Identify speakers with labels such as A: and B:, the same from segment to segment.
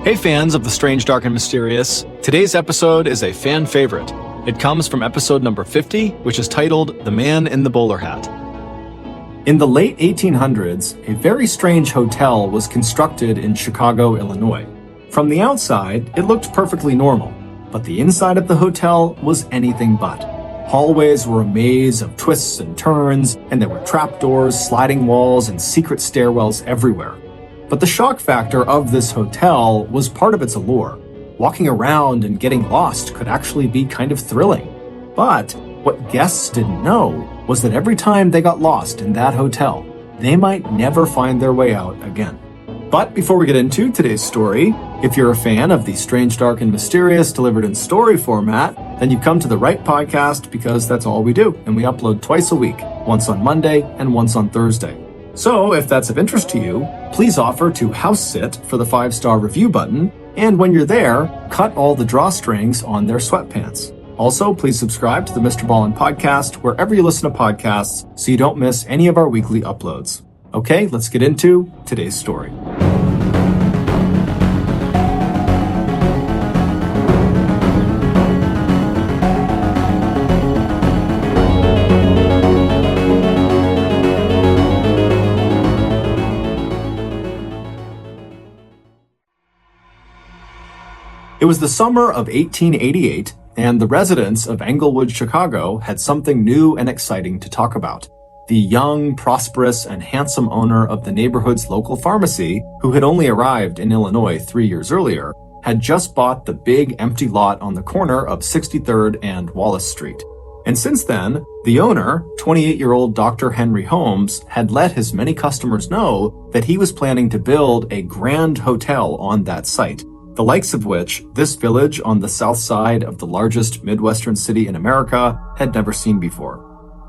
A: Hey fans of the strange, dark, and mysterious. Today's episode is a fan favorite. It comes from episode number 50, which is titled The Man in the Bowler Hat. In the late 1800s, a very strange hotel was constructed in Chicago, Illinois. From the outside, it looked perfectly normal, but the inside of the hotel was anything but. Hallways were a maze of twists and turns, and there were trapdoors, sliding walls, and secret stairwells everywhere. But the shock factor of this hotel was part of its allure. Walking around and getting lost could actually be kind of thrilling. But what guests didn't know was that every time they got lost in that hotel, they might never find their way out again. But before we get into today's story, if you're a fan of the strange, dark, and mysterious delivered in story format, then you've come to the right podcast because that's all we do, and we upload twice a week, once on Monday and once on Thursday. So if that's of interest to you, please offer to house sit for the 5-star review button, and when you're there, cut all the drawstrings on their sweatpants. Also, please subscribe to the MrBallen podcast wherever you listen to podcasts so you don't miss any of our weekly uploads. Okay, let's get into today's story. It was the summer of 1888, and the residents of Englewood, Chicago had something new and exciting to talk about. The young, prosperous, and handsome owner of the neighborhood's local pharmacy, who had only arrived in Illinois 3 years earlier, had just bought the big empty lot on the corner of 63rd and Wallace Street. And since then, the owner, 28-year-old Dr. Henry Holmes, had let his many customers know that he was planning to build a grand hotel on that site, the likes of which this village on the south side of the largest Midwestern city in America had never seen before.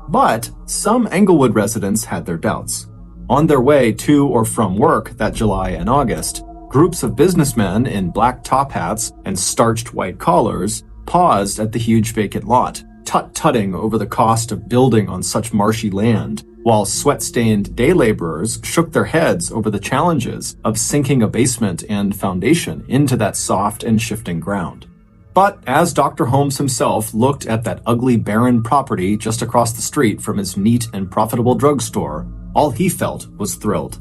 A: But some Englewood residents had their doubts. On their way to or from work that July and August, groups of businessmen in black top hats and starched white collars paused at the huge vacant lot, tut-tutting over the cost of building on such marshy land, while sweat-stained day laborers shook their heads over the challenges of sinking a basement and foundation into that soft and shifting ground. But as Dr. Holmes himself looked at that ugly, barren property just across the street from his neat and profitable drugstore, all he felt was thrilled.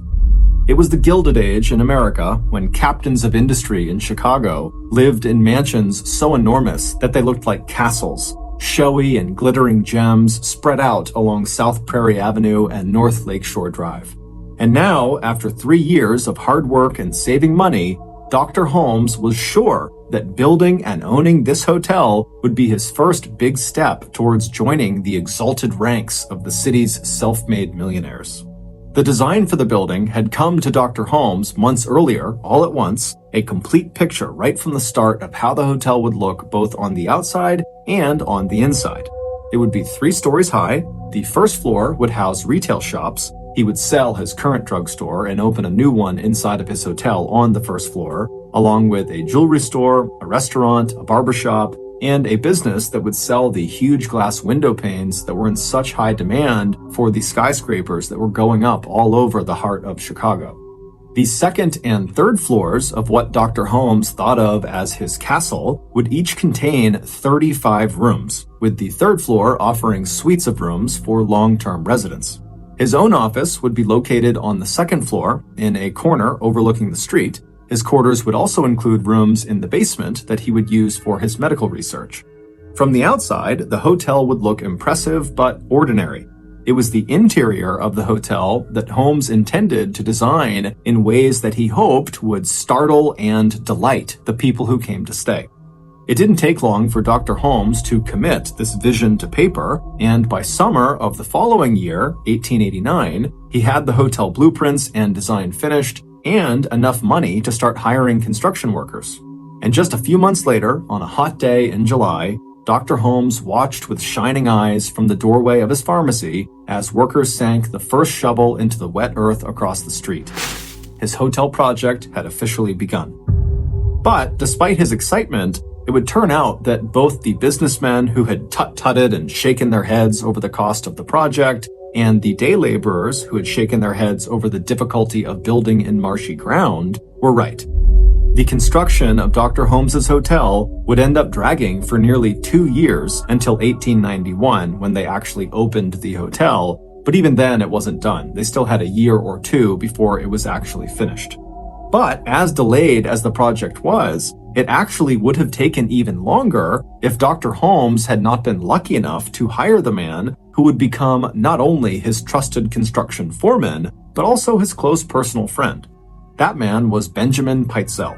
A: It was the Gilded Age in America, when captains of industry in Chicago lived in mansions so enormous that they looked like castles, showy and glittering gems spread out along South Prairie Avenue and North Lakeshore Drive. And now, after 3 years of hard work and saving money, Dr. Holmes was sure that building and owning this hotel would be his first big step towards joining the exalted ranks of the city's self-made millionaires. The design for the building had come to Dr. Holmes months earlier, all at once, a complete picture right from the start of how the hotel would look both on the outside and on the inside. It would be 3 stories high. The first floor would house retail shops. He would sell his current drugstore and open a new one inside of his hotel on the first floor, along with a jewelry store, a restaurant, a barbershop, and a business that would sell the huge glass window panes that were in such high demand for the skyscrapers that were going up all over the heart of Chicago. The second and third floors of what Dr. Holmes thought of as his castle would each contain 35 rooms, with the third floor offering suites of rooms for long-term residents. His own office would be located on the second floor, in a corner overlooking the street. His quarters would also include rooms in the basement that he would use for his medical research. From the outside, the hotel would look impressive but ordinary. It was the interior of the hotel that Holmes intended to design in ways that he hoped would startle and delight the people who came to stay. It didn't take long for Dr. Holmes to commit this vision to paper, and by summer of the following year, 1889, he had the hotel blueprints and design finished, and enough money to start hiring construction workers. And just a few months later, on a hot day in July, Dr. Holmes watched with shining eyes from the doorway of his pharmacy as workers sank the first shovel into the wet earth across the street. His hotel project had officially begun. But despite his excitement, it would turn out that both the businessmen who had tut-tutted and shaken their heads over the cost of the project and the day laborers who had shaken their heads over the difficulty of building in marshy ground were right. The construction of Dr. Holmes's hotel would end up dragging for nearly 2 years until 1891 when they actually opened the hotel, but even then it wasn't done. They still had a year or two before it was actually finished. But as delayed as the project was, it actually would have taken even longer if Dr. Holmes had not been lucky enough to hire the man who would become not only his trusted construction foreman, but also his close personal friend. That man was Benjamin Pitezel.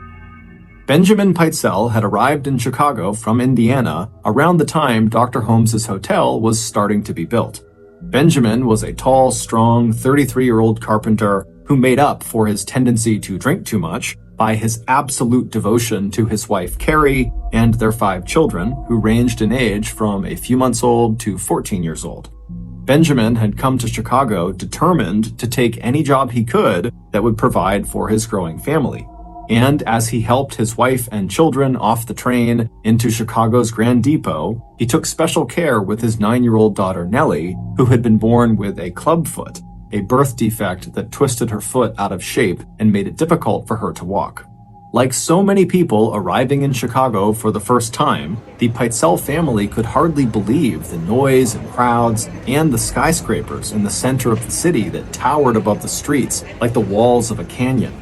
A: Benjamin Pitezel had arrived in Chicago from Indiana around the time Dr. Holmes's hotel was starting to be built. Benjamin was a tall, strong, 33-year-old carpenter who made up for his tendency to drink too much by his absolute devotion to his wife Carrie and their 5 children, who ranged in age from a few months old to 14 years old. Benjamin had come to Chicago determined to take any job he could that would provide for his growing family. And as he helped his wife and children off the train into Chicago's Grand Depot, he took special care with his 9-year-old daughter Nellie, who had been born with a clubfoot, a birth defect that twisted her foot out of shape and made it difficult for her to walk. Like so many people arriving in Chicago for the first time, the Pitezel family could hardly believe the noise and crowds and the skyscrapers in the center of the city that towered above the streets like the walls of a canyon.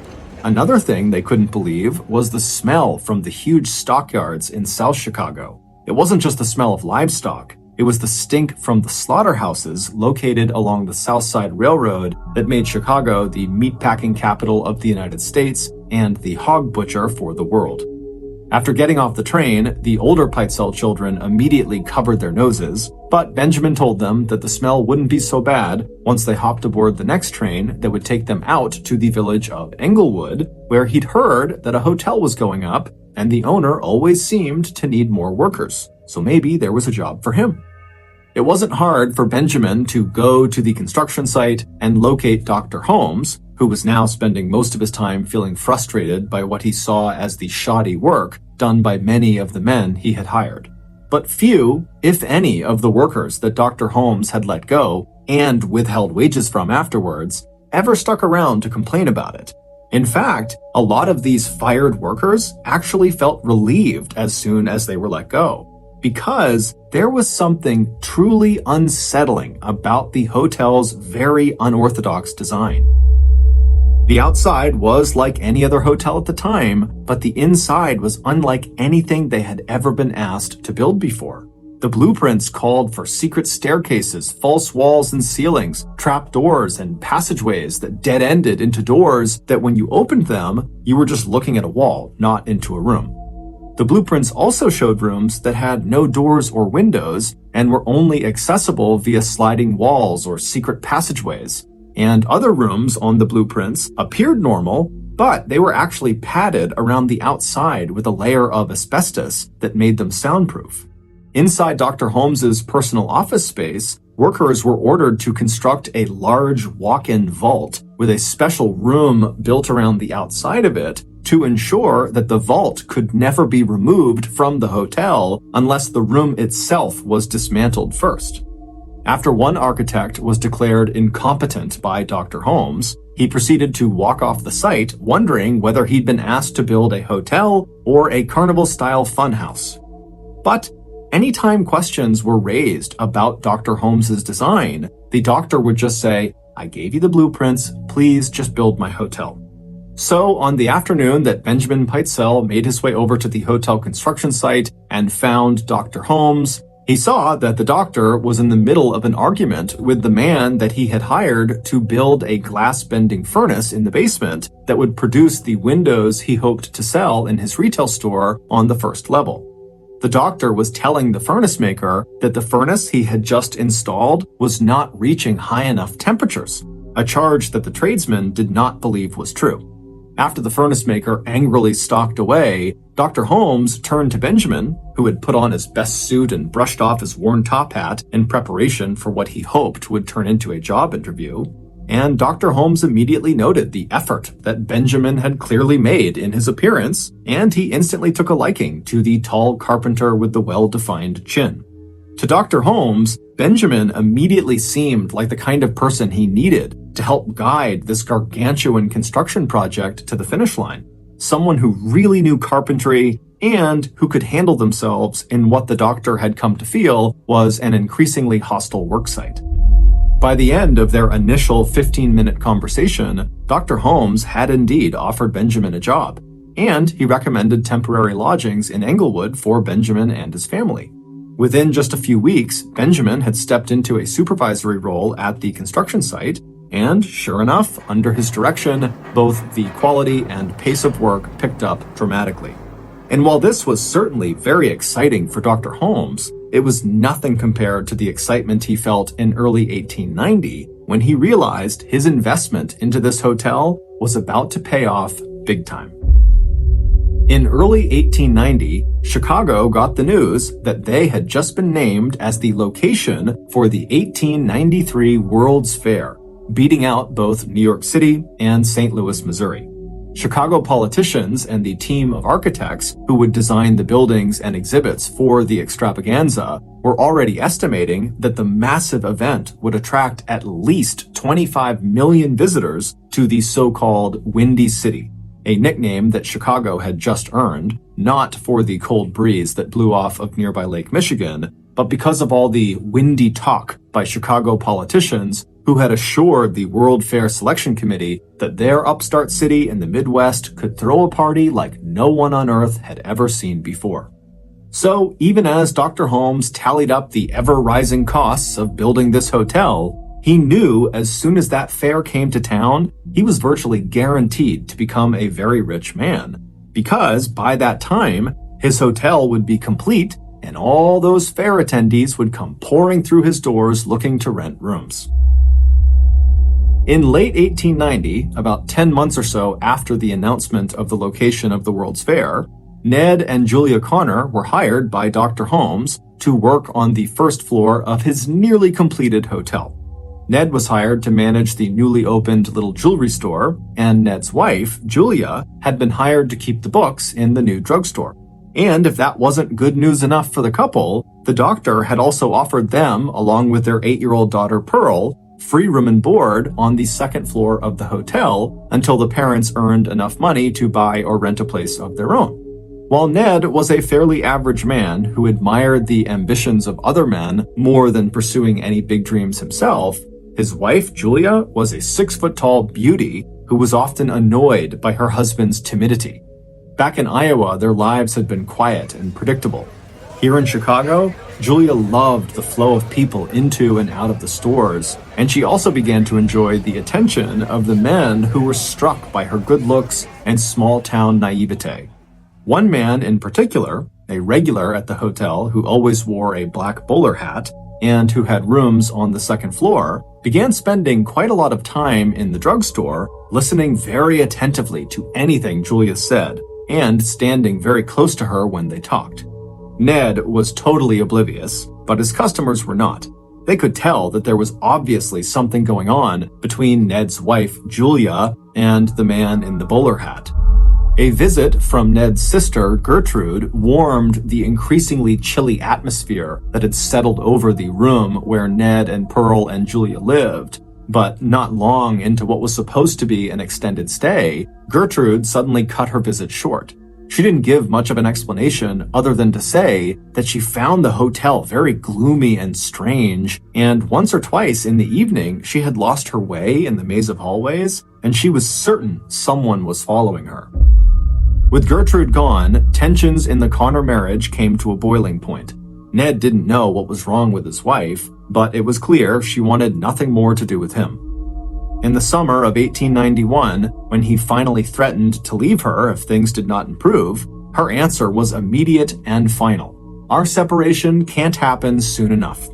A: Another thing they couldn't believe was the smell from the huge stockyards in South Chicago. It wasn't just the smell of livestock. It was the stink from the slaughterhouses located along the South Side Railroad that made Chicago the meatpacking capital of the United States and the hog butcher for the world. After getting off the train, the older Pitezel children immediately covered their noses, but Benjamin told them that the smell wouldn't be so bad once they hopped aboard the next train that would take them out to the village of Englewood, where he'd heard that a hotel was going up, and the owner always seemed to need more workers, so maybe there was a job for him. It wasn't hard for Benjamin to go to the construction site and locate Dr. Holmes, who was now spending most of his time feeling frustrated by what he saw as the shoddy work done by many of the men he had hired. But few, if any, of the workers that Dr. Holmes had let go and withheld wages from afterwards ever stuck around to complain about it. In fact, a lot of these fired workers actually felt relieved as soon as they were let go, because there was something truly unsettling about the hotel's very unorthodox design. The outside was like any other hotel at the time, but the inside was unlike anything they had ever been asked to build before. The blueprints called for secret staircases, false walls and ceilings, trapdoors, and passageways that dead-ended into doors that when you opened them, you were just looking at a wall, not into a room. The blueprints also showed rooms that had no doors or windows and were only accessible via sliding walls or secret passageways. And other rooms on the blueprints appeared normal, but they were actually padded around the outside with a layer of asbestos that made them soundproof. Inside Dr. Holmes's personal office space, workers were ordered to construct a large walk-in vault with a special room built around the outside of it to ensure that the vault could never be removed from the hotel unless the room itself was dismantled first. After one architect was declared incompetent by Dr. Holmes, he proceeded to walk off the site, wondering whether he'd been asked to build a hotel or a carnival-style funhouse. But anytime questions were raised about Dr. Holmes's design, the doctor would just say, "I gave you the blueprints, please just build my hotel." So on the afternoon that Benjamin Pitezel made his way over to the hotel construction site and found Dr. Holmes, he saw that the doctor was in the middle of an argument with the man that he had hired to build a glass-bending furnace in the basement that would produce the windows he hoped to sell in his retail store on the first level. The doctor was telling the furnace maker that the furnace he had just installed was not reaching high enough temperatures, a charge that the tradesman did not believe was true. After the furnace maker angrily stalked away, Dr. Holmes turned to Benjamin, who had put on his best suit and brushed off his worn top hat in preparation for what he hoped would turn into a job interview, and Dr. Holmes immediately noted the effort that Benjamin had clearly made in his appearance, and he instantly took a liking to the tall carpenter with the well-defined chin. To Dr. Holmes, Benjamin immediately seemed like the kind of person he needed to help guide this gargantuan construction project to the finish line. someone who really knew carpentry and who could handle themselves in what the doctor had come to feel was an increasingly hostile worksite. By the end of their initial 15-minute conversation, Dr. Holmes had indeed offered Benjamin a job, and he recommended temporary lodgings in Englewood for Benjamin and his family. Within just a few weeks, Benjamin had stepped into a supervisory role at the construction site, and sure enough, under his direction, both the quality and pace of work picked up dramatically. And while this was certainly very exciting for Dr. Holmes, it was nothing compared to the excitement he felt in early 1890 when he realized his investment into this hotel was about to pay off big time. In early 1890, Chicago got the news that they had just been named as the location for the 1893 World's Fair, beating out both New York City and St. Louis, Missouri. Chicago politicians and the team of architects who would design the buildings and exhibits for the extravaganza were already estimating that the massive event would attract at least 25 million visitors to the so-called Windy City, a nickname that Chicago had just earned, not for the cold breeze that blew off of nearby Lake Michigan, but because of all the windy talk by Chicago politicians who had assured the World Fair Selection Committee that their upstart city in the Midwest could throw a party like no one on earth had ever seen before. So even as Dr. Holmes tallied up the ever-rising costs of building this hotel, he knew as soon as that fair came to town, he was virtually guaranteed to become a very rich man, because by that time, his hotel would be complete and all those fair attendees would come pouring through his doors looking to rent rooms. In late 1890, about 10 months or so after the announcement of the location of the World's Fair, Ned and Julia Connor were hired by Dr. Holmes to work on the first floor of his nearly completed hotel. Ned was hired to manage the newly opened little jewelry store, and Ned's wife, Julia, had been hired to keep the books in the new drugstore. And if that wasn't good news enough for the couple, the doctor had also offered them, along with their 8-year-old daughter Pearl, free room and board on the second floor of the hotel until the parents earned enough money to buy or rent a place of their own. While Ned was a fairly average man who admired the ambitions of other men more than pursuing any big dreams himself, his wife, Julia, was a 6-foot-tall beauty who was often annoyed by her husband's timidity. Back in Iowa, their lives had been quiet and predictable. Here in Chicago, Julia loved the flow of people into and out of the stores, and she also began to enjoy the attention of the men who were struck by her good looks and small-town naivete. One man in particular, a regular at the hotel who always wore a black bowler hat and who had rooms on the second floor, began spending quite a lot of time in the drugstore, listening very attentively to anything Julia said, and standing very close to her when they talked. Ned was totally oblivious, but his customers were not. They could tell that there was obviously something going on between Ned's wife, Julia, and the man in the bowler hat. A visit from Ned's sister, Gertrude, warmed the increasingly chilly atmosphere that had settled over the room where Ned and Pearl and Julia lived. But not long into what was supposed to be an extended stay, Gertrude suddenly cut her visit short. She didn't give much of an explanation other than to say that she found the hotel very gloomy and strange, and once or twice in the evening she had lost her way in the maze of hallways, and she was certain someone was following her. With Gertrude gone, tensions in the Connor marriage came to a boiling point. Ned didn't know what was wrong with his wife, but it was clear she wanted nothing more to do with him. In the summer of 1891, when he finally threatened to leave her if things did not improve, her answer was immediate and final. Our separation can't happen soon enough.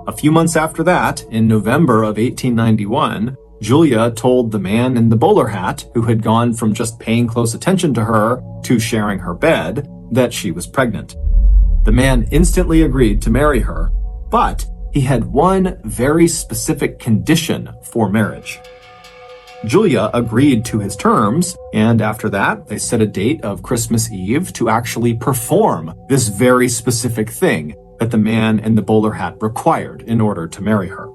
A: A few months after that, in November of 1891, Julia told the man in the bowler hat, who had gone from just paying close attention to her to sharing her bed, that she was pregnant. The man instantly agreed to marry her, but he had one very specific condition for marriage. Julia agreed to his terms, and after that, they set a date of Christmas Eve to actually perform this very specific thing that the man in the bowler hat required in order to marry her.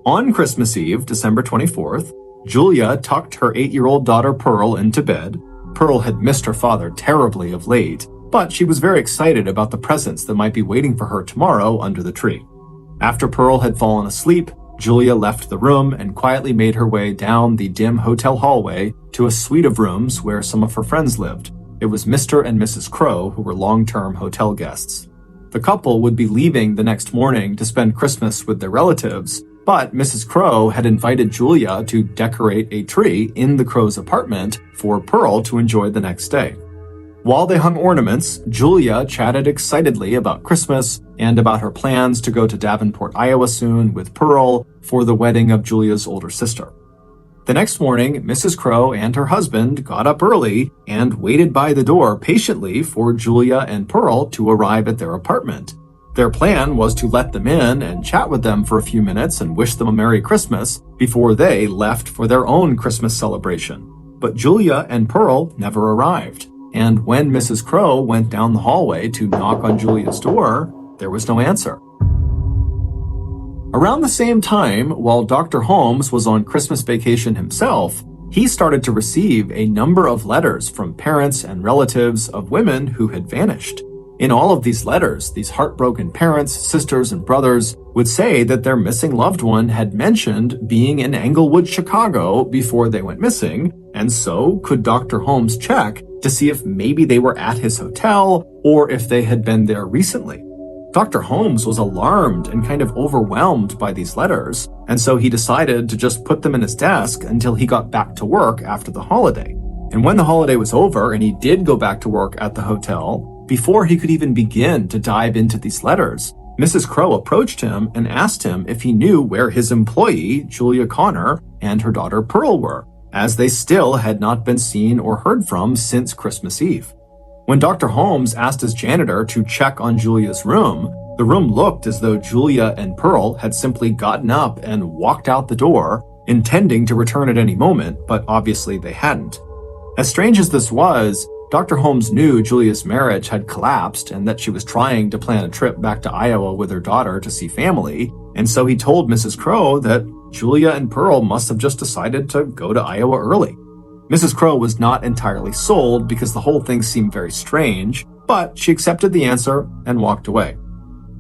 A: On Christmas Eve, December 24th, Julia tucked her 8-year-old daughter Pearl into bed, Pearl had missed her father terribly of late, but she was very excited about the presents that might be waiting for her tomorrow under the tree. After Pearl had fallen asleep, Julia left the room and quietly made her way down the dim hotel hallway to a suite of rooms where some of her friends lived. It was Mr. and Mrs. Crow, who were long-term hotel guests. The couple would be leaving the next morning to spend Christmas with their relatives, but Mrs. Crow had invited Julia to decorate a tree in the Crow's apartment for Pearl to enjoy the next day. While they hung ornaments, Julia chatted excitedly about Christmas and about her plans to go to Davenport, Iowa soon with Pearl for the wedding of Julia's older sister. The next morning, Mrs. Crow and her husband got up early and waited by the door patiently for Julia and Pearl to arrive at their apartment. Their plan was to let them in and chat with them for a few minutes and wish them a Merry Christmas before they left for their own Christmas celebration. But Julia and Pearl never arrived. And when Mrs. Crow went down the hallway to knock on Julia's door, there was no answer. Around the same time, while Dr. Holmes was on Christmas vacation himself, he started to receive a number of letters from parents and relatives of women who had vanished. In all of these letters, these heartbroken parents, sisters, and brothers would say that their missing loved one had mentioned being in Englewood, Chicago before they went missing, and so could Dr. Holmes check to see if maybe they were at his hotel or if they had been there recently. Dr. Holmes was alarmed and kind of overwhelmed by these letters, and so he decided to just put them in his desk until he got back to work after the holiday. And when the holiday was over and he did go back to work at the hotel, before he could even begin to dive into these letters, Mrs. Crow approached him and asked him if he knew where his employee, Julia Connor, and her daughter Pearl were, as they still had not been seen or heard from since Christmas Eve. When Dr. Holmes asked his janitor to check on Julia's room, the room looked as though Julia and Pearl had simply gotten up and walked out the door, intending to return at any moment, but obviously they hadn't. As strange as this was, Dr. Holmes knew Julia's marriage had collapsed and that she was trying to plan a trip back to Iowa with her daughter to see family, and so he told Mrs. Crow that Julia and Pearl must have just decided to go to Iowa early. Mrs. Crow was not entirely sold because the whole thing seemed very strange, but she accepted the answer and walked away.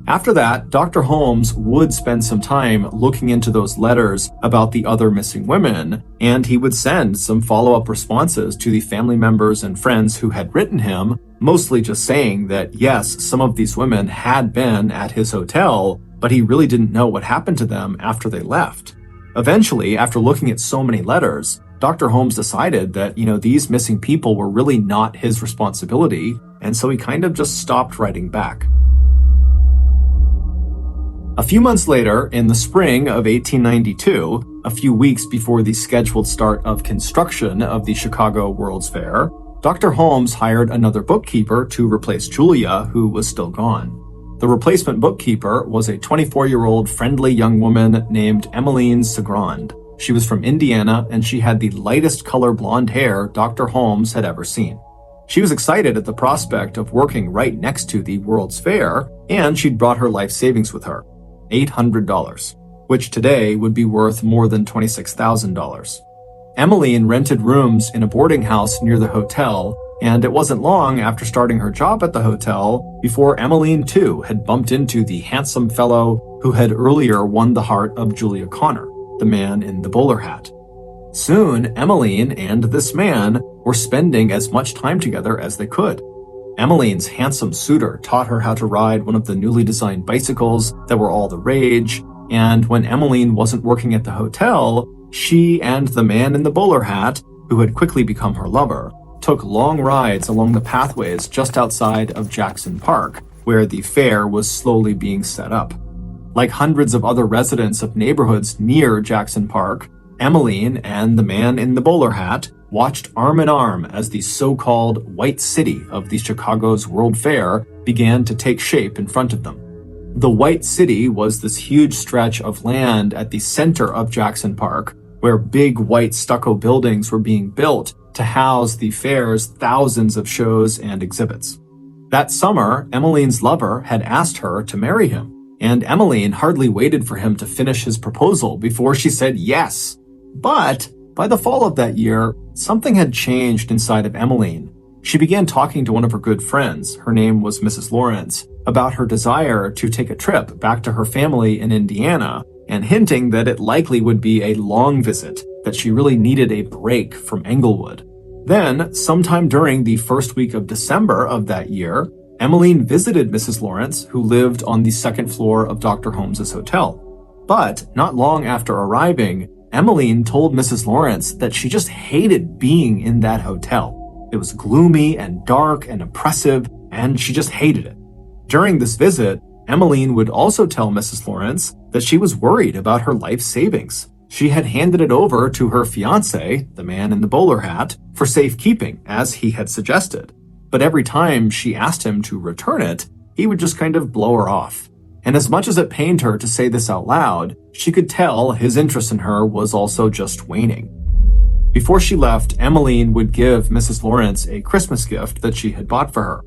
A: After that, Dr. Holmes would spend some time looking into those letters about the other missing women, and he would send some follow-up responses to the family members and friends who had written him, mostly just saying that yes, some of these women had been at his hotel, but he really didn't know what happened to them after they left. Eventually, after looking at so many letters, Dr. Holmes decided that, these missing people were really not his responsibility, and so he kind of just stopped writing back. A few months later, in the spring of 1892, a few weeks before the scheduled start of construction of the Chicago World's Fair, Dr. Holmes hired another bookkeeper to replace Julia, who was still gone. The replacement bookkeeper was a 24-year-old friendly young woman named Emmeline Segrand. She was from Indiana, and she had the lightest color blonde hair Dr. Holmes had ever seen. She was excited at the prospect of working right next to the World's Fair, and she'd brought her life savings with her, $800, which today would be worth more than $26,000. Emmeline rented rooms in a boarding house near the hotel, and it wasn't long after starting her job at the hotel before Emmeline, too, had bumped into the handsome fellow who had earlier won the heart of Julia Connor, the man in the bowler hat. Soon, Emmeline and this man were spending as much time together as they could. Emmeline's handsome suitor taught her how to ride one of the newly designed bicycles that were all the rage, and when Emmeline wasn't working at the hotel, she and the man in the bowler hat, who had quickly become her lover, took long rides along the pathways just outside of Jackson Park, where the fair was slowly being set up. Like hundreds of other residents of neighborhoods near Jackson Park, Emmeline and the man in the bowler hat watched arm in arm as the so-called White City of the Chicago's World Fair began to take shape in front of them. The White City was this huge stretch of land at the center of Jackson Park, where big white stucco buildings were being built to house the fair's thousands of shows and exhibits. That summer, Emmeline's lover had asked her to marry him, and Emmeline hardly waited for him to finish his proposal before she said yes. But By the fall of that year, something had changed inside of Emmeline. She began talking to one of her good friends, her name was Mrs. Lawrence, about her desire to take a trip back to her family in Indiana, and hinting that it likely would be a long visit, that she really needed a break from Englewood. Then, sometime during the first week of December of that year, Emmeline visited Mrs. Lawrence, who lived on the second floor of Dr. Holmes's hotel. But not long after arriving, Emmeline told Mrs. Lawrence that she just hated being in that hotel. It was gloomy and dark and oppressive, and she just hated it. During this visit, Emmeline would also tell Mrs. Lawrence that she was worried about her life savings. She had handed it over to her fiancé, the man in the bowler hat, for safekeeping, as he had suggested. But every time she asked him to return it, he would just kind of blow her off. And as much as it pained her to say this out loud, she could tell his interest in her was also just waning. Before she left, Emmeline would give Mrs. Lawrence a Christmas gift that she had bought for her.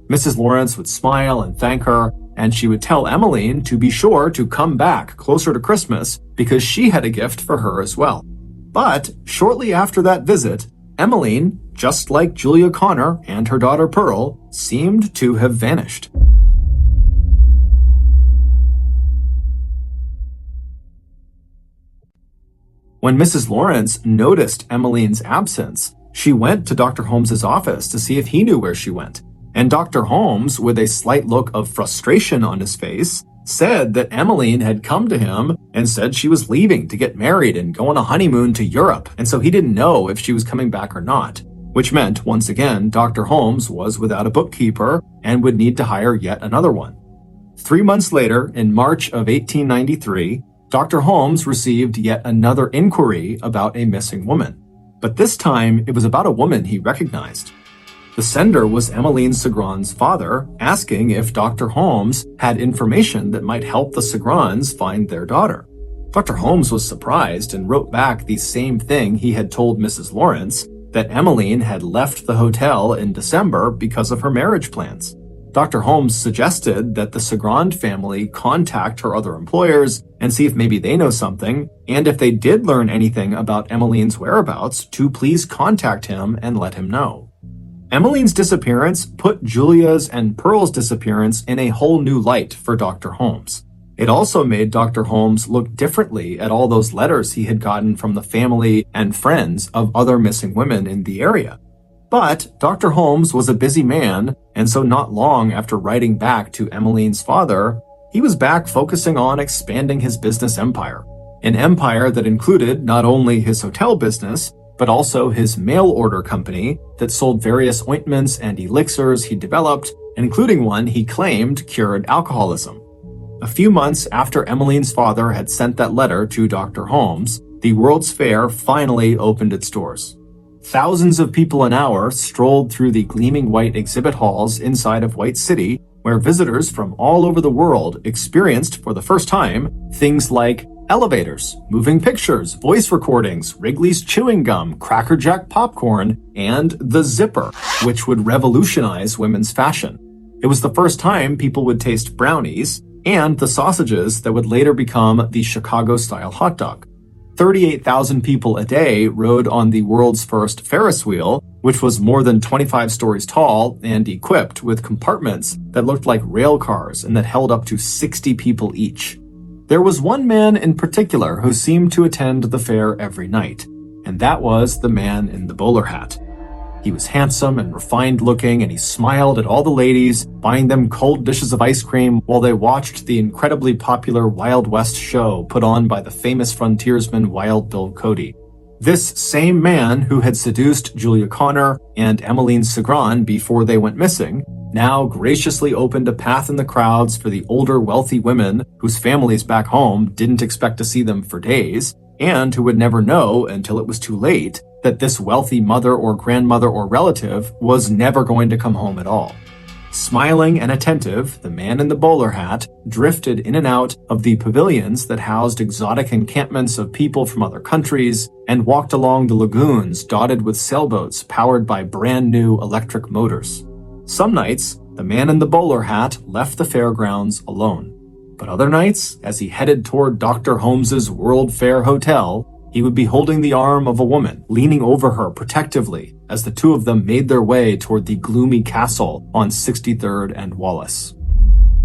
A: Mrs. Lawrence would smile and thank her, and she would tell Emmeline to be sure to come back closer to Christmas because she had a gift for her as well. But shortly after that visit, Emmeline, just like Julia Connor and her daughter Pearl, seemed to have vanished. When Mrs. Lawrence noticed Emmeline's absence, she went to Dr. Holmes's office to see if he knew where she went. And Dr. Holmes, with a slight look of frustration on his face, said that Emmeline had come to him and said she was leaving to get married and go on a honeymoon to Europe, and so he didn't know if she was coming back or not. Which meant, once again, Dr. Holmes was without a bookkeeper and would need to hire yet another one. 3 months later, in March of 1893, Dr. Holmes received yet another inquiry about a missing woman. But this time, it was about a woman he recognized. The sender was Emmeline Segron's father, asking if Dr. Holmes had information that might help the Segrons find their daughter. Dr. Holmes was surprised and wrote back the same thing he had told Mrs. Lawrence, that Emmeline had left the hotel in December because of her marriage plans. Dr. Holmes suggested that the Segron family contact her other employers and see if maybe they know something, and if they did learn anything about Emmeline's whereabouts, to please contact him and let him know. Emmeline's disappearance put Julia's and Pearl's disappearance in a whole new light for Dr. Holmes. It also made Dr. Holmes look differently at all those letters he had gotten from the family and friends of other missing women in the area. But Dr. Holmes was a busy man, and so not long after writing back to Emmeline's father, he was back focusing on expanding his business empire. An empire that included not only his hotel business, but also his mail order company that sold various ointments and elixirs he developed, including one he claimed cured alcoholism. A few months after Emmeline's father had sent that letter to Dr. Holmes, the World's Fair finally opened its doors. Thousands of people an hour strolled through the gleaming white exhibit halls inside of White City, where visitors from all over the world experienced for the first time things like elevators, moving pictures, voice recordings, Wrigley's chewing gum, Cracker Jack popcorn, and the zipper, which would revolutionize women's fashion. It was the first time people would taste brownies and the sausages that would later become the Chicago-style hot dog. 38,000 people a day rode on the world's first Ferris wheel, which was more than 25 stories tall and equipped with compartments that looked like rail cars and that held up to 60 people each. There was one man in particular who seemed to attend the fair every night, and that was the man in the bowler hat. He was handsome and refined looking, and he smiled at all the ladies, buying them cold dishes of ice cream while they watched the incredibly popular Wild West show put on by the famous frontiersman Wild Bill Cody. This same man who had seduced Julia Connor and Emmeline Segron before they went missing now graciously opened a path in the crowds for the older wealthy women whose families back home didn't expect to see them for days, and who would never know until it was too late that this wealthy mother or grandmother or relative was never going to come home at all. Smiling and attentive, the man in the bowler hat drifted in and out of the pavilions that housed exotic encampments of people from other countries and walked along the lagoons dotted with sailboats powered by brand new electric motors. Some nights, the man in the bowler hat left the fairgrounds alone. But other nights, as he headed toward Dr. Holmes's World Fair Hotel, he would be holding the arm of a woman, leaning over her protectively as the two of them made their way toward the gloomy castle on 63rd and Wallace.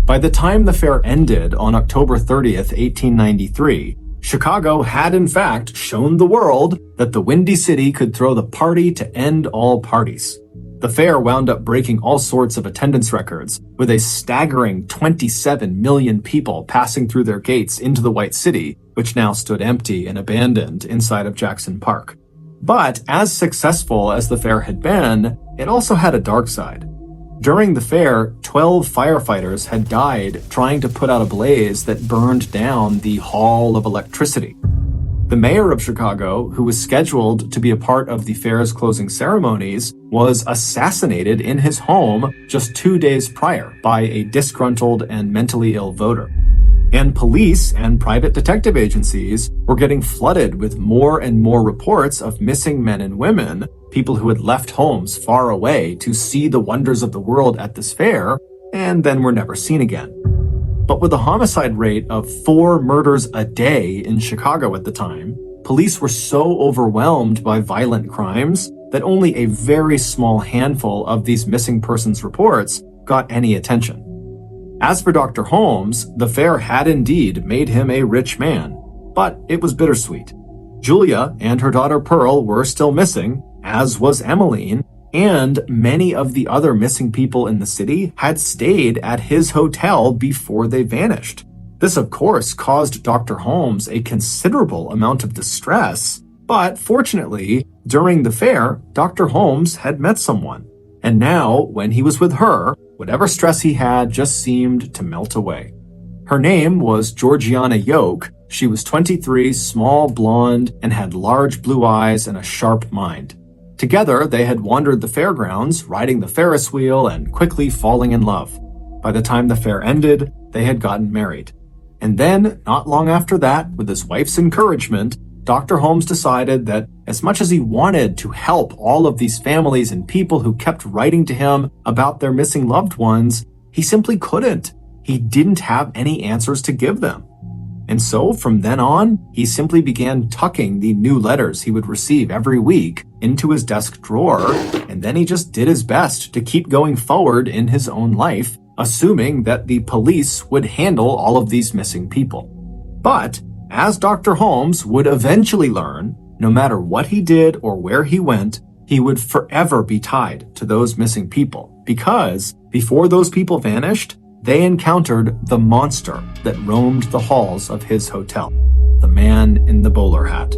A: By the time the fair ended on October 30th, 1893, Chicago had in fact shown the world that the Windy City could throw the party to end all parties. The fair wound up breaking all sorts of attendance records, with a staggering 27 million people passing through their gates into the White City, which now stood empty and abandoned inside of Jackson Park. But as successful as the fair had been, it also had a dark side. During the fair, 12 firefighters had died trying to put out a blaze that burned down the Hall of Electricity. The mayor of Chicago, who was scheduled to be a part of the fair's closing ceremonies, was assassinated in his home just 2 days prior by a disgruntled and mentally ill voter. And police and private detective agencies were getting flooded with more and more reports of missing men and women, people who had left homes far away to see the wonders of the world at this fair, and then were never seen again. But with a homicide rate of 4 murders a day in Chicago at the time, police were so overwhelmed by violent crimes that only a very small handful of these missing persons reports got any attention. As for Dr. Holmes, the fair had indeed made him a rich man, but it was bittersweet. Julia and her daughter Pearl were still missing, as was Emmeline, and many of the other missing people in the city had stayed at his hotel before they vanished. This, of course, caused Dr. Holmes a considerable amount of distress, but fortunately, during the fair, Dr. Holmes had met someone. And now, when he was with her, whatever stress he had just seemed to melt away. Her name was Georgiana Yoke. She was 23, small, blonde, and had large blue eyes and a sharp mind. Together, they had wandered the fairgrounds, riding the Ferris wheel and quickly falling in love. By the time the fair ended, they had gotten married. And then, not long after that, with his wife's encouragement, Dr. Holmes decided that as much as he wanted to help all of these families and people who kept writing to him about their missing loved ones, he simply couldn't. He didn't have any answers to give them. And so, from then on, he simply began tucking the new letters he would receive every week into his desk drawer, and then he just did his best to keep going forward in his own life, assuming that the police would handle all of these missing people. But, as Dr. Holmes would eventually learn, no matter what he did or where he went, he would forever be tied to those missing people, because before those people vanished, they encountered the monster that roamed the halls of his hotel, the man in the bowler hat.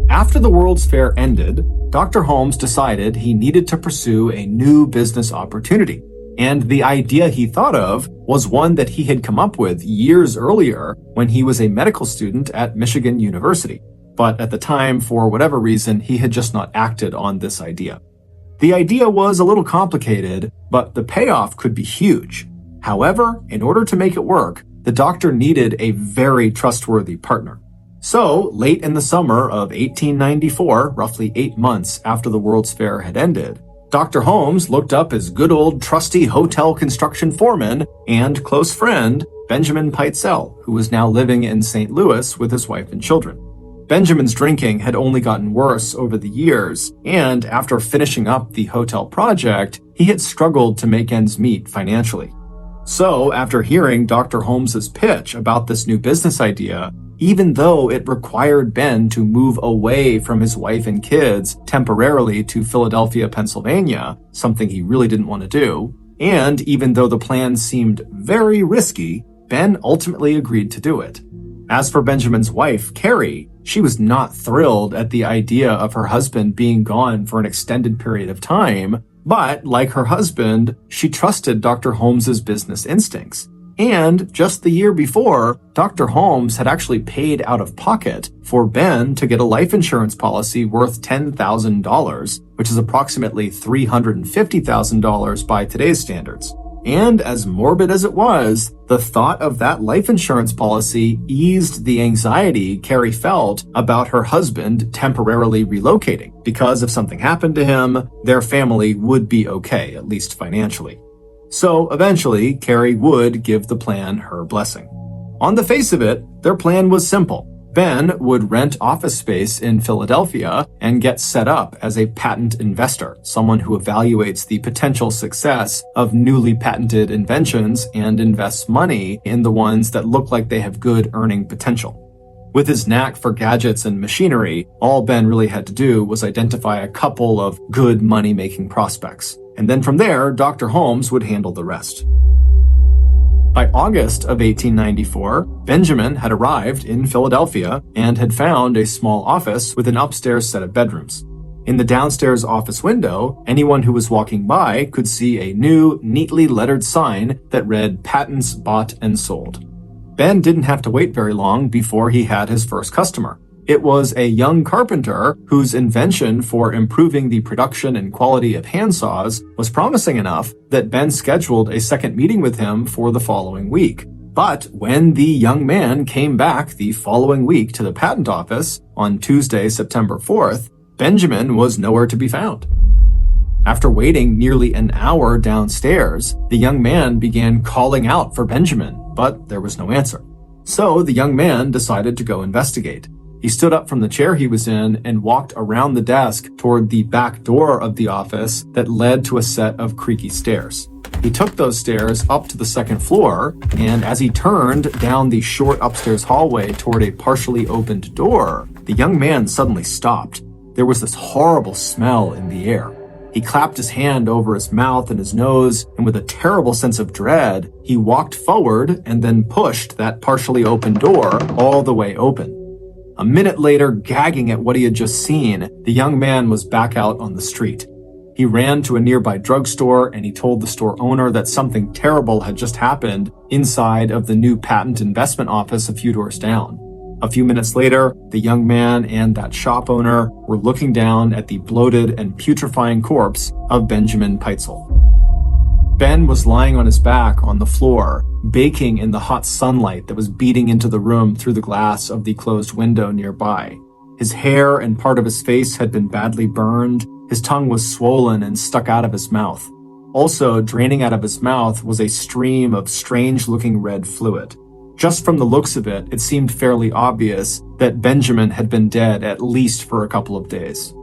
A: After the World's Fair ended, Dr. Holmes decided he needed to pursue a new business opportunity, and the idea he thought of was one that he had come up with years earlier when he was a medical student at Michigan University. But at the time, for whatever reason, he had just not acted on this idea. The idea was a little complicated, but the payoff could be huge. However, in order to make it work, the doctor needed a very trustworthy partner. So, late in the summer of 1894, roughly 8 months after the World's Fair had ended, Dr. Holmes looked up his good old trusty hotel construction foreman and close friend, Benjamin Pitezel, who was now living in St. Louis with his wife and children. Benjamin's drinking had only gotten worse over the years, and after finishing up the hotel project, he had struggled to make ends meet financially. So, after hearing Dr. Holmes's pitch about this new business idea, even though it required Ben to move away from his wife and kids temporarily to Philadelphia, Pennsylvania, something he really didn't want to do, and even though the plan seemed very risky, Ben ultimately agreed to do it. As for Benjamin's wife, Carrie, she was not thrilled at the idea of her husband being gone for an extended period of time, but like her husband, she trusted Dr. Holmes's business instincts. And just the year before, Dr. Holmes had actually paid out of pocket for Ben to get a life insurance policy worth $10,000, which is approximately $350,000 by today's standards. And as morbid as it was, the thought of that life insurance policy eased the anxiety Carrie felt about her husband temporarily relocating, because if something happened to him, their family would be okay, at least financially. So eventually, Carrie would give the plan her blessing. On the face of it, their plan was simple. Ben would rent office space in Philadelphia and get set up as a patent investor, someone who evaluates the potential success of newly patented inventions and invests money in the ones that look like they have good earning potential. With his knack for gadgets and machinery, all Ben really had to do was identify a couple of good money-making prospects. And then from there, Dr. Holmes would handle the rest. By August of 1894, Benjamin had arrived in Philadelphia and had found a small office with an upstairs set of bedrooms. In the downstairs office window, anyone who was walking by could see a new, neatly lettered sign that read "Patents Bought and Sold." Ben didn't have to wait very long before he had his first customer. It was a young carpenter whose invention for improving the production and quality of handsaws was promising enough that Ben scheduled a second meeting with him for the following week. But when the young man came back the following week to the patent office on Tuesday, September 4th, Benjamin was nowhere to be found. After waiting nearly an hour downstairs, the young man began calling out for Benjamin, but there was no answer. So the young man decided to go investigate. He stood up from the chair he was in and walked around the desk toward the back door of the office that led to a set of creaky stairs. He took those stairs up to the second floor, and as he turned down the short upstairs hallway toward a partially opened door, the young man suddenly stopped. There was this horrible smell in the air. He clapped his hand over his mouth and his nose, and with a terrible sense of dread, he walked forward and then pushed that partially open door all the way open. A minute later, gagging at what he had just seen, the young man was back out on the street. He ran to a nearby drugstore and he told the store owner that something terrible had just happened inside of the new patent investment office a few doors down. A few minutes later, the young man and that shop owner were looking down at the bloated and putrefying corpse of Benjamin Peitzel. Ben was lying on his back on the floor, baking in the hot sunlight that was beating into the room through the glass of the closed window nearby. His hair and part of his face had been badly burned. His tongue was swollen and stuck out of his mouth. Also, draining out of his mouth was a stream of strange-looking red fluid. Just from the looks of it, it seemed fairly obvious that Benjamin had been dead at least for a couple of days.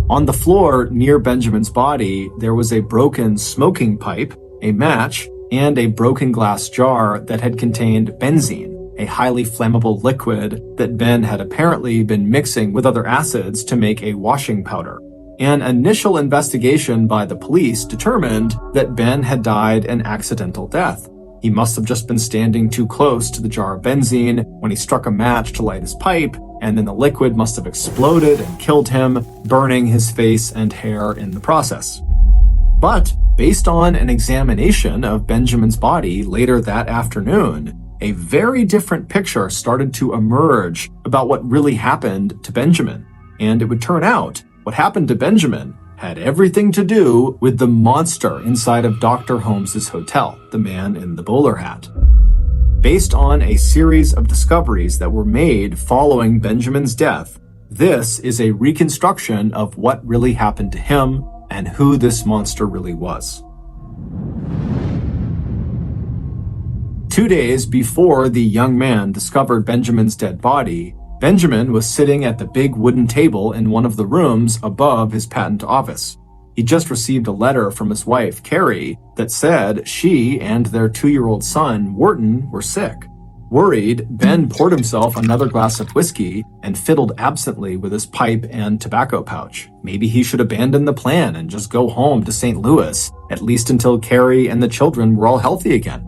A: On the floor near Benjamin's body, there was a broken smoking pipe, a match, and a broken glass jar that had contained benzene, a highly flammable liquid that Ben had apparently been mixing with other acids to make a washing powder. An initial investigation by the police determined that Ben had died an accidental death. He must have just been standing too close to the jar of benzene when he struck a match to light his pipe, and then the liquid must have exploded and killed him, burning his face and hair in the process. But based on an examination of Benjamin's body later that afternoon, a very different picture started to emerge about what really happened to Benjamin. And it would turn out what happened to Benjamin had everything to do with the monster inside of Dr. Holmes's hotel, the man in the bowler hat. Based on a series of discoveries that were made following Benjamin's death, this is a reconstruction of what really happened to him and who this monster really was. 2 days before the young man discovered Benjamin's dead body, Benjamin was sitting at the big wooden table in one of the rooms above his patent office. He just received a letter from his wife, Carrie, that said she and their 2-year-old son, Wharton, were sick. Worried, Ben poured himself another glass of whiskey and fiddled absently with his pipe and tobacco pouch. Maybe he should abandon the plan and just go home to St. Louis, at least until Carrie and the children were all healthy again.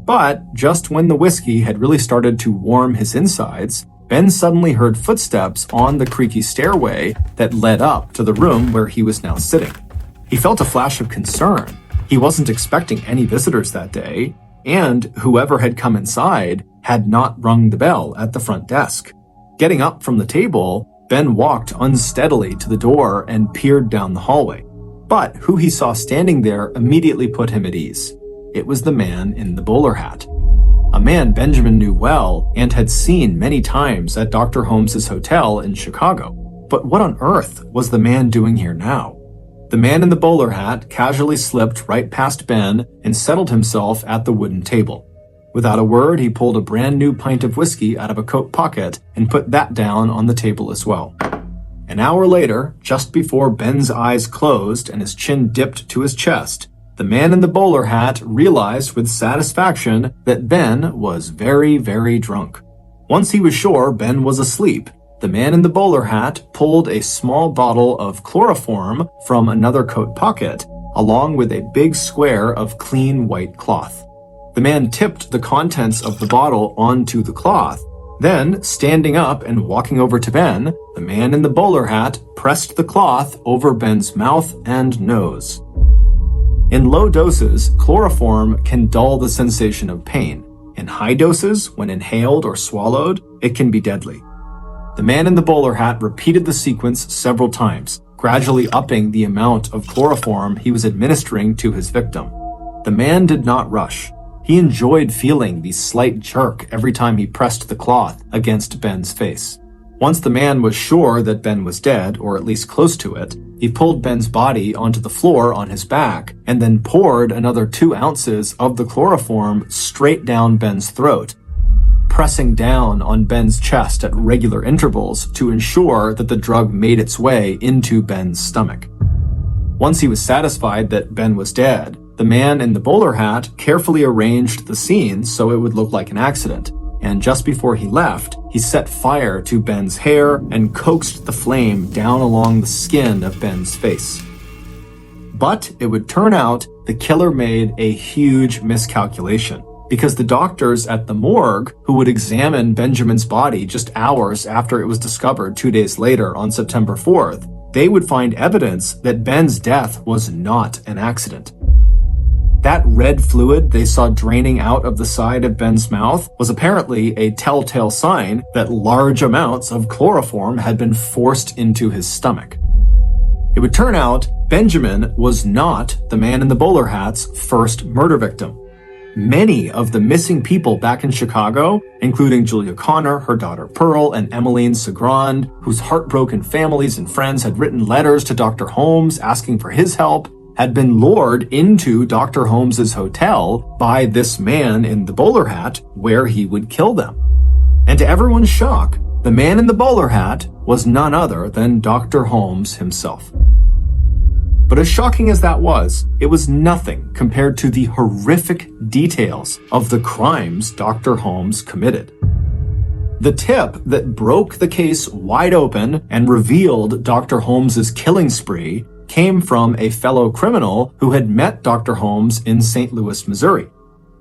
A: But just when the whiskey had really started to warm his insides, Ben suddenly heard footsteps on the creaky stairway that led up to the room where he was now sitting. He felt a flash of concern. He wasn't expecting any visitors that day, and whoever had come inside had not rung the bell at the front desk. Getting up from the table, Ben walked unsteadily to the door and peered down the hallway. But who he saw standing there immediately put him at ease. It was the man in the bowler hat. A man Benjamin knew well and had seen many times at Dr. Holmes's hotel in Chicago. But what on earth was the man doing here now? The man in the bowler hat casually slipped right past Ben and settled himself at the wooden table. Without a word, he pulled a brand new pint of whiskey out of a coat pocket and put that down on the table as well. An hour later, just before Ben's eyes closed and his chin dipped to his chest, the man in the bowler hat realized with satisfaction that Ben was very, very drunk. Once he was sure Ben was asleep, the man in the bowler hat pulled a small bottle of chloroform from another coat pocket, along with a big square of clean white cloth. The man tipped the contents of the bottle onto the cloth. Then, standing up and walking over to Ben, the man in the bowler hat pressed the cloth over Ben's mouth and nose. In low doses, chloroform can dull the sensation of pain. In high doses, when inhaled or swallowed, it can be deadly. The man in the bowler hat repeated the sequence several times, gradually upping the amount of chloroform he was administering to his victim. The man did not rush. He enjoyed feeling the slight jerk every time he pressed the cloth against Ben's face. Once the man was sure that Ben was dead, or at least close to it, he pulled Ben's body onto the floor on his back and then poured another 2 ounces of the chloroform straight down Ben's throat, pressing down on Ben's chest at regular intervals to ensure that the drug made its way into Ben's stomach. Once he was satisfied that Ben was dead, the man in the bowler hat carefully arranged the scene so it would look like an accident, and just before he left, he set fire to Ben's hair and coaxed the flame down along the skin of Ben's face. But it would turn out the killer made a huge miscalculation, because the doctors at the morgue who would examine Benjamin's body just hours after it was discovered 2 days later on September 4th, they would find evidence that Ben's death was not an accident. That red fluid they saw draining out of the side of Ben's mouth was apparently a telltale sign that large amounts of chloroform had been forced into his stomach. It would turn out Benjamin was not the man in the bowler hat's first murder victim. Many of the missing people back in Chicago, including Julia Connor, her daughter Pearl, and Emmeline Segrand, whose heartbroken families and friends had written letters to Dr. Holmes asking for his help, had been lured into Dr. Holmes's hotel by this man in the bowler hat where he would kill them. And to everyone's shock, the man in the bowler hat was none other than Dr. Holmes himself. But as shocking as that was, it was nothing compared to the horrific details of the crimes Dr. Holmes committed. The tip that broke the case wide open and revealed Dr. Holmes's killing spree came from a fellow criminal who had met Dr. Holmes in St. Louis, Missouri.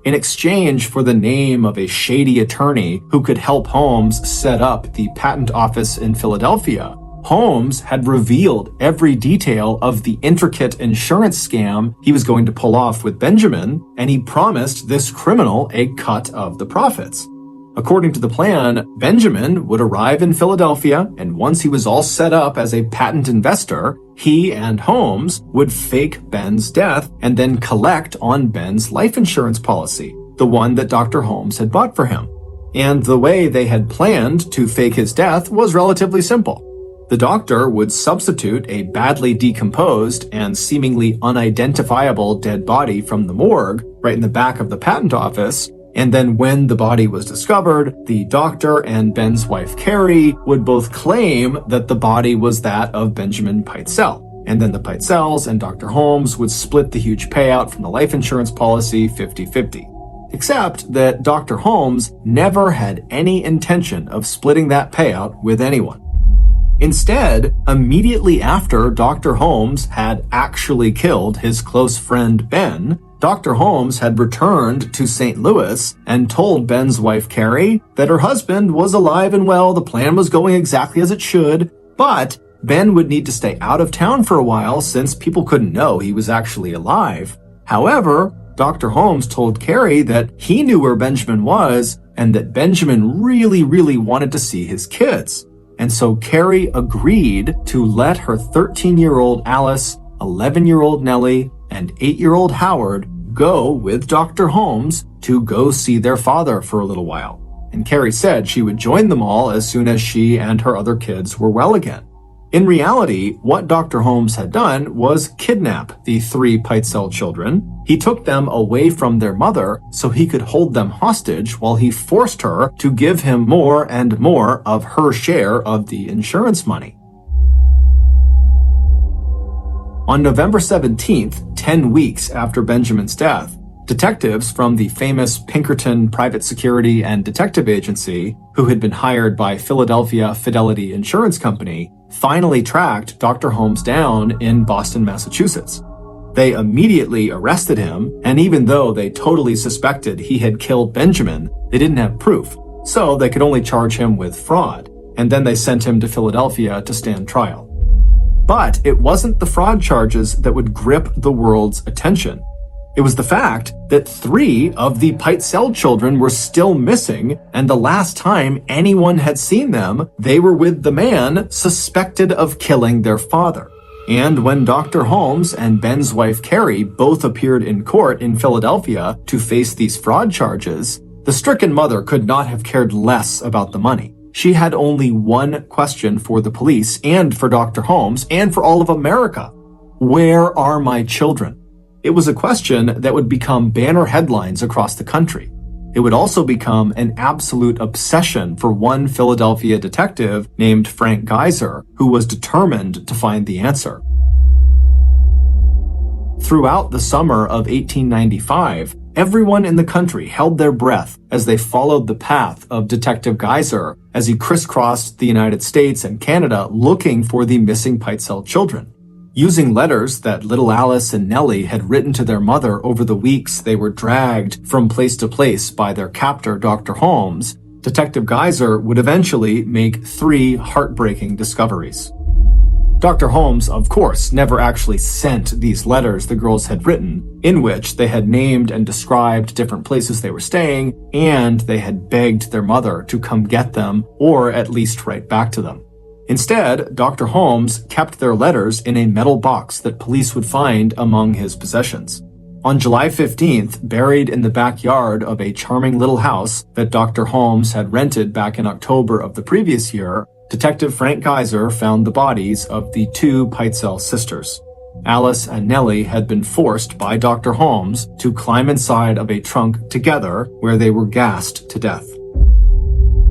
A: In exchange for the name of a shady attorney who could help Holmes set up the patent office in Philadelphia, Holmes had revealed every detail of the intricate insurance scam he was going to pull off with Benjamin, and he promised this criminal a cut of the profits. According to the plan, Benjamin would arrive in Philadelphia, and once he was all set up as a patent investor, he and Holmes would fake Ben's death and then collect on Ben's life insurance policy, the one that Dr. Holmes had bought for him. And the way they had planned to fake his death was relatively simple. The doctor would substitute a badly decomposed and seemingly unidentifiable dead body from the morgue right in the back of the patent office, and then when the body was discovered, the doctor and Ben's wife Carrie would both claim that the body was that of Benjamin Pitezel. And then the Pitezels and Dr. Holmes would split the huge payout from the life insurance policy 50-50. Except that Dr. Holmes never had any intention of splitting that payout with anyone. Instead, immediately after Dr. Holmes had actually killed his close friend Ben, Dr. Holmes had returned to St. Louis and told Ben's wife Carrie that her husband was alive and well, the plan was going exactly as it should, but Ben would need to stay out of town for a while since people couldn't know he was actually alive. However, Dr. Holmes told Carrie that he knew where Benjamin was and that Benjamin really wanted to see his kids. And so Carrie agreed to let her 13-year-old Alice, 11-year-old Nellie, and 8-year-old Howard go with Dr. Holmes to go see their father for a little while. And Carrie said she would join them all as soon as she and her other kids were well again. In reality, what Dr. Holmes had done was kidnap the 3 Pitezel children, He took them away from their mother so he could hold them hostage while he forced her to give him more and more of her share of the insurance money. On November 17th, 10 weeks after Benjamin's death, detectives from the famous Pinkerton Private Security and Detective Agency, who had been hired by Philadelphia Fidelity Insurance Company, finally tracked Dr. Holmes down in Boston, Massachusetts. They immediately arrested him, and even though they totally suspected he had killed Benjamin, they didn't have proof, so they could only charge him with fraud, and then they sent him to Philadelphia to stand trial. But it wasn't the fraud charges that would grip the world's attention. It was the fact that 3 of the Pitezel children were still missing, and the last time anyone had seen them, they were with the man suspected of killing their father. And when Dr. Holmes and Ben's wife Carrie both appeared in court in Philadelphia to face these fraud charges, the stricken mother could not have cared less about the money. She had only one question for the police and for Dr. Holmes and for all of America. Where are my children? It was a question that would become banner headlines across the country. It would also become an absolute obsession for one Philadelphia detective named Frank Geyser, who was determined to find the answer. Throughout the summer of 1895, everyone in the country held their breath as they followed the path of Detective Geyser as he crisscrossed the United States and Canada looking for the missing Pitezel children. Using letters that little Alice and Nellie had written to their mother over the weeks they were dragged from place to place by their captor, Dr. Holmes, Detective Geyser would eventually make 3 heartbreaking discoveries. Dr. Holmes, of course, never actually sent these letters the girls had written, in which they had named and described different places they were staying, and they had begged their mother to come get them or at least write back to them. Instead, Dr. Holmes kept their letters in a metal box that police would find among his possessions. On July 15th, buried in the backyard of a charming little house that Dr. Holmes had rented back in October of the previous year, Detective Frank Geyser found the bodies of the 2 Pitezel sisters. Alice and Nellie had been forced by Dr. Holmes to climb inside of a trunk together where they were gassed to death.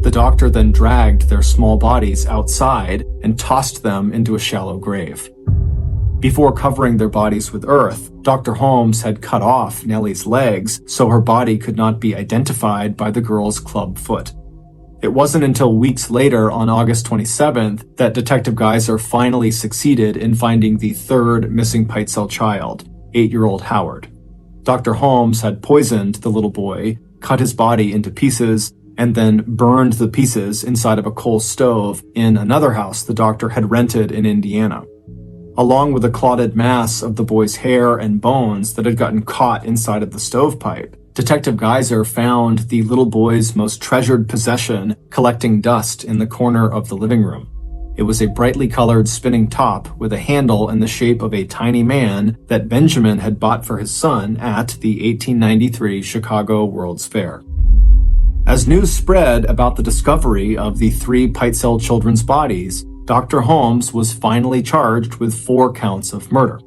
A: The doctor then dragged their small bodies outside and tossed them into a shallow grave. Before covering their bodies with earth, Dr. Holmes had cut off Nellie's legs so her body could not be identified by the girl's club foot. It wasn't until weeks later, on August 27th, that Detective Geyser finally succeeded in finding the 3rd missing Pitezel child, 8-year-old Howard. Dr. Holmes had poisoned the little boy, cut his body into pieces, and then burned the pieces inside of a coal stove in another house the doctor had rented in Indiana. Along with a clotted mass of the boy's hair and bones that had gotten caught inside of the stovepipe, Detective Geyser found the little boy's most treasured possession collecting dust in the corner of the living room. It was a brightly colored spinning top with a handle in the shape of a tiny man that Benjamin had bought for his son at the 1893 Chicago World's Fair. As news spread about the discovery of the 3 Pitezel children's bodies, Dr. Holmes was finally charged with 4 counts of murder.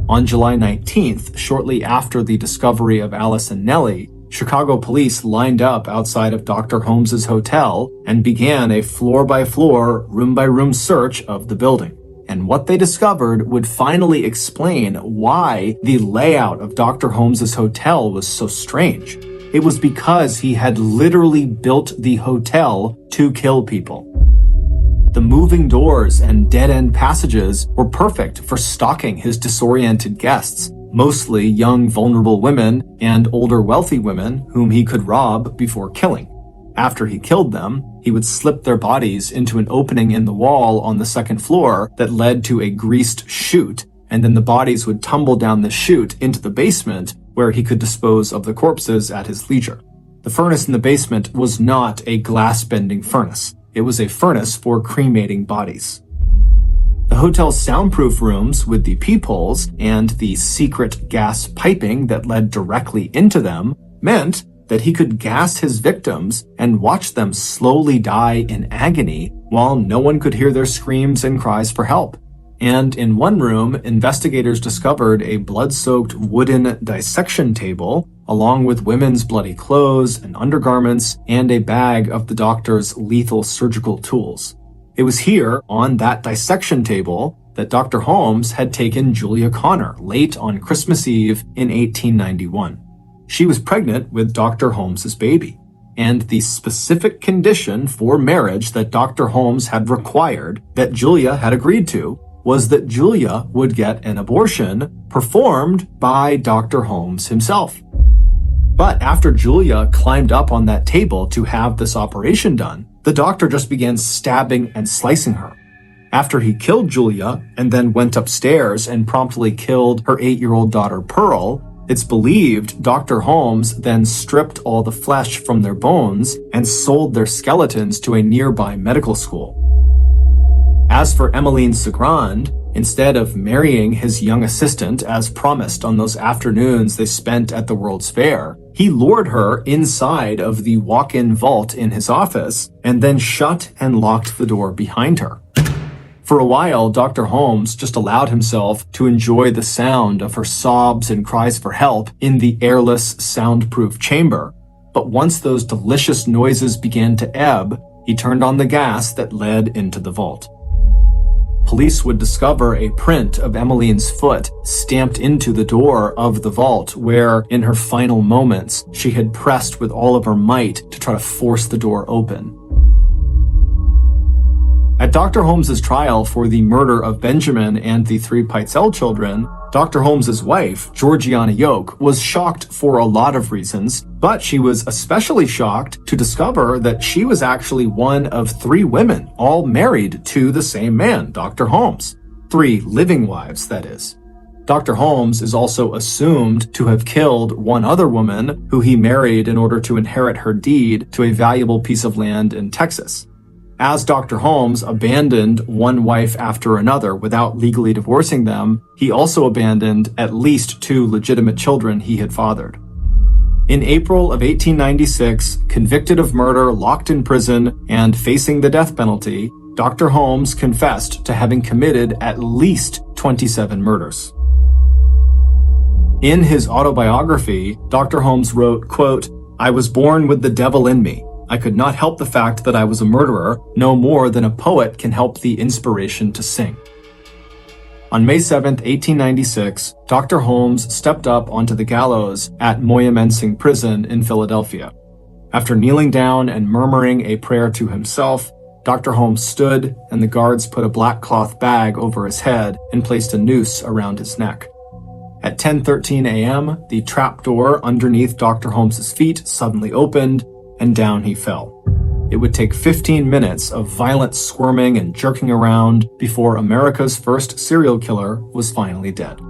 A: On July 19th, shortly after the discovery of Alice and Nellie, Chicago police lined up outside of Dr. Holmes's hotel and began a floor-by-floor, room-by-room search of the building. And what they discovered would finally explain why the layout of Dr. Holmes's hotel was so strange. It was because he had literally built the hotel to kill people. The moving doors and dead-end passages were perfect for stalking his disoriented guests, mostly young vulnerable women and older wealthy women whom he could rob before killing. After he killed them, he would slip their bodies into an opening in the wall on the 2nd floor that led to a greased chute, and then the bodies would tumble down the chute into the basement where he could dispose of the corpses at his leisure. The furnace in the basement was not a glass-bending furnace. It was a furnace for cremating bodies. The hotel's soundproof rooms with the peepholes and the secret gas piping that led directly into them meant that he could gas his victims and watch them slowly die in agony while no one could hear their screams and cries for help. And in one room, investigators discovered a blood-soaked wooden dissection table, along with women's bloody clothes and undergarments, and a bag of the doctor's lethal surgical tools. It was here, on that dissection table, that Dr. Holmes had taken Julia Connor late on Christmas Eve in 1891. She was pregnant with Dr. Holmes's baby, and the specific condition for marriage that Dr. Holmes had required, that Julia had agreed to, was that Julia would get an abortion performed by Dr. Holmes himself. But after Julia climbed up on that table to have this operation done, the doctor just began stabbing and slicing her. After he killed Julia and then went upstairs and promptly killed her 8-year-old daughter Pearl, it's believed Dr. Holmes then stripped all the flesh from their bones and sold their skeletons to a nearby medical school. As for Emmeline Cigrand, instead of marrying his young assistant as promised on those afternoons they spent at the World's Fair, he lured her inside of the walk-in vault in his office and then shut and locked the door behind her. For a while, Dr. Holmes just allowed himself to enjoy the sound of her sobs and cries for help in the airless, soundproof chamber. But once those delicious noises began to ebb, he turned on the gas that led into the vault. Police would discover a print of Emmeline's foot stamped into the door of the vault where, in her final moments, she had pressed with all of her might to try to force the door open. At Dr. Holmes's trial for the murder of Benjamin and the 3 Pitezel children, Dr. Holmes's wife, Georgiana Yoke, was shocked for a lot of reasons, but she was especially shocked to discover that she was actually one of 3 women, all married to the same man, Dr. Holmes. 3 living wives, that is. Dr. Holmes is also assumed to have killed one other woman who he married in order to inherit her deed to a valuable piece of land in Texas. As Dr. Holmes abandoned one wife after another without legally divorcing them, he also abandoned at least 2 legitimate children he had fathered. In April of 1896, convicted of murder, locked in prison, and facing the death penalty, Dr. Holmes confessed to having committed at least 27 murders. In his autobiography, Dr. Holmes wrote, quote, "I was born with the devil in me. I could not help the fact that I was a murderer, no more than a poet can help the inspiration to sing." On May 7, 1896, Dr. Holmes stepped up onto the gallows at Moyamensing Prison in Philadelphia. After kneeling down and murmuring a prayer to himself, Dr. Holmes stood, and the guards put a black cloth bag over his head and placed a noose around his neck. At 10:13 a.m., the trapdoor underneath Dr. Holmes's feet suddenly opened, and down he fell. It would take 15 minutes of violent squirming and jerking around before America's first serial killer was finally dead.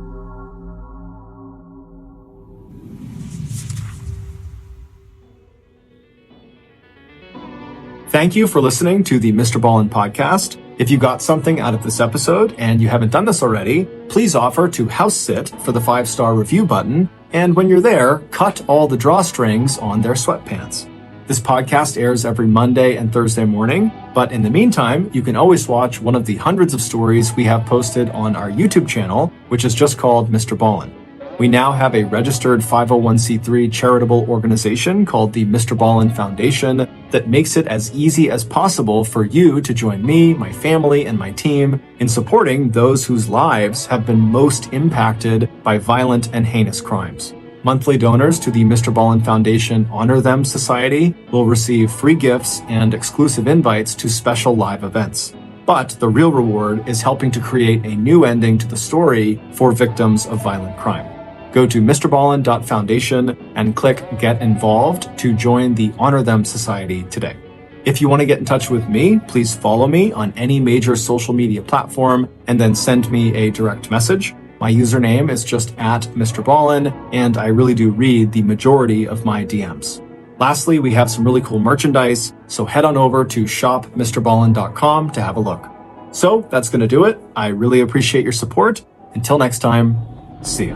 A: Thank you for listening to the MrBallen podcast. If you got something out of this episode and you haven't done this already, please offer to house sit for the 5-star review button, and when you're there, cut all the drawstrings on their sweatpants. This podcast airs every Monday and Thursday morning, but in the meantime, you can always watch one of the hundreds of stories we have posted on our YouTube channel, which is just called MrBallen. We now have a registered 501c3 charitable organization called the MrBallen Foundation that makes it as easy as possible for you to join me, my family, and my team in supporting those whose lives have been most impacted by violent and heinous crimes. Monthly donors to the MrBallen Foundation Honor Them Society will receive free gifts and exclusive invites to special live events. But the real reward is helping to create a new ending to the story for victims of violent crime. Go to MrBallen.Foundation and click Get Involved to join the Honor Them Society today. If you want to get in touch with me, please follow me on any major social media platform and then send me a direct message. My username is just @MrBallen, and I really do read the majority of my DMs. Lastly, we have some really cool merchandise, so head on over to shopmrballen.com to have a look. So that's going to do it. I really appreciate your support. Until next time, see ya.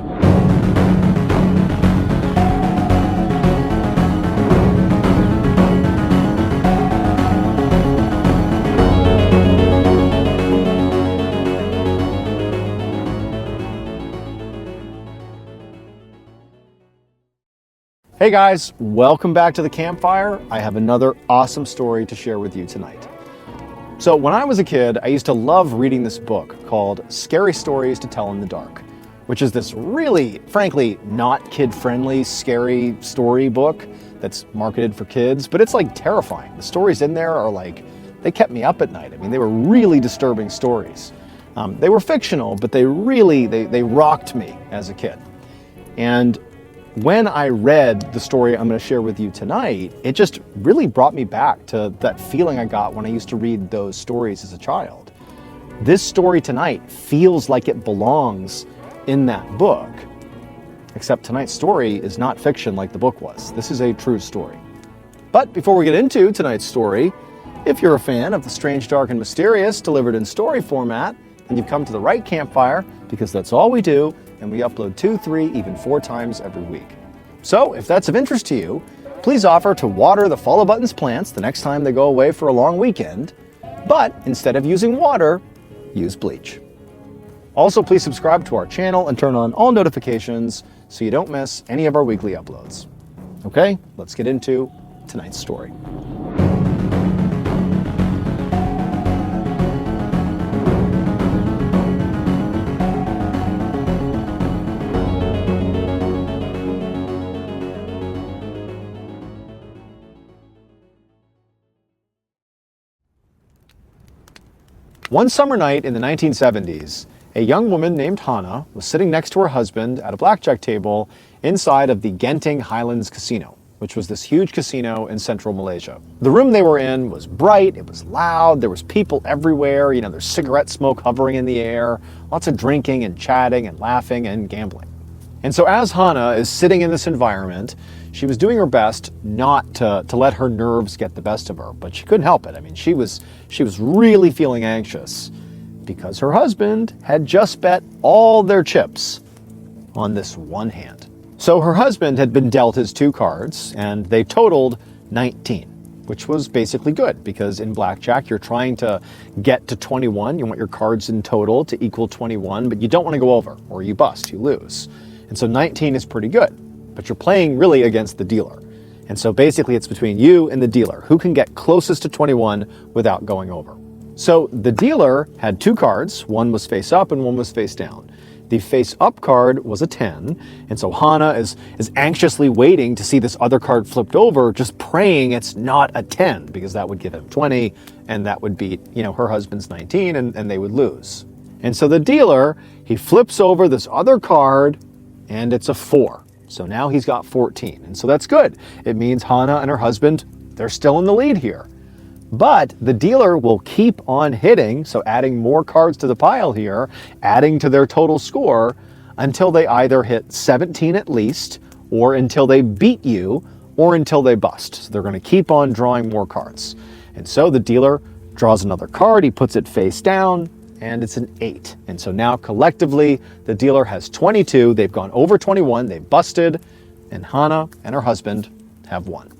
A: Hey guys, welcome back to the campfire. I have another awesome story to share with you tonight. So when I was a kid, I used to love reading this book called Scary Stories to Tell in the Dark, which is this really, frankly, not kid-friendly, scary story book that's marketed for kids, but it's like terrifying. The stories in there are like, they kept me up at night. I mean, they were really disturbing stories. They were fictional, but they rocked me as a kid. And when I read the story I'm going to share with you tonight, it just really brought me back to that feeling I got when I used to read those stories as a child. This story tonight feels like it belongs in that book, except tonight's story is not fiction like the book was. This is a true story. But before we get into tonight's story, if you're a fan of the strange, dark, and mysterious delivered in story format, then you've come to the right campfire, because that's all we do, and we upload 2, 3, even 4 times every week. So if that's of interest to you, please offer to water the follow button's plants the next time they go away for a long weekend, but instead of using water, use bleach. Also, please subscribe to our channel and turn on all notifications so you don't miss any of our weekly uploads. Okay, let's get into tonight's story. One summer night in the 1970s, a young woman named Hannah was sitting next to her husband at a blackjack table inside of the Genting Highlands Casino, which was this huge casino in central Malaysia. The room they were in was bright, it was loud, there was people everywhere, there's cigarette smoke hovering in the air, lots of drinking and chatting and laughing and gambling. And so as Hannah is sitting in this environment, she was doing her best not to let her nerves get the best of her, but she couldn't help it. I mean, she was really feeling anxious because her husband had just bet all their chips on this one hand. So her husband had been dealt his 2 cards, and they totaled 19, which was basically good because in blackjack, you're trying to get to 21. You want your cards in total to equal 21, but you don't want to go over or you bust, you lose. And so 19 is pretty good, but you're playing really against the dealer. And so basically it's between you and the dealer. Who can get closest to 21 without going over? So the dealer had 2 cards. One was face up and one was face down. The face up card was a 10. And so Hannah is anxiously waiting to see this other card flipped over, just praying it's not a 10 because that would give him 20 and that would beat, her husband's 19 and they would lose. And so the dealer, he flips over this other card and it's a 4. So now he's got 14. And so that's good. It means Hannah and her husband, they're still in the lead here. But the dealer will keep on hitting, so adding more cards to the pile here, adding to their total score until they either hit 17 at least, or until they beat you, or until they bust. So they're going to keep on drawing more cards. And so the dealer draws another card, he puts it face down, and it's an 8. And so now collectively, the dealer has 22. They've gone over 21. They've busted. And Hannah and her husband have won.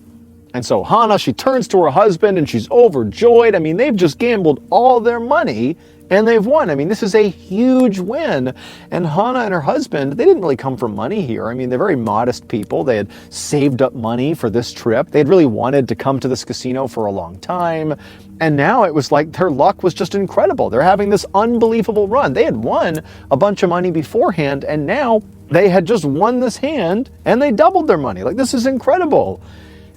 A: And so Hannah, she turns to her husband and she's overjoyed. I mean, they've just gambled all their money and they've won. I mean, this is a huge win. And Hannah and her husband, they didn't really come for money here. I mean, they're very modest people. They had saved up money for this trip. They had really wanted to come to this casino for a long time. And now it was like their luck was just incredible. They're having this unbelievable run. They had won a bunch of money beforehand, and now they had just won this hand and they doubled their money. Like, this is incredible.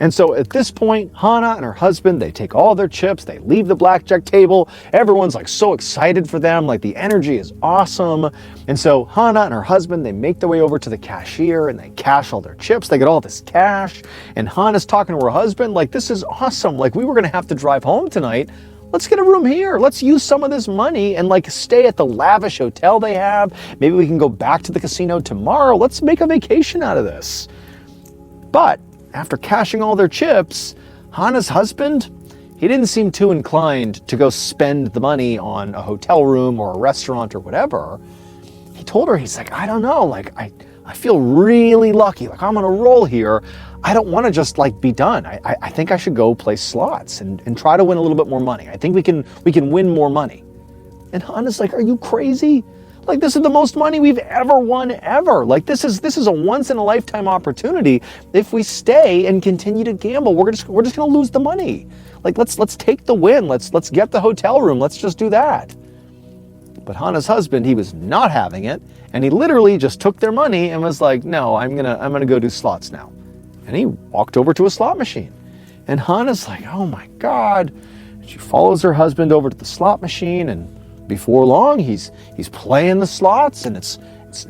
A: And so at this point, Hannah and her husband, they take all their chips, they leave the blackjack table. Everyone's like so excited for them, like the energy is awesome. And so Hannah and her husband, they make their way over to the cashier and they cash all their chips. They get all this cash. And Hannah's talking to her husband, like, this is awesome. Like, we were gonna have to drive home tonight. Let's get a room here. Let's use some of this money and like stay at the lavish hotel they have. Maybe we can go back to the casino tomorrow. Let's make a vacation out of this. But after cashing all their chips, Hannah's husband, he didn't seem too inclined to go spend the money on a hotel room or a restaurant or whatever. He told her, he's like, I don't know, like I feel really lucky, like I'm on a roll here. I don't want to just like be done. I think I should go play slots and try to win a little bit more money. I think we can win more money. And Hannah's like, are you crazy?
B: Like, this is the most money we've ever won ever. Like, this is a once in a lifetime opportunity. If we stay and continue to gamble, we're just going to lose the money. Like, let's take the win. Let's get the hotel room. Let's just do that. But Hannah's husband, he was not having it, and he literally just took their money and was like, "No, I'm gonna go do slots now." And he walked over to a slot machine. And Hannah's like, "Oh my God." And she follows her husband over to the slot machine, and before long, he's playing the slots, and it's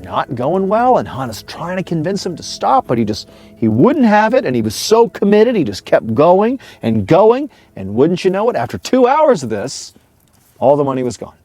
B: not going well. And Hannah's trying to convince him to stop, but he wouldn't have it, and he was so committed, he just kept going and going. And wouldn't you know it, after 2 hours of this, all the money was gone.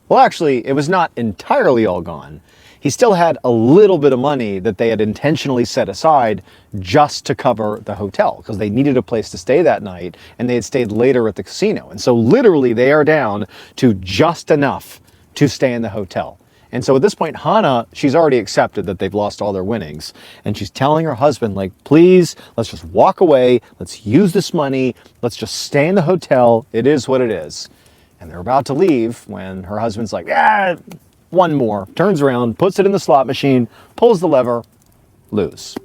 B: Well, actually, it was not entirely all gone. He still had a little bit of money that they had intentionally set aside just to cover the hotel, because they needed a place to stay that night, and they had stayed later at the casino. And so literally they are down to just enough to stay in the hotel. And so at this point, Hannah, she's already accepted that they've lost all their winnings. And she's telling her husband, like, "Please, let's just walk away. Let's use this money. Let's just stay in the hotel. It is what it is." And they're about to leave when her husband's like, "One more." Turns around, puts it in the slot machine, pulls the lever, lose.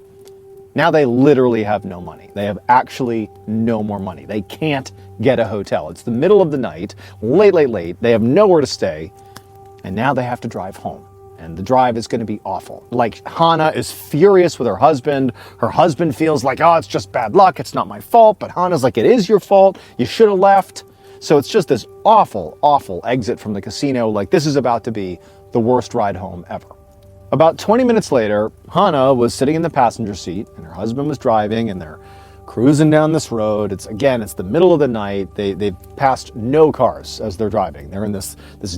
B: Now they literally have no money. They have actually no more money. They can't get a hotel. It's the middle of the night, late. They have nowhere to stay. And now they have to drive home. And the drive is going to be awful. Like, Hannah is furious with her husband. Her husband feels like, "Oh, it's just bad luck. It's not my fault." But Hannah's like, "It is your fault. You should have left." So it's just this awful exit from the casino. Like, this is about to be the worst ride home ever. About 20 minutes later, Hannah was sitting in the passenger seat, and her husband was driving, and they're cruising down this road. It's the middle of the night. They've passed no cars as they're driving. They're in this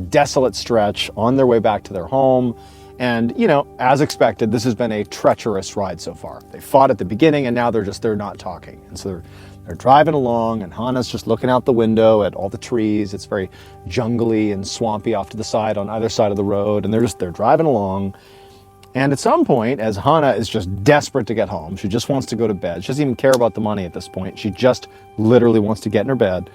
B: desolate stretch on their way back to their home. And, as expected, this has been a treacherous ride so far. They fought at the beginning, and now they're not talking. And so they're driving along, and Hannah's just looking out the window at all the trees. It's very jungly and swampy off to the side on either side of the road, and they're driving along. And at some point, as Hannah is just desperate to get home, she just wants to go to bed. She doesn't even care about the money at this point. She just literally wants to get in her bed.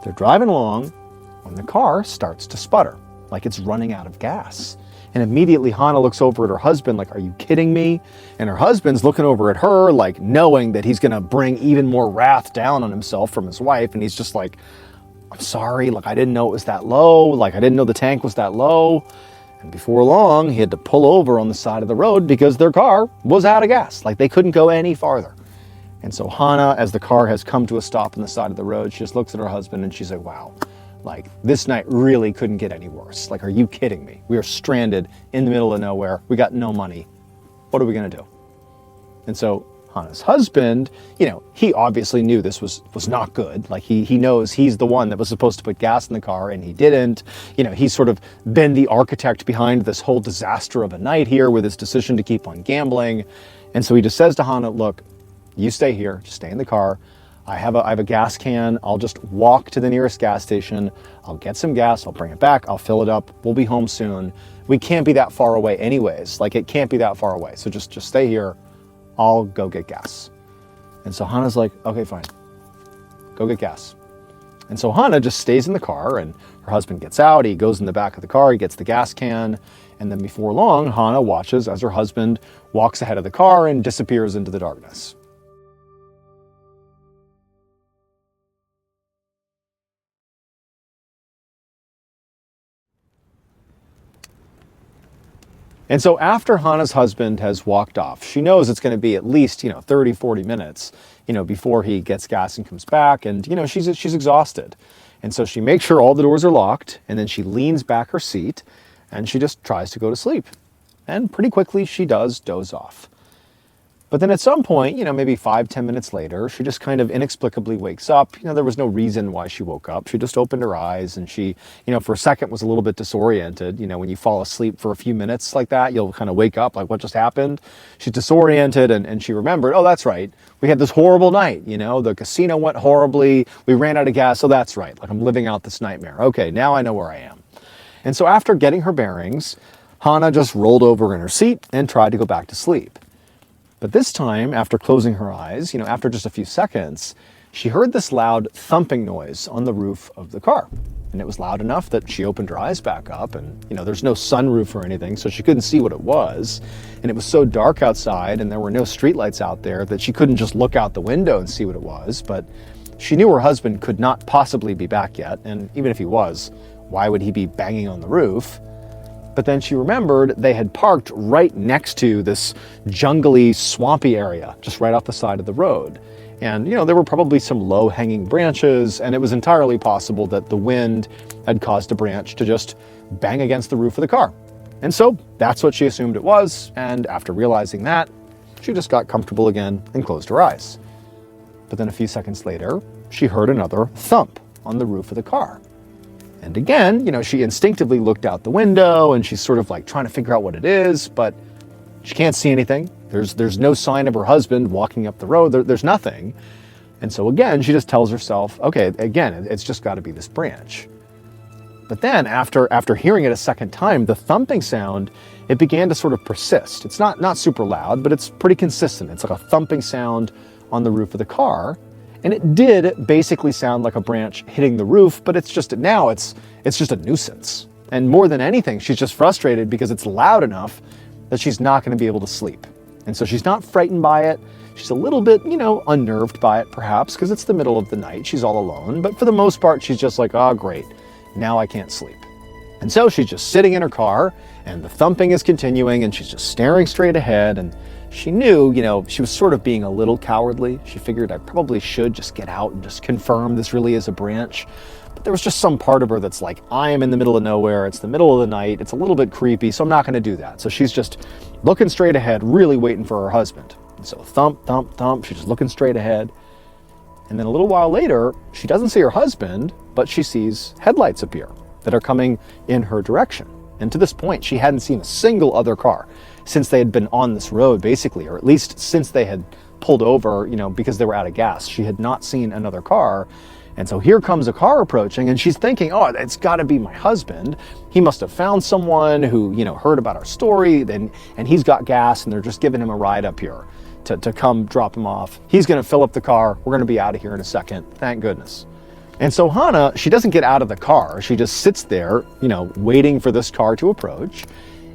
B: They're driving along when the car starts to sputter, like it's running out of gas. And immediately Hannah looks over at her husband like, "Are you kidding me?" And her husband's looking over at her like, knowing that he's going to bring even more wrath down on himself from his wife. And he's just like, "I'm sorry, like, I didn't know it was that low. Like, I didn't know the tank was that low." And before long, he had to pull over on the side of the road because their car was out of gas. Like, they couldn't go any farther. And so Hannah, as the car has come to a stop on the side of the road, she just looks at her husband and she's like, "Wow, like, this night really couldn't get any worse. Like, are you kidding me? We are stranded in the middle of nowhere. We got no money. What are we going to do?" And so Hannah's husband, he obviously knew this was not good. Like, he knows he's the one that was supposed to put gas in the car, and he didn't. He's sort of been the architect behind this whole disaster of a night here with his decision to keep on gambling. And so he just says to Hannah, "Look, you stay here, just stay in the car. I have a gas can. I'll just walk to the nearest gas station. I'll get some gas. I'll bring it back. I'll fill it up. We'll be home soon. We can't be that far away anyways. Like, it can't be that far away. So just stay here. I'll go get gas." And so Hannah's like, "Okay, fine. Go get gas." And so Hannah just stays in the car, and her husband gets out. He goes in the back of the car. He gets the gas can. And then before long, Hannah watches as her husband walks ahead of the car and disappears into the darkness. And so after Hannah's husband has walked off, she knows it's going to be at least, 30, 40 minutes, before he gets gas and comes back. And, she's exhausted. And so she makes sure all the doors are locked, and then she leans back her seat and she just tries to go to sleep. And pretty quickly she does doze off. But then at some point, maybe 5-10 minutes later, she just kind of inexplicably wakes up. There was no reason why she woke up. She just opened her eyes, and she, for a second was a little bit disoriented. When you fall asleep for a few minutes like that, you'll kind of wake up like, what just happened? She's disoriented, and she remembered, oh, that's right. We had this horrible night. The casino went horribly. We ran out of gas. So that's right. Like, I'm living out this nightmare. Okay, now I know where I am. And so after getting her bearings, Hannah just rolled over in her seat and tried to go back to sleep. But this time, after closing her eyes, after just a few seconds, she heard this loud thumping noise on the roof of the car. And it was loud enough that she opened her eyes back up, and there's no sunroof or anything, so she couldn't see what it was. And it was so dark outside and there were no streetlights out there that she couldn't just look out the window and see what it was. But she knew her husband could not possibly be back yet, and even if he was, why would he be banging on the roof? But then she remembered they had parked right next to this jungly, swampy area, just right off the side of the road. And, there were probably some low-hanging branches, and it was entirely possible that the wind had caused a branch to just bang against the roof of the car. And so that's what she assumed it was, and after realizing that, she just got comfortable again and closed her eyes. But then a few seconds later, she heard another thump on the roof of the car. And again, she instinctively looked out the window, and she's sort of like trying to figure out what it is, but she can't see anything. There's no sign of her husband walking up the road. There's nothing. And so again, she just tells herself, okay, again, it's just got to be this branch. But then after hearing it a second time, the thumping sound, it began to sort of persist. It's not super loud, but it's pretty consistent. It's like a thumping sound on the roof of the car. And it did basically sound like a branch hitting the roof, but it's just just a nuisance. And more than anything, she's just frustrated because it's loud enough that she's not going to be able to sleep. And so she's not frightened by it. She's a little bit, unnerved by it perhaps because it's the middle of the night. She's all alone. But for the most part, she's just like, oh, great. Now I can't sleep. And so she's just sitting in her car and the thumping is continuing and she's just staring straight ahead. And she knew, she was sort of being a little cowardly. She figured I probably should just get out and just confirm this really is a branch. But there was just some part of her that's like, I am in the middle of nowhere. It's the middle of the night. It's a little bit creepy, so I'm not going to do that. So she's just looking straight ahead, really waiting for her husband. And so thump, thump, thump. She's just looking straight ahead. And then a little while later, she doesn't see her husband, but she sees headlights appear that are coming in her direction. And to this point, she hadn't seen a single other car since they had been on this road, basically, or at least since they had pulled over, because they were out of gas. She had not seen another car. And so here comes a car approaching and she's thinking, oh, it's got to be my husband. He must have found someone who, heard about our story and he's got gas and they're just giving him a ride up here to come drop him off. He's going to fill up the car. We're going to be out of here in a second. Thank goodness. And so Hannah, she doesn't get out of the car. She just sits there, waiting for this car to approach.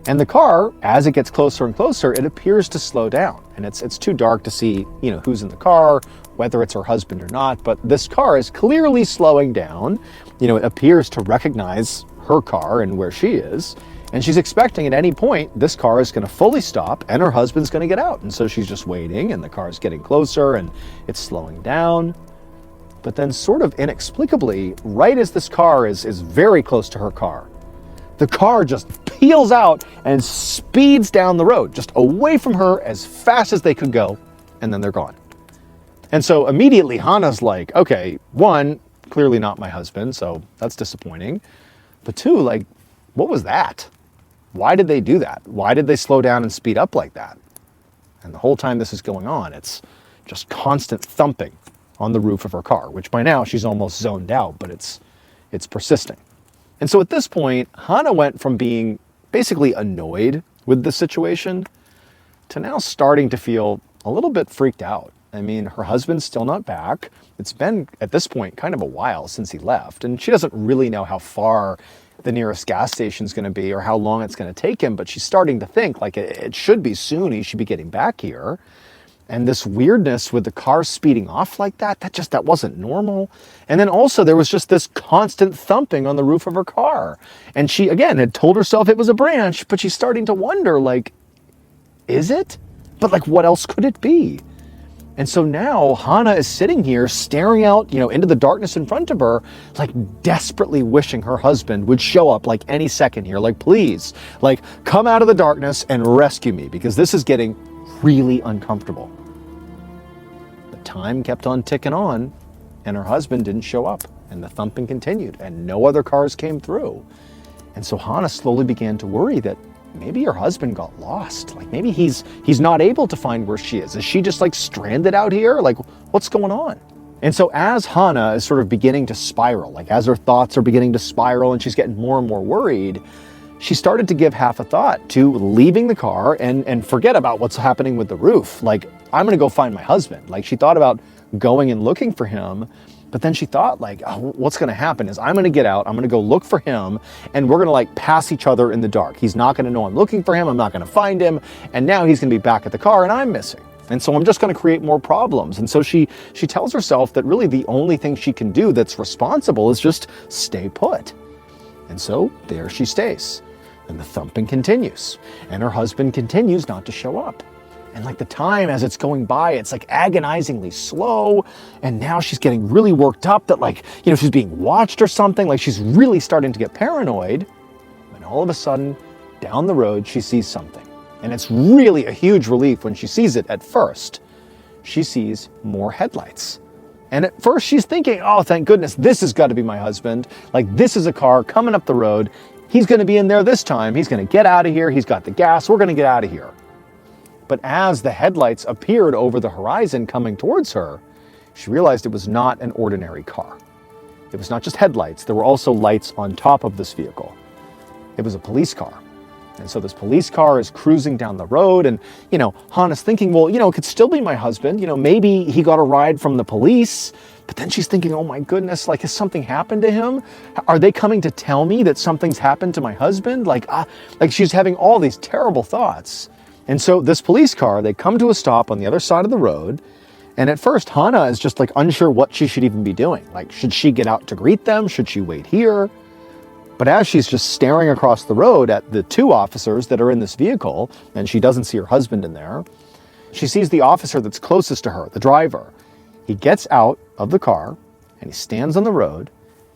B: And the car, as it gets closer and closer, it appears to slow down. And it's too dark to see, who's in the car, whether it's her husband or not. But this car is clearly slowing down. It appears to recognize her car and where she is. And she's expecting at any point this car is going to fully stop and her husband's going to get out. And so she's just waiting and the car is getting closer and it's slowing down. But then sort of inexplicably, right as this car is very close to her car, the car just peels out and speeds down the road, just away from her as fast as they could go, and then they're gone. And so immediately Hannah's like, okay, one, clearly not my husband, so that's disappointing. But two, like, what was that? Why did they do that? Why did they slow down and speed up like that? And the whole time this is going on, it's just constant thumping on the roof of her car, which by now she's almost zoned out, but it's persisting. And so at this point, Hannah went from being basically annoyed with the situation to now starting to feel a little bit freaked out. I mean, her husband's still not back. It's been, at this point, kind of a while since he left, and she doesn't really know how far the nearest gas station is going to be or how long it's going to take him, but she's starting to think, like, it should be soon. He should be getting back here. And this weirdness with the car speeding off like that wasn't normal. And then also there was just this constant thumping on the roof of her car. And she, again, had told herself it was a branch, but she's starting to wonder, like, is it? But like, what else could it be? And so now Hannah is sitting here staring out, into the darkness in front of her, like desperately wishing her husband would show up like any second here. Like, please, like, come out of the darkness and rescue me because this is getting really uncomfortable. But time kept on ticking on and her husband didn't show up and the thumping continued and no other cars came through. And so Hannah slowly began to worry that maybe her husband got lost. Like maybe he's not able to find where she is. Is she just like stranded out here? Like what's going on? And so as Hannah is sort of beginning to spiral, like as her thoughts are beginning to spiral and she's getting more and more worried, she started to give half a thought to leaving the car and forget about what's happening with the roof. Like, I'm going to go find my husband. Like, she thought about going and looking for him. But then she thought, like, oh, what's going to happen is I'm going to get out, I'm going to go look for him, and we're going to like pass each other in the dark. He's not going to know I'm looking for him, I'm not going to find him, and now he's going to be back at the car and I'm missing. And so I'm just going to create more problems. And so she tells herself that really the only thing she can do that's responsible is just stay put. And so there she stays. And the thumping continues. And her husband continues not to show up. And like the time as it's going by, it's like agonizingly slow. And now she's getting really worked up that like, she's being watched or something. Like she's really starting to get paranoid. And all of a sudden, down the road, she sees something. And it's really a huge relief when she sees it at first. She sees more headlights. And at first she's thinking, oh, thank goodness, this has got to be my husband. Like this is a car coming up the road. He's going to be in there this time. He's going to get out of here. He's got the gas. We're going to get out of here. But as the headlights appeared over the horizon coming towards her, she realized it was not an ordinary car. It was not just headlights. There were also lights on top of this vehicle. It was a police car. And so this police car is cruising down the road and, Hannah's thinking, well, it could still be my husband. Maybe he got a ride from the police. But then she's thinking, oh my goodness, like, has something happened to him? Are they coming to tell me that something's happened to my husband? Like she's having all these terrible thoughts. And so this police car, they come to a stop on the other side of the road. And at first, Hannah is just like unsure what she should even be doing. Like, should she get out to greet them? Should she wait here? But as she's just staring across the road at the two officers that are in this vehicle, and she doesn't see her husband in there, she sees the officer that's closest to her, the driver. He gets out of the car and he stands on the road,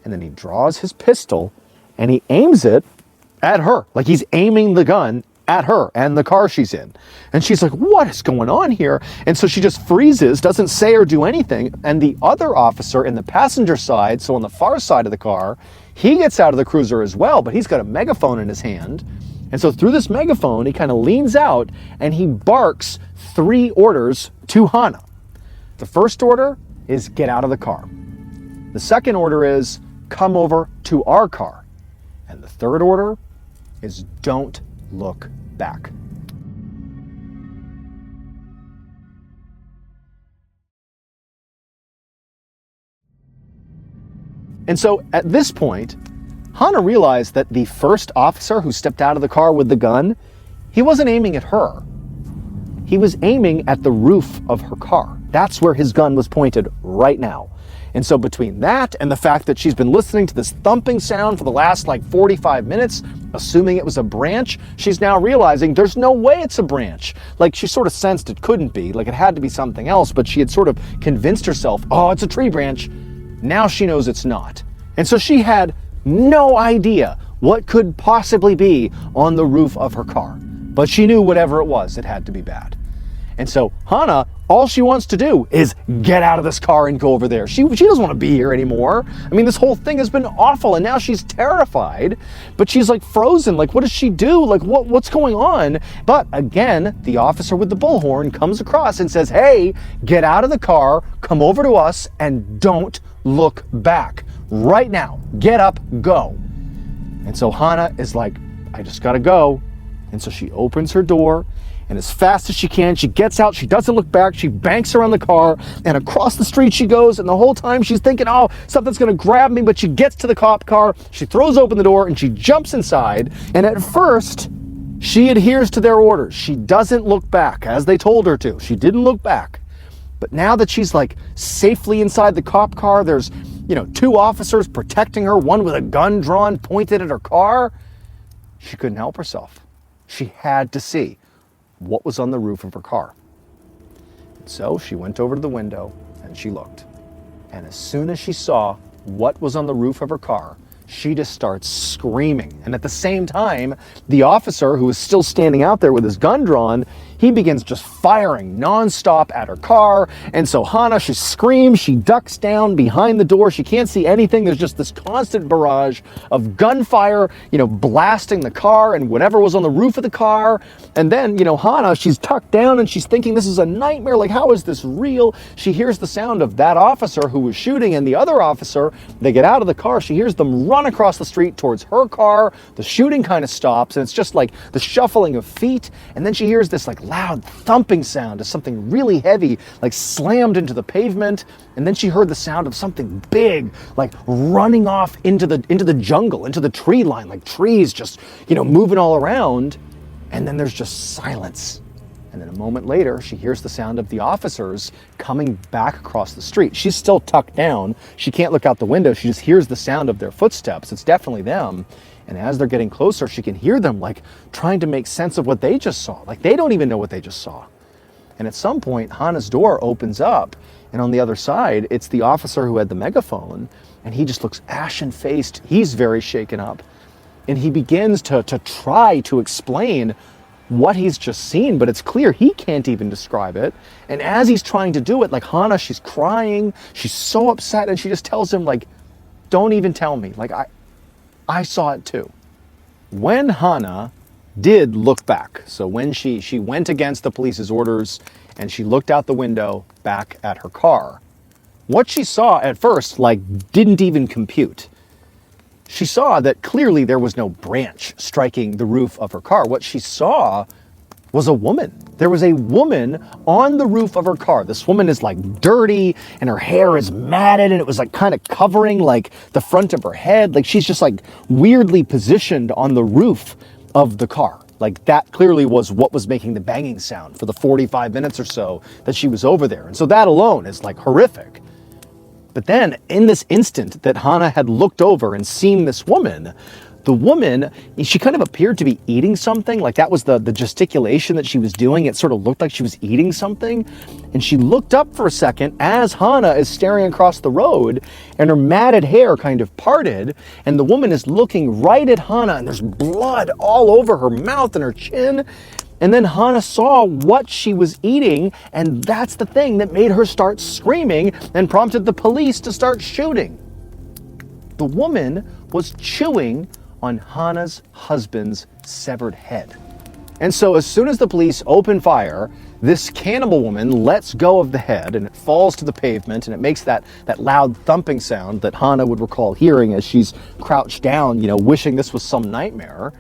B: and then he draws his pistol and he aims it at her. Like he's aiming the gun at her and the car she's in. And she's like, what is going on here? And so she just freezes, doesn't say or do anything. And the other officer in the passenger side, so on the far side of the car, he gets out of the cruiser as well, but he's got a megaphone in his hand. And so through this megaphone, he kind of leans out and he barks 3 orders to Hannah. The first order is get out of the car. The second order is come over to our car. And the third order is don't look back. And so at this point, Hannah realized that the first officer who stepped out of the car with the gun, he wasn't aiming at her. He was aiming at the roof of her car. That's where his gun was pointed right now. And so between that and the fact that she's been listening to this thumping sound for the last 45 minutes, assuming it was a branch, she's now realizing there's no way it's a branch. Like she sort of sensed it couldn't be, like it had to be something else, but she had sort of convinced herself, oh, it's a tree branch. Now she knows it's not. And so she had no idea what could possibly be on the roof of her car. But she knew whatever it was, it had to be bad. And so Hannah, all she wants to do is get out of this car and go over there. She doesn't want to be here anymore. I mean, this whole thing has been awful and now she's terrified, but she's like frozen. Like, what does she do? Like, what's going on? But again, the officer with the bullhorn comes across and says, hey, get out of the car, come over to us, and don't look back. Right now, get up, go. And so Hannah is like, I just gotta go. And so she opens her door, and as fast as she can, she gets out, she doesn't look back, she banks around the car, and across the street she goes, and the whole time she's thinking, oh, something's gonna grab me, but she gets to the cop car, she throws open the door, and she jumps inside, and at first, she adheres to their orders. She doesn't look back, as they told her to. She didn't look back. But now that she's safely inside the cop car, there's, 2 officers protecting her, one with a gun drawn, pointed at her car, she couldn't help herself. She had to see what was on the roof of her car. And so she went over to the window and she looked. And as soon as she saw what was on the roof of her car, she just starts screaming. And at the same time, the officer who is still standing out there with his gun drawn, he begins just firing nonstop at her car. And so Hannah, she screams, she ducks down behind the door. She can't see anything. There's just this constant barrage of gunfire, blasting the car and whatever was on the roof of the car. And then, Hannah, she's tucked down and she's thinking this is a nightmare. Like, how is this real? She hears the sound of that officer who was shooting and the other officer. They get out of the car. She hears them run across the street towards her car. The shooting kind of stops and it's just like the shuffling of feet. And then she hears this loud thumping sound as something really heavy like slammed into the pavement, and then she heard the sound of something big like running off into the jungle, into the tree line, like trees just, moving all around. And then there's just silence. And then a moment later, she hears the sound of the officers coming back across the street. She's still tucked down. She can't look out the window. She just hears the sound of their footsteps. It's definitely them. And as they're getting closer, she can hear them like trying to make sense of what they just saw. Like they don't even know what they just saw. And at some point, Hannah's door opens up. And on the other side, it's the officer who had the megaphone. And he just looks ashen-faced. He's very shaken up. And he begins to try to explain what he's just seen, but it's clear he can't even describe it. And as he's trying to do it, like Hannah, she's crying, she's so upset, and she just tells him, like, don't even tell me. Like, I saw it too. When Hannah did look back, so when she went against the police's orders and she looked out the window back at her car, what she saw at first, like, didn't even compute. She saw that clearly there was no branch striking the roof of her car. What she saw was a woman. There was a woman on the roof of her car. This woman is like dirty and her hair is matted and it was like kind of covering like the front of her head. Like she's just like weirdly positioned on the roof of the car. Like that clearly was what was making the banging sound for the 45 minutes or so that she was over there. And so that alone is like horrific. But then, in this instant that Hannah had looked over and seen this woman, the woman, she kind of appeared to be eating something. Like that was the gesticulation that she was doing. It sort of looked like she was eating something. And she looked up for a second as Hannah is staring across the road and her matted hair kind of parted. And the woman is looking right at Hannah and there's blood all over her mouth and her chin. And then Hannah saw what she was eating, and that's the thing that made her start screaming and prompted the police to start shooting. The woman was chewing on Hannah's husband's severed head. And so as soon as the police open fire, this cannibal woman lets go of the head and it falls to the pavement and it makes that loud thumping sound that Hannah would recall hearing as she's crouched down, wishing this was some nightmare.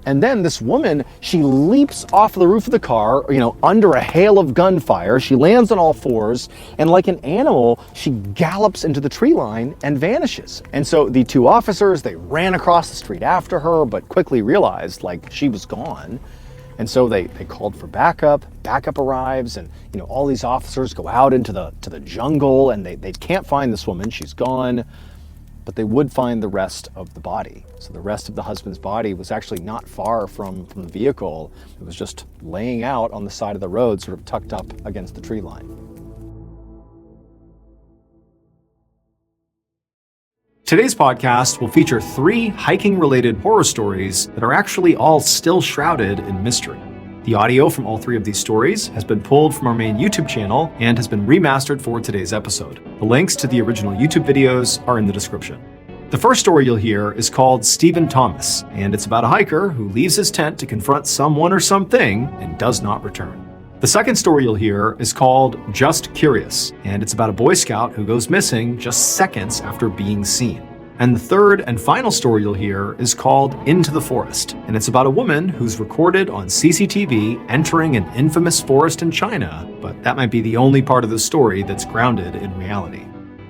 B: And then this woman, she leaps off the roof of the car, under a hail of gunfire. She lands on all fours, and like an animal, she gallops into the tree line and vanishes. And so the two officers, they ran across the street after her, but quickly realized, like, she was gone. And so they called for backup. Backup arrives, and all these officers go out into the jungle, and they can't find this woman. She's gone. But they would find the rest of the body. So the rest of the husband's body was actually not far from the vehicle. It was just laying out on the side of the road, sort of tucked up against the tree line.
A: Today's podcast will feature 3 hiking-related horror stories that are actually all still shrouded in mystery. The audio from all 3 of these stories has been pulled from our main YouTube channel and has been remastered for today's episode. The links to the original YouTube videos are in the description. The first story you'll hear is called Stephen Thomas, and it's about a hiker who leaves his tent to confront someone or something and does not return. The second story you'll hear is called Just Curious, and it's about a Boy Scout who goes missing just seconds after being seen. And the third and final story you'll hear is called Into the Forest, and it's about a woman who's recorded on CCTV entering an infamous forest in China, but that might be the only part of the story that's grounded in reality.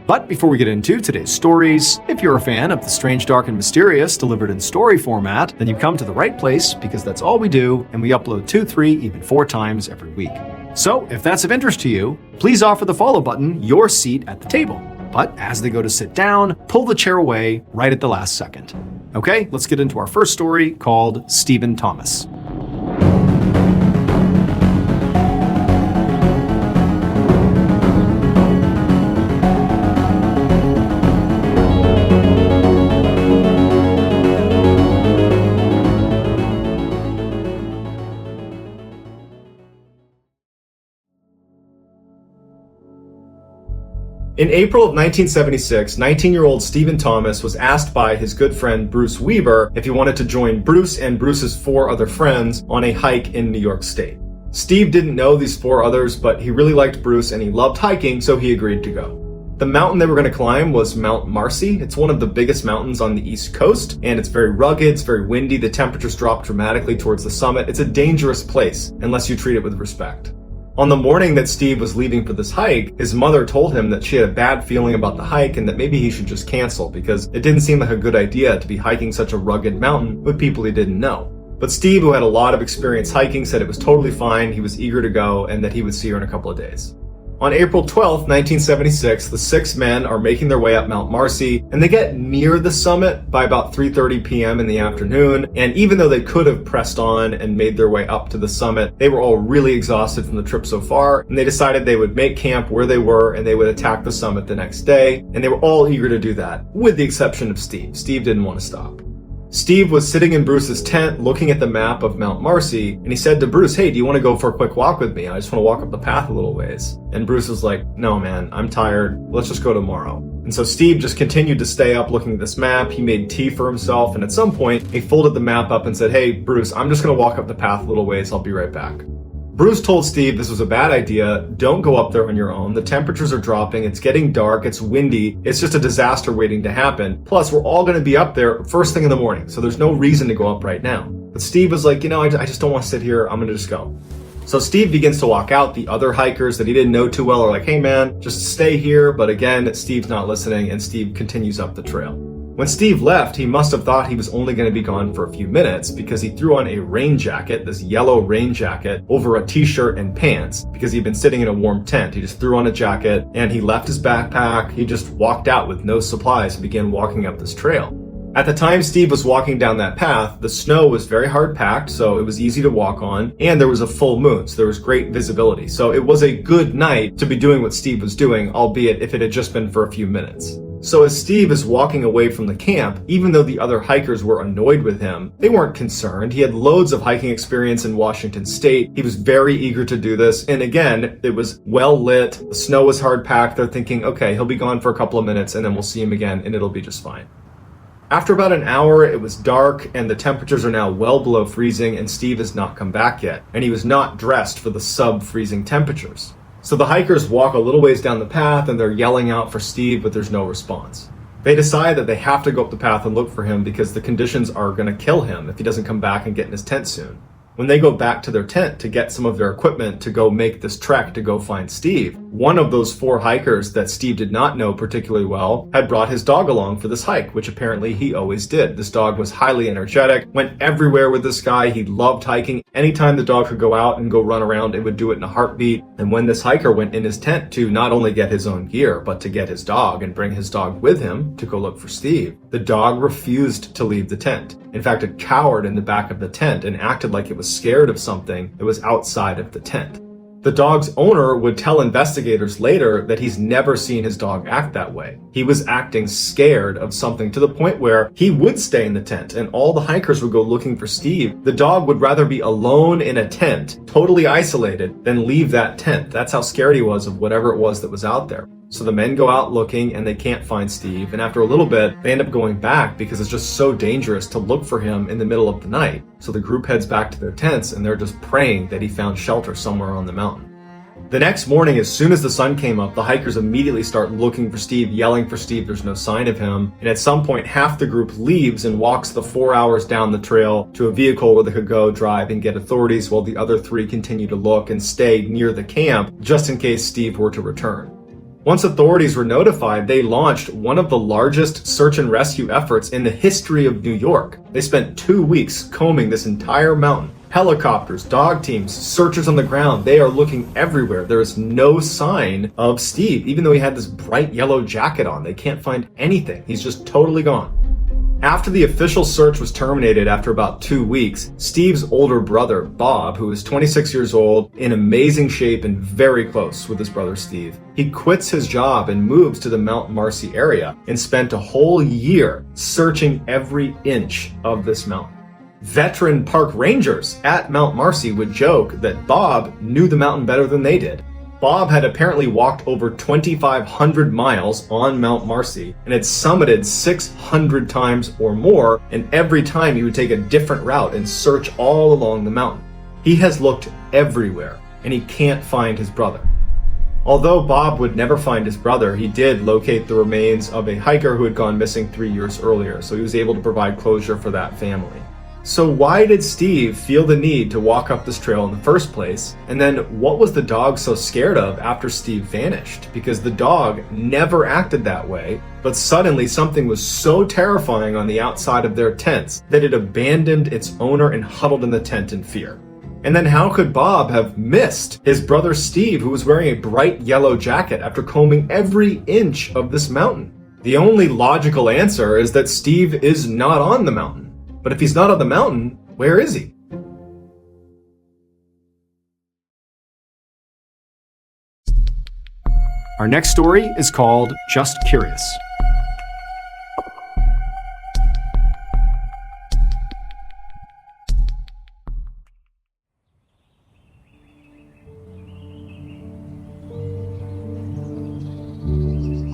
A: But before we get into today's stories, if you're a fan of the strange, dark, and mysterious delivered in story format, then you've come to the right place because that's all we do, and we upload 2, 3, even 4 times every week. So if that's of interest to you, please offer the follow button your seat at the table. But as they go to sit down, pull the chair away right at the last second. Okay, let's get into our first story called Stephen Thomas. In April of 1976, 19-year-old Stephen Thomas was asked by his good friend Bruce Weaver if he wanted to join Bruce and Bruce's 4 other friends on a hike in New York State. Steve didn't know these 4 others, but he really liked Bruce and he loved hiking, so he agreed to go. The mountain they were going to climb was Mount Marcy. It's one of the biggest mountains on the East Coast, and it's very rugged, it's very windy, the temperatures drop dramatically towards the summit. It's a dangerous place, unless you treat it with respect. On the morning that Steve was leaving for this hike, his mother told him that she had a bad feeling about the hike and that maybe he should just cancel because it didn't seem like a good idea to be hiking such a rugged mountain with people he didn't know. But Steve, who had a lot of experience hiking, said it was totally fine, he was eager to go, and that he would see her in a couple of days. On April 12, 1976, the 6 men are making their way up Mount Marcy, and they get near the summit by about 3:30 p.m. in the afternoon, and even though they could have pressed on and made their way up to the summit, they were all really exhausted from the trip so far, and they decided they would make camp where they were and they would attack the summit the next day, and they were all eager to do that, with the exception of Steve. Steve didn't want to stop. Steve was sitting in Bruce's tent looking at the map of Mount Marcy, and he said to Bruce, "Hey, do you want to go for a quick walk with me? I just want to walk up the path a little ways." And Bruce was like, "No, man, I'm tired. Let's just go tomorrow." And so Steve just continued to stay up looking at this map. He made tea for himself, and at some point, he folded the map up and said, "Hey, Bruce, I'm just going to walk up the path a little ways. I'll be right back." Bruce told Steve this was a bad idea. Don't go up there on your own. The temperatures are dropping. It's getting dark. It's windy. It's just a disaster waiting to happen. Plus, we're all going to be up there first thing in the morning, so there's no reason to go up right now. But Steve was like, I just don't want to sit here. I'm going to just go. So Steve begins to walk out. The other hikers that he didn't know too well are like, "Hey man, just stay here." But again, Steve's not listening, and Steve continues up the trail. When Steve left, he must have thought he was only going to be gone for a few minutes because he threw on a rain jacket, this yellow rain jacket, over a t-shirt and pants because he'd been sitting in a warm tent. He just threw on a jacket and he left his backpack. He just walked out with no supplies and began walking up this trail. At the time Steve was walking down that path, the snow was very hard packed, so it was easy to walk on, and there was a full moon, so there was great visibility. So it was a good night to be doing what Steve was doing, albeit if it had just been for a few minutes. So as Steve is walking away from the camp, even though the other hikers were annoyed with him, they weren't concerned. He had loads of hiking experience in Washington State. He was very eager to do this. And again, it was well lit. The snow was hard packed. They're thinking, okay, he'll be gone for a couple of minutes and then we'll see him again and it'll be just fine. After about an hour, it was dark and the temperatures are now well below freezing and Steve has not come back yet. And he was not dressed for the sub-freezing temperatures. So the hikers walk a little ways down the path and they're yelling out for Steve, but there's no response. They decide that they have to go up the path and look for him because the conditions are going to kill him if he doesn't come back and get in his tent soon. When they go back to their tent to get some of their equipment to go make this trek to go find Steve, one of those 4 hikers that Steve did not know particularly well had brought his dog along for this hike, which apparently he always did. This dog was highly energetic, went everywhere with this guy. He loved hiking. Anytime the dog could go out and go run around, it would do it in a heartbeat. And when this hiker went in his tent to not only get his own gear, but to get his dog and bring his dog with him to go look for Steve, the dog refused to leave the tent. In fact, it cowered in the back of the tent and acted like it was scared of something that was outside of the tent. The dog's owner would tell investigators later that he's never seen his dog act that way. He was acting scared of something to the point where he would stay in the tent and all the hikers would go looking for Steve. The dog would rather be alone in a tent, totally isolated, than leave that tent. That's how scared he was of whatever it was that was out there. So the men go out looking and they can't find Steve, and after a little bit, they end up going back because it's just so dangerous to look for him in the middle of the night. So the group heads back to their tents and they're just praying that he found shelter somewhere on the mountain. The next morning, as soon as the sun came up, the hikers immediately start looking for Steve, yelling for Steve. There's no sign of him. And at some point, half the group leaves and walks the 4 hours down the trail to a vehicle where they could go drive and get authorities while the other 3 continue to look and stay near the camp just in case Steve were to return. Once authorities were notified, they launched one of the largest search and rescue efforts in the history of New York. They spent 2 weeks combing this entire mountain. Helicopters, dog teams, searchers on the ground, they are looking everywhere. There is no sign of Steve, even though he had this bright yellow jacket on. They can't find anything. He's just totally gone. After the official search was terminated after about 2 weeks, Steve's older brother, Bob, who is 26 years old, in amazing shape and very close with his brother Steve, he quits his job and moves to the Mount Marcy area and spent a whole year searching every inch of this mountain. Veteran park rangers at Mount Marcy would joke that Bob knew the mountain better than they did. Bob had apparently walked over 2,500 miles on Mount Marcy and had summited 600 times or more, and every time he would take a different route and search all along the mountain. He has looked everywhere, and he can't find his brother. Although Bob would never find his brother, he did locate the remains of a hiker who had gone missing 3 years earlier, so he was able to provide closure for that family. So why did Steve feel the need to walk up this trail in the first place? And then what was the dog so scared of after Steve vanished? Because the dog never acted that way, but suddenly something was so terrifying on the outside of their tents that it abandoned its owner and huddled in the tent in fear. And then how could Bob have missed his brother Steve, who was wearing a bright yellow jacket after combing every inch of this mountain? The only logical answer is that Steve is not on the mountain. But if he's not on the mountain, where is he? Our next story is called Just Curious.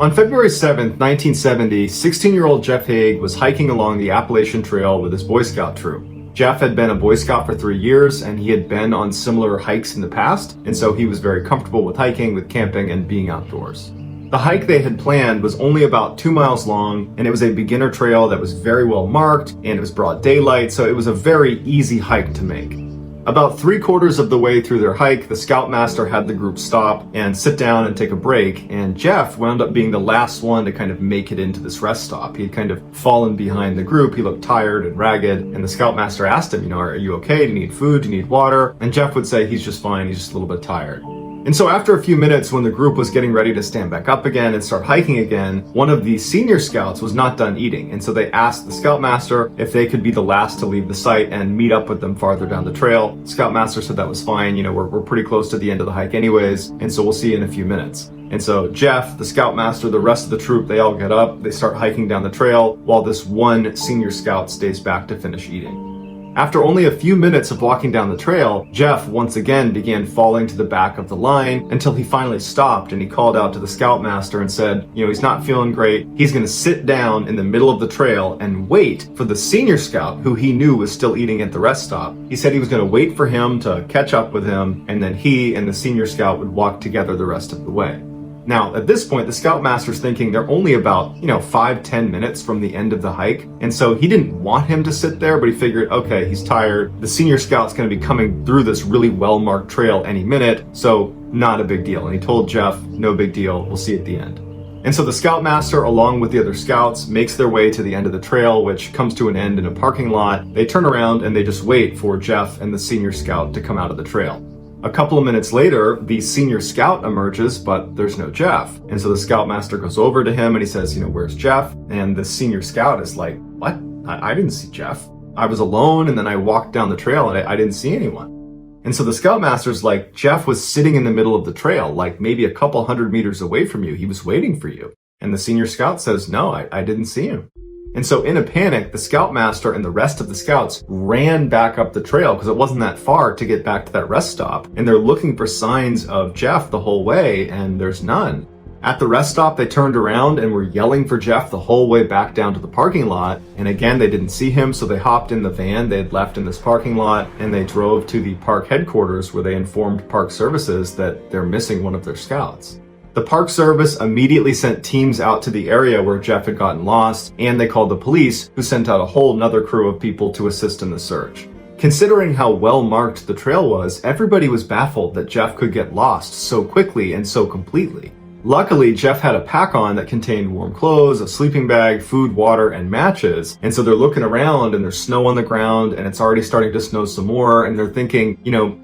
A: On February 7th, 1970, 16-year-old Jeff Haig was hiking along the Appalachian Trail with his Boy Scout troop. Jeff had been a Boy Scout for 3 years, and he had been on similar hikes in the past, and so he was very comfortable with hiking, with camping, and being outdoors. The hike they had planned was only about 2 miles long, and it was a beginner trail that was very well marked, and it was broad daylight, so it was a very easy hike to make. About 3/4 of the way through their hike, the Scoutmaster had the group stop and sit down and take a break, and Jeff wound up being the last one to kind of make it into this rest stop. He had kind of fallen behind the group, he looked tired and ragged, and the Scoutmaster asked him, are you okay? Do you need food? Do you need water? And Jeff would say he's just fine, he's just a little bit tired. And so after a few minutes, when the group was getting ready to stand back up again and start hiking again, one of the senior scouts was not done eating. And so they asked the Scoutmaster if they could be the last to leave the site and meet up with them farther down the trail. Scoutmaster said that was fine. We're pretty close to the end of the hike anyways, and so we'll see you in a few minutes. And so Jeff, the Scoutmaster, the rest of the troop, they all get up, they start hiking down the trail, while this one senior scout stays back to finish eating. After only a few minutes of walking down the trail, Jeff once again began falling to the back of the line until he finally stopped and he called out to the Scoutmaster and said, he's not feeling great. He's going to sit down in the middle of the trail and wait for the senior scout, who he knew was still eating at the rest stop. He said he was going to wait for him to catch up with him, and then he and the senior scout would walk together the rest of the way. Now, at this point, the Scoutmaster's thinking they're only about, 5-10 minutes from the end of the hike. And so he didn't want him to sit there, but he figured, okay, he's tired. The senior scout's going to be coming through this really well-marked trail any minute, so not a big deal. And he told Jeff, no big deal, we'll see you at the end. And so the Scoutmaster, along with the other scouts, makes their way to the end of the trail, which comes to an end in a parking lot. They turn around and they just wait for Jeff and the senior scout to come out of the trail. A couple of minutes later, the senior scout emerges, but there's no Jeff. And so the Scoutmaster goes over to him and he says, where's Jeff? And the senior scout is like, what? I didn't see Jeff. I was alone and then I walked down the trail and I didn't see anyone. And so the Scoutmaster's like, Jeff was sitting in the middle of the trail, like maybe a couple hundred meters away from you. He was waiting for you. And the senior scout says, no, I didn't see him. And so in a panic, the Scoutmaster and the rest of the scouts ran back up the trail because it wasn't that far to get back to that rest stop. And they're looking for signs of Jeff the whole way, and there's none. At the rest stop, they turned around and were yelling for Jeff the whole way back down to the parking lot. And again, they didn't see him, so they hopped in the van they had left in this parking lot, and they drove to the park headquarters where they informed Park Services that they're missing one of their scouts. The Park Service immediately sent teams out to the area where Jeff had gotten lost, and they called the police, who sent out a whole nother crew of people to assist in the search. Considering how well marked the trail was, everybody was baffled that Jeff could get lost so quickly and so completely. Luckily, Jeff had a pack-on that contained warm clothes, a sleeping bag, food, water, and matches. And so they're looking around and there's snow on the ground and it's already starting to snow some more. And they're thinking,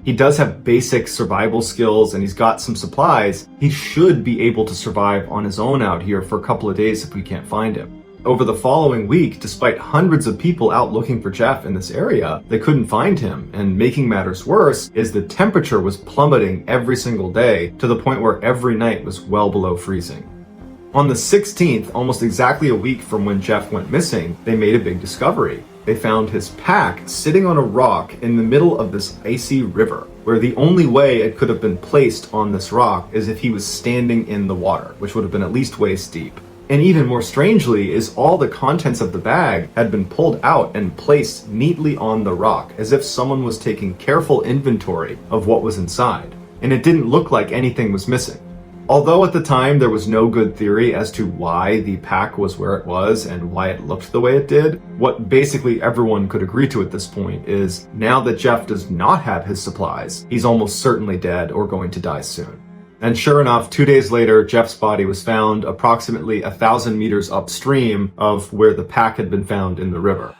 A: he does have basic survival skills and he's got some supplies. He should be able to survive on his own out here for a couple of days if we can't find him. Over the following week, despite hundreds of people out looking for Jeff in this area, they couldn't find him. And making matters worse is the temperature was plummeting every single day to the point where every night was well below freezing. On the 16th, almost exactly a week from when Jeff went missing, they made a big discovery. They found his pack sitting on a rock in the middle of this icy river, where the only way it could have been placed on this rock is if he was standing in the water, which would have been at least waist deep. And even more strangely is all the contents of the bag had been pulled out and placed neatly on the rock, as if someone was taking careful inventory of what was inside. And it didn't look like anything was missing. Although at the time there was no good theory as to why the pack was where it was and why it looked the way it did, what basically everyone could agree to at this point is now that Jeff does not have his supplies, he's almost certainly dead or going to die soon. And sure enough, 2 days later, Jeff's body was found approximately 1,000 meters upstream of where the pack had been found in the river.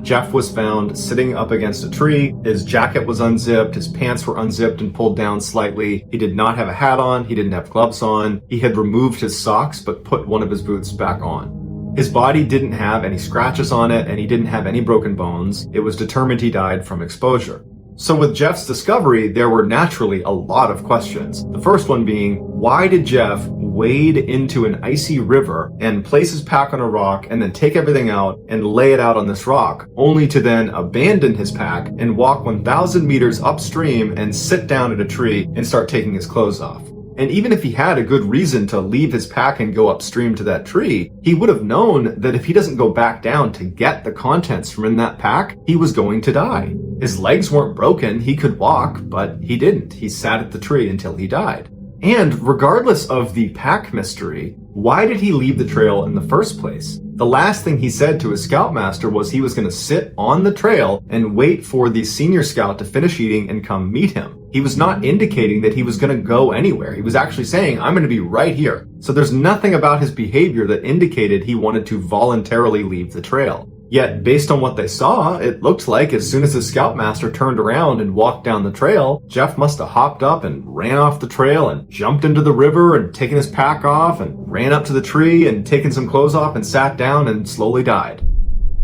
A: Jeff was found sitting up against a tree. His jacket was unzipped, his pants were unzipped and pulled down slightly. He did not have a hat on, he didn't have gloves on. He had removed his socks but put one of his boots back on. His body didn't have any scratches on it and he didn't have any broken bones. It was determined he died from exposure. So with Jeff's discovery, there were naturally a lot of questions. The first one being, why did Jeff wade into an icy river and place his pack on a rock and then take everything out and lay it out on this rock, only to then abandon his pack and walk 1,000 meters upstream and sit down at a tree and start taking his clothes off? And even if he had a good reason to leave his pack and go upstream to that tree, he would have known that if he doesn't go back down to get the contents from in that pack, he was going to die. His legs weren't broken, he could walk, but he didn't. He sat at the tree until he died. And regardless of the pack mystery, why did he leave the trail in the first place? The last thing he said to his scoutmaster was he was going to sit on the trail and wait for the senior scout to finish eating and come meet him. He was not indicating that he was going to go anywhere. He was actually saying, I'm going to be right here. So there's nothing about his behavior that indicated he wanted to voluntarily leave the trail. Yet, based on what they saw, it looked like as soon as the scoutmaster turned around and walked down the trail, Jeff must have hopped up and ran off the trail and jumped into the river and taken his pack off and ran up to the tree and taken some clothes off and sat down and slowly died.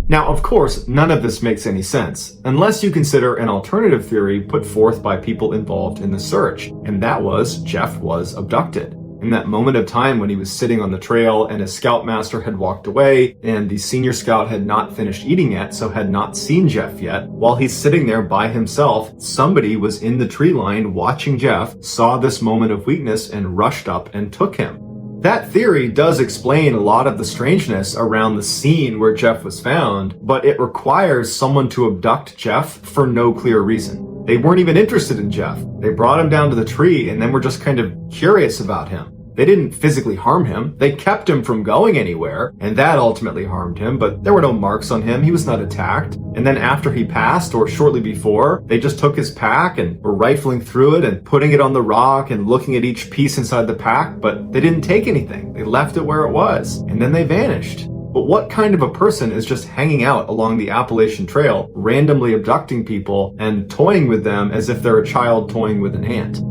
A: Now, of course, none of this makes any sense, unless you consider an alternative theory put forth by people involved in the search, and that was Jeff was abducted. In that moment of time when he was sitting on the trail and his scoutmaster had walked away and the senior scout had not finished eating yet, so had not seen Jeff yet, while he's sitting there by himself, somebody was in the tree line watching Jeff, saw this moment of weakness and rushed up and took him. That theory does explain a lot of the strangeness around the scene where Jeff was found, but it requires someone to abduct Jeff for no clear reason. They weren't even interested in Jeff. They brought him down to the tree and then were just kind of curious about him. They didn't physically harm him. They kept him from going anywhere, and that ultimately harmed him, but there were no marks on him. He was not attacked. And then after he passed, or shortly before, they just took his pack and were rifling through it and putting it on the rock and looking at each piece inside the pack, but they didn't take anything. They left it where it was, and then they vanished. But what kind of a person is just hanging out along the Appalachian Trail, randomly abducting people and toying with them as if they're a child toying with an ant?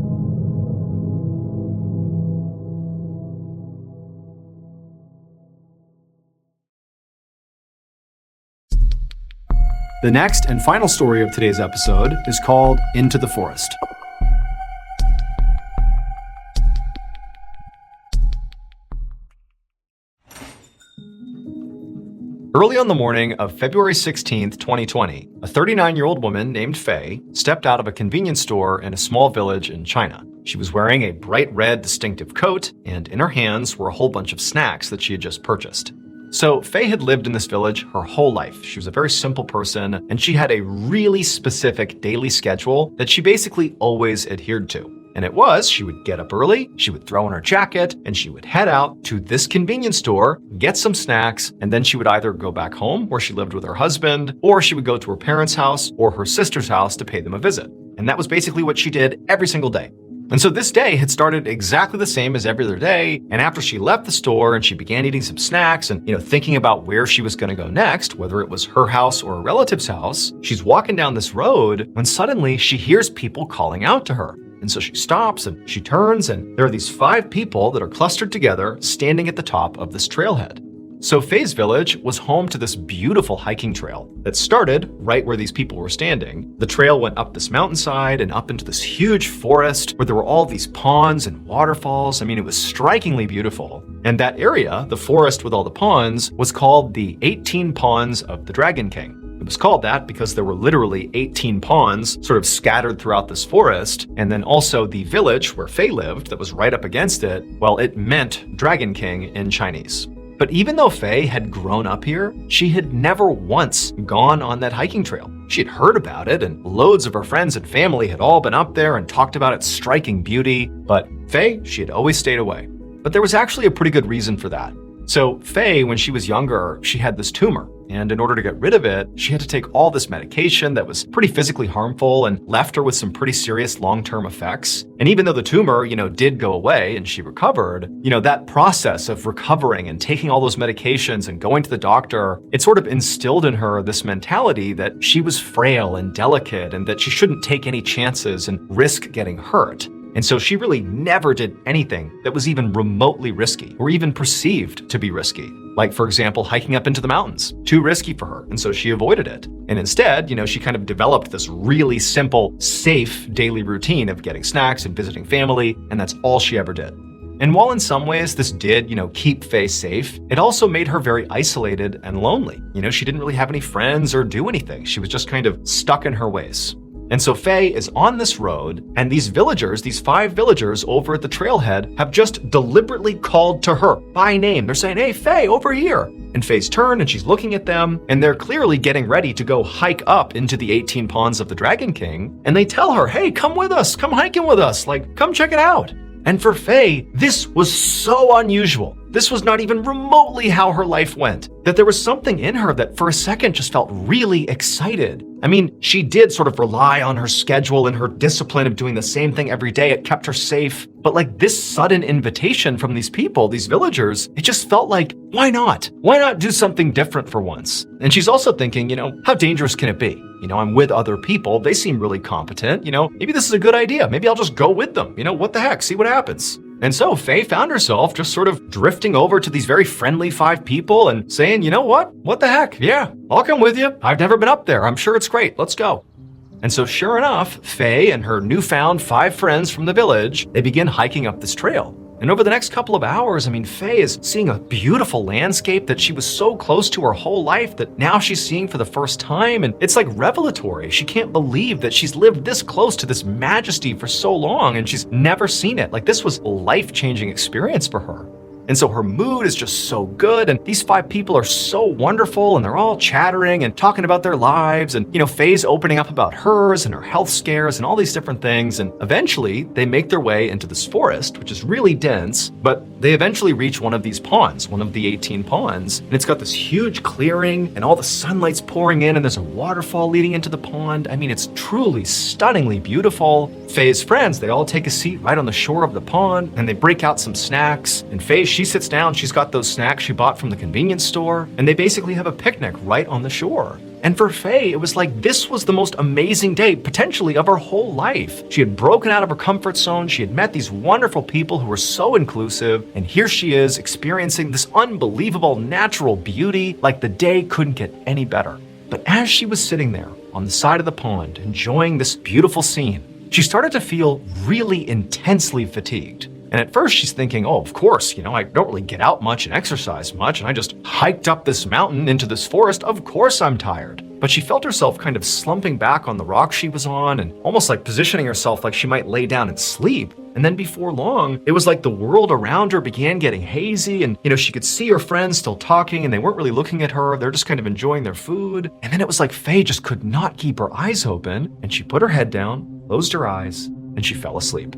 A: The next and final story of today's episode is called Into the Forest. Early on the morning of February 16th, 2020, a 39-year-old woman named Faye stepped out of a convenience store in a small village in China. She was wearing a bright red distinctive coat, and in her hands were a whole bunch of snacks that she had just purchased. So Faye had lived in this village her whole life. She was a very simple person, and she had a really specific daily schedule that she basically always adhered to. And it was, she would get up early, she would throw on her jacket, and she would head out to this convenience store, get some snacks, and then she would either go back home where she lived with her husband, or she would go to her parents' house or her sister's house to pay them a visit. And that was basically what she did every single day. And so this day had started exactly the same as every other day, and after she left the store and she began eating some snacks and, thinking about where she was going to go next, whether it was her house or a relative's house, she's walking down this road when suddenly she hears people calling out to her. And so she stops and she turns, and there are these 5 people that are clustered together standing at the top of this trailhead. So Faye's village was home to this beautiful hiking trail that started right where these people were standing. The trail went up this mountainside and up into this huge forest where there were all these ponds and waterfalls. I mean, it was strikingly beautiful. And that area, the forest with all the ponds, was called the 18 Ponds of the Dragon King. It was called that because there were literally 18 ponds sort of scattered throughout this forest. And then also the village where Faye lived that was right up against it, well, it meant Dragon King in Chinese. But even though Faye had grown up here, she had never once gone on that hiking trail. She had heard about it, and loads of her friends and family had all been up there and talked about its striking beauty, but Faye, she had always stayed away. But there was actually a pretty good reason for that. So Faye, when she was younger, she had this tumor. And in order to get rid of it, she had to take all this medication that was pretty physically harmful and left her with some pretty serious long-term effects. And even though the tumor, did go away and she recovered, that process of recovering and taking all those medications and going to the doctor, it sort of instilled in her this mentality that she was frail and delicate and that she shouldn't take any chances and risk getting hurt. And so she really never did anything that was even remotely risky or even perceived to be risky. Like, for example, hiking up into the mountains. Too risky for her, and so she avoided it. And instead, she kind of developed this really simple, safe daily routine of getting snacks and visiting family, and that's all she ever did. And while in some ways this did, keep Faye safe, it also made her very isolated and lonely. She didn't really have any friends or do anything. She was just kind of stuck in her ways. And so Faye is on this road, and these 5 villagers over at the trailhead have just deliberately called to her by name. They're saying, "Hey, Faye, over here." And Faye's turned and she's looking at them, and they're clearly getting ready to go hike up into the 18 ponds of the Dragon King. And they tell her, "Hey, come with us, come hiking with us, come check it out." And for Faye, this was so unusual. This was not even remotely how her life went, that there was something in her that for a second just felt really excited. I mean, she did sort of rely on her schedule and her discipline of doing the same thing every day. It kept her safe. But this sudden invitation from these people, these villagers, it just felt like, why not? Why not do something different for once? And she's also thinking, how dangerous can it be? I'm with other people. They seem really competent. Maybe this is a good idea. Maybe I'll just go with them. What the heck? See what happens. And so Faye found herself just sort of drifting over to these very friendly 5 people and saying, "You know what? What the heck? Yeah, I'll come with you. I've never been up there. I'm sure it's great. Let's go." And so sure enough, Faye and her newfound 5 friends from the village, they begin hiking up this trail. And over the next couple of hours, Faye is seeing a beautiful landscape that she was so close to her whole life that now she's seeing for the first time. And it's like revelatory. She can't believe that she's lived this close to this majesty for so long and she's never seen it. This was a life-changing experience for her. And so her mood is just so good, and these 5 people are so wonderful, and they're all chattering and talking about their lives, and Faye's opening up about hers and her health scares and all these different things, and eventually they make their way into this forest, which is really dense, but they eventually reach one of these ponds, one of the 18 ponds, and it's got this huge clearing, and all the sunlight's pouring in, and there's a waterfall leading into the pond. It's truly stunningly beautiful. Faye's friends, they all take a seat right on the shore of the pond, and they break out some snacks, and Faye, she sits down, she's got those snacks she bought from the convenience store, and they basically have a picnic right on the shore. And for Faye, it was like this was the most amazing day, potentially, of her whole life. She had broken out of her comfort zone, she had met these wonderful people who were so inclusive, and here she is experiencing this unbelievable natural beauty, like the day couldn't get any better. But as she was sitting there on the side of the pond, enjoying this beautiful scene, she started to feel really intensely fatigued. And at first she's thinking, oh, of course, I don't really get out much and exercise much, and I just hiked up this mountain into this forest. Of course I'm tired. But she felt herself kind of slumping back on the rock she was on and almost like positioning herself like she might lay down and sleep. And then before long, it was like the world around her began getting hazy and, she could see her friends still talking and they weren't really looking at her. They're just kind of enjoying their food. And then it was like Faye just could not keep her eyes open, and she put her head down, closed her eyes, and she fell asleep.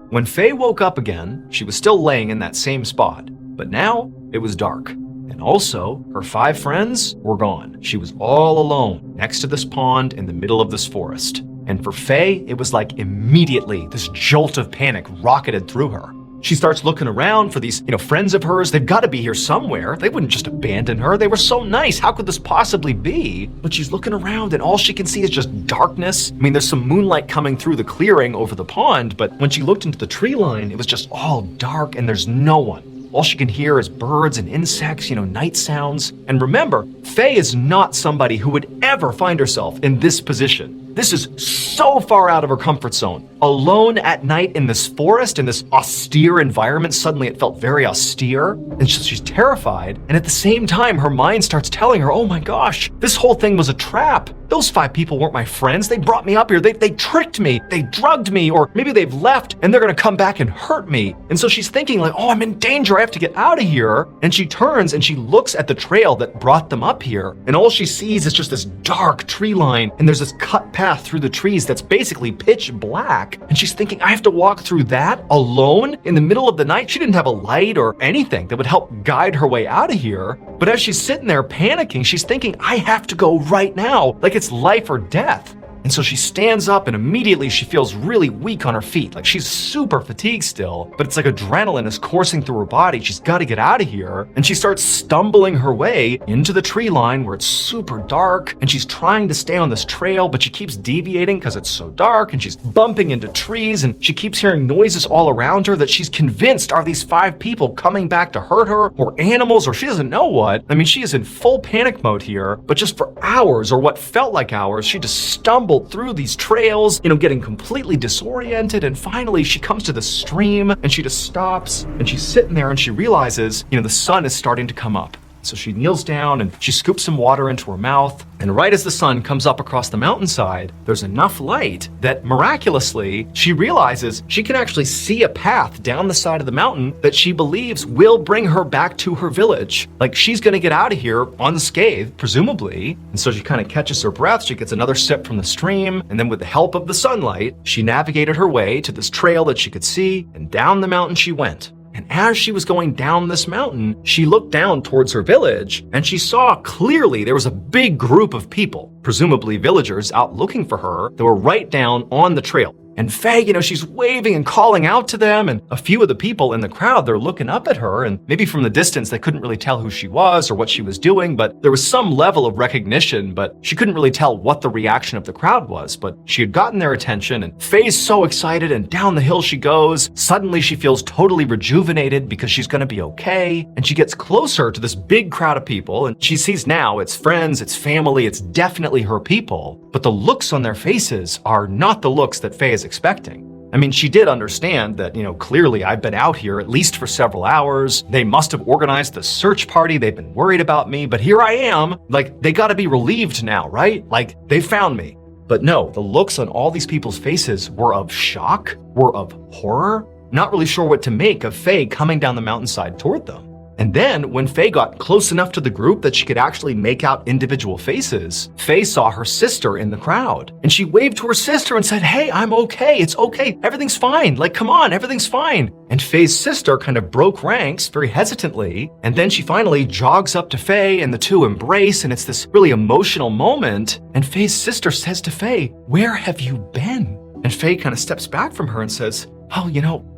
A: When Faye woke up again, she was still laying in that same spot, but now it was dark. And also, her 5 friends were gone. She was all alone next to this pond in the middle of this forest. And for Faye, it was like immediately this jolt of panic rocketed through her. She starts looking around for these, friends of hers. They've got to be here somewhere. They wouldn't just abandon her. They were so nice. How could this possibly be? But she's looking around and all she can see is just darkness. There's some moonlight coming through the clearing over the pond, but when she looked into the tree line, it was just all dark and there's no one. All she can hear is birds and insects, night sounds. And remember, Faye is not somebody who would ever find herself in this position. This is so far out of her comfort zone. Alone at night in this forest, in this austere environment, suddenly it felt very austere. And she's terrified. And at the same time, her mind starts telling her, oh my gosh, this whole thing was a trap. Those 5 people weren't my friends. They brought me up here. They tricked me. They drugged me. Or maybe they've left and they're going to come back and hurt me. And so she's thinking like, oh, I'm in danger. I have to get out of here. And she turns and she looks at the trail that brought them up here. And all she sees is just this dark tree line. And there's this cut path
B: path through the trees that's basically pitch black. And she's thinking, I have to walk through that alone in the middle of the night? She didn't have a light or anything that would help guide her way out of here. But as she's sitting there panicking, she's thinking, I have to go right now, like it's life or death. And so she stands up and immediately she feels really weak on her feet. Like she's super fatigued still, but it's like adrenaline is coursing through her body. She's got to get out of here. And she starts stumbling her way into the tree line where it's super dark. And she's trying to stay on this trail, but she keeps deviating because it's so dark. And she's bumping into trees and she keeps hearing noises all around her that she's convinced are these 5 people coming back to hurt her, or animals, or she doesn't know what. I mean, she is in full panic mode here, but just for hours, or what felt like hours, she just stumbled through these trails, getting completely disoriented. And finally she comes to the stream and she just stops and she's sitting there and she realizes, the sun is starting to come up. So she kneels down and she scoops some water into her mouth. And right as the sun comes up across the mountainside, there's enough light that miraculously she realizes she can actually see a path down the side of the mountain that she believes will bring her back to her village. Like she's going to get out of here unscathed, presumably. And so she kind of catches her breath. She gets another sip from the stream. And then with the help of the sunlight, she navigated her way to this trail that she could see, and down the mountain she went. And as she was going down this mountain, she looked down towards her village and she saw clearly there was a big group of people, presumably villagers, out looking for her that were right down on the trail. And Faye, she's waving and calling out to them, and a few of the people in the crowd, they're looking up at her, and maybe from the distance they couldn't really tell who she was or what she was doing, but there was some level of recognition, but she couldn't really tell what the reaction of the crowd was. But she had gotten their attention, and Faye's so excited, and down the hill she goes. Suddenly she feels totally rejuvenated because she's gonna be okay, and she gets closer to this big crowd of people, and she sees now it's friends, it's family, it's definitely her people, but the looks on their faces are not the looks that Faye is expecting. I mean, she did understand that, clearly I've been out here at least for several hours. They must have organized the search party. They've been worried about me, but here I am. Like, they gotta be relieved now, right? Like, they found me. But no, the looks on all these people's faces were of shock, were of horror, not really sure what to make of Faye coming down the mountainside toward them. And then, when Faye got close enough to the group that she could actually make out individual faces, Faye saw her sister in the crowd. And she waved to her sister and said, hey, I'm okay, it's okay, everything's fine, like come on, everything's fine. And Faye's sister kind of broke ranks very hesitantly, and then she finally jogs up to Faye and the two embrace, and it's this really emotional moment. And Faye's sister says to Faye, where have you been? And Faye kind of steps back from her and says, oh,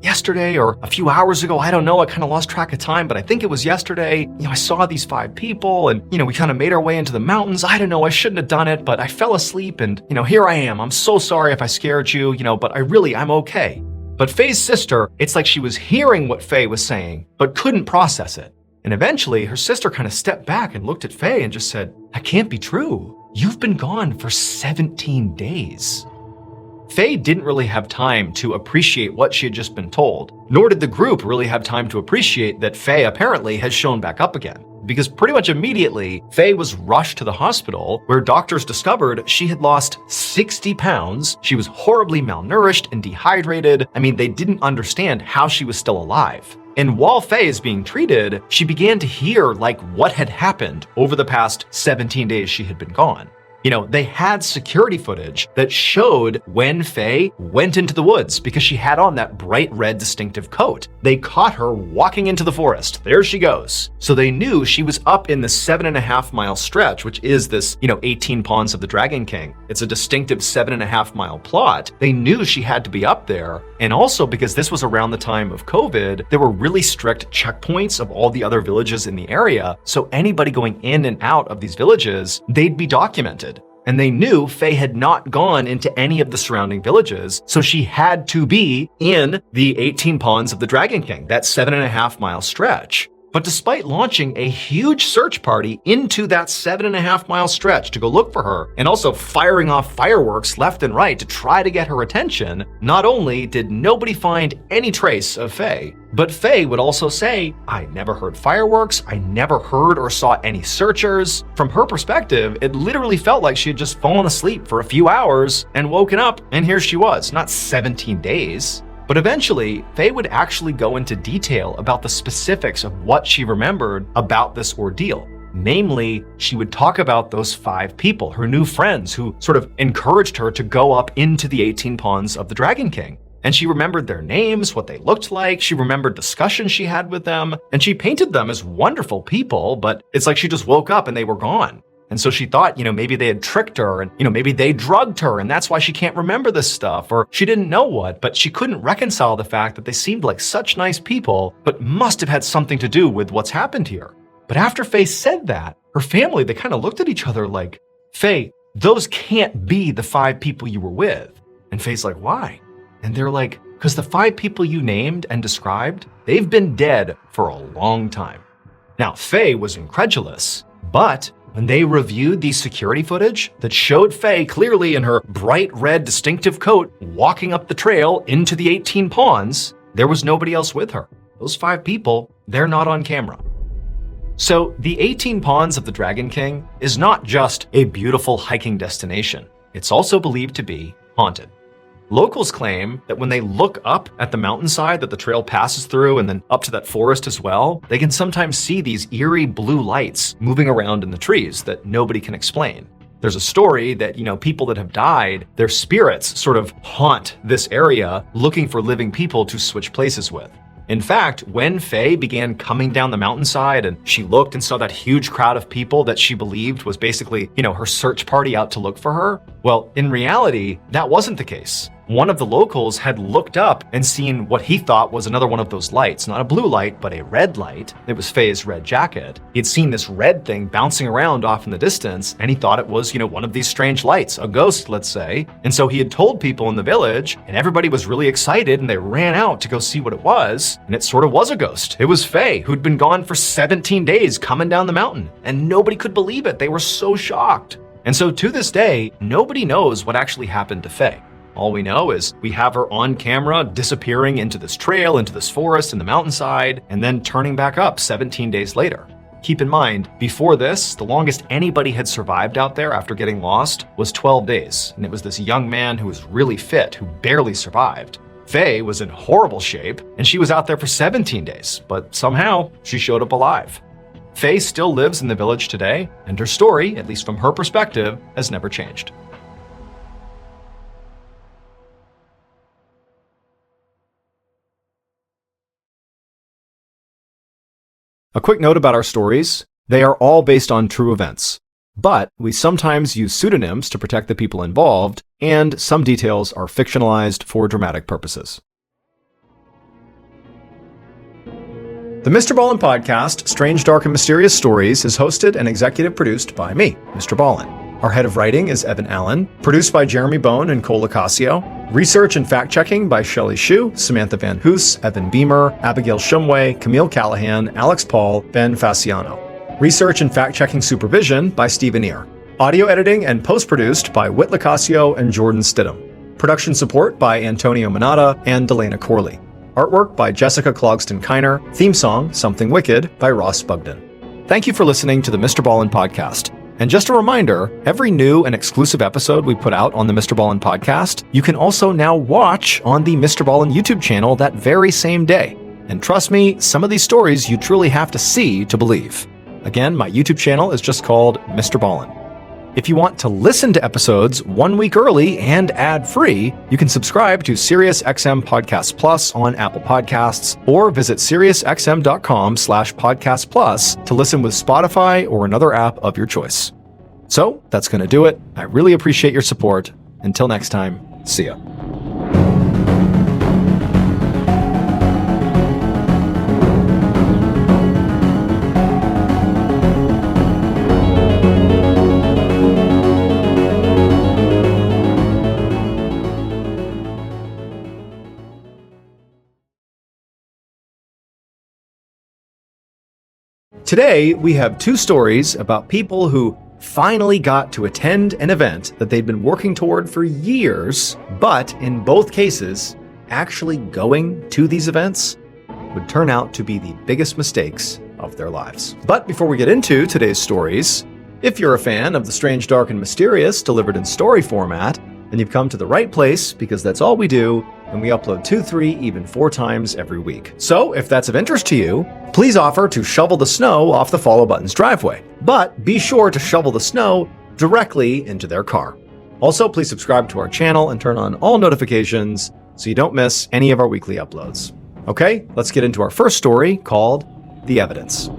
B: yesterday or a few hours ago, I don't know, I kind of lost track of time, but I think it was yesterday, I saw these 5 people and, we kind of made our way into the mountains. I don't know, I shouldn't have done it, but I fell asleep and, here I am. I'm so sorry if I scared you, but I'm okay. But Faye's sister, it's like she was hearing what Faye was saying, but couldn't process it. And eventually her sister kind of stepped back and looked at Faye and just said, that can't be true. You've been gone for 17 days. Faye didn't really have time to appreciate what she had just been told, nor did the group really have time to appreciate that Faye apparently has shown back up again. Because pretty much immediately, Faye was rushed to the hospital where doctors discovered she had lost 60 pounds, she was horribly malnourished and dehydrated. I mean, they didn't understand how she was still alive. And while Faye is being treated, she began to hear what had happened over the past 17 days she had been gone. They had security footage that showed when Faye went into the woods because she had on that bright red distinctive coat. They caught her walking into the forest. There she goes. So they knew she was up in the 7.5 mile stretch, which is this, 18 Pawns of the Dragon King. It's a distinctive 7.5 mile plot. They knew she had to be up there. And also because this was around the time of COVID, there were really strict checkpoints of all the other villages in the area. So anybody going in and out of these villages, they'd be documented. And they knew Faye had not gone into any of the surrounding villages, so she had to be in the 18 Pawns of the Dragon King, that 7.5 mile stretch. But despite launching a huge search party into that 7.5 mile stretch to go look for her, and also firing off fireworks left and right to try to get her attention, not only did nobody find any trace of Faye, but Faye would also say, I never heard fireworks, I never heard or saw any searchers. From her perspective, it literally felt like she had just fallen asleep for a few hours and woken up, and here she was, not 17 days. But eventually, Faye would actually go into detail about the specifics of what she remembered about this ordeal.
C: Namely, she would talk about those 5 people, her new friends who sort of encouraged her to go up into the 18 pawns of the Dragon King. And she remembered their names, what they looked like. She remembered discussions she had with them. And she painted them as wonderful people, but it's like she just woke up and they were gone. And so she thought, maybe they had tricked her and, maybe they drugged her and that's why she can't remember this stuff, or she didn't know what, but she couldn't reconcile the fact that they seemed like such nice people, but must have had something to do with what's happened here. But after Faye said that, her family, they kind of looked at each other like, Faye, those can't be the 5 people you were with. And Faye's like, why? And they're like, because the 5 people you named and described, they've been dead for a long time. Now, Faye was incredulous, but when they reviewed the security footage that showed Faye clearly in her bright red distinctive coat walking up the trail into the 18 pawns, there was nobody else with her. Those 5 people, they're not on camera. So the 18 Pawns of the Dragon King is not just a beautiful hiking destination. It's also believed to be haunted. Locals claim that when they look up at the mountainside that the trail passes through and then up to that forest as well, they can sometimes see these eerie blue lights moving around in the trees that nobody can explain. There's a story that, people that have died, their spirits sort of haunt this area looking for living people to switch places with. In fact, when Faye began coming down the mountainside and she looked and saw that huge crowd of people that she believed was basically, her search party out to look for her, well, in reality, that wasn't the case. One of the locals had looked up and seen what he thought was another one of those lights, not a blue light, but a red light. It was Faye's red jacket. He'd seen this red thing bouncing around off in the distance, and he thought it was, one of these strange lights, a ghost, let's say. And so he had told people in the village, and everybody was really excited, and they ran out to go see what it was, and it sort of was a ghost. It was Faye, who'd been gone for 17 days coming down the mountain, and nobody could believe it. They were so shocked. And so to this day, nobody knows what actually happened to Faye. All we know is we have her on camera disappearing into this trail, into this forest in the mountainside, and then turning back up 17 days later. Keep in mind, before this, the longest anybody had survived out there after getting lost was 12 days, and it was this young man who was really fit who barely survived. Faye was in horrible shape, and she was out there for 17 days, but somehow she showed up alive. Faye still lives in the village today, and her story, at least from her perspective, has never changed. A quick note about our stories. They are all based on true events, but we sometimes use pseudonyms to protect the people involved, and some details are fictionalized for dramatic purposes. The MrBallen podcast, Strange, Dark, and Mysterious Stories, is hosted and executive produced by me, MrBallen. Our head of writing is Evan Allen, produced by Jeremy Bone and Cole Lacasio. Research and fact-checking by Shelley Shue, Samantha Van Hoos, Evan Beamer, Abigail Shumway, Camille Callahan, Alex Paul, Ben Fasciano. Research and fact-checking supervision by Stephen Ear. Audio editing and post-produced by Whit Lacasio and Jordan Stidham. Production support by Antonio Manata and Delana Corley. Artwork by Jessica Clogston-Kiner. Theme song, Something Wicked, by Ross Bugden. Thank you for listening to the MrBallen podcast. And just a reminder, every new and exclusive episode we put out on the MrBallen podcast, you can also now watch on the MrBallen YouTube channel that very same day. And trust me, some of these stories you truly have to see to believe. Again, my YouTube channel is just called MrBallen. If you want to listen to episodes 1 week early and ad-free, you can subscribe to SiriusXM Podcast Plus on Apple Podcasts or visit SiriusXM.com/Podcast Plus to listen with Spotify or another app of your choice. So that's going to do it. I really appreciate your support. Until next time, see ya. Today, we have 2 stories about people who finally got to attend an event that they'd been working toward for years, but in both cases, actually going to these events would turn out to be the biggest mistakes of their lives. But before we get into today's stories, if you're a fan of the strange, dark, and mysterious delivered in story format, then you've come to the right place because that's all we do and we upload 2, 3, even 4 times every week. So if that's of interest to you, please offer to shovel the snow off the Follow Button's driveway. But be sure to shovel the snow directly into their car. Also, please subscribe to our channel and turn on all notifications so you don't miss any of our weekly uploads. Okay, let's get into our first story called The Evidence.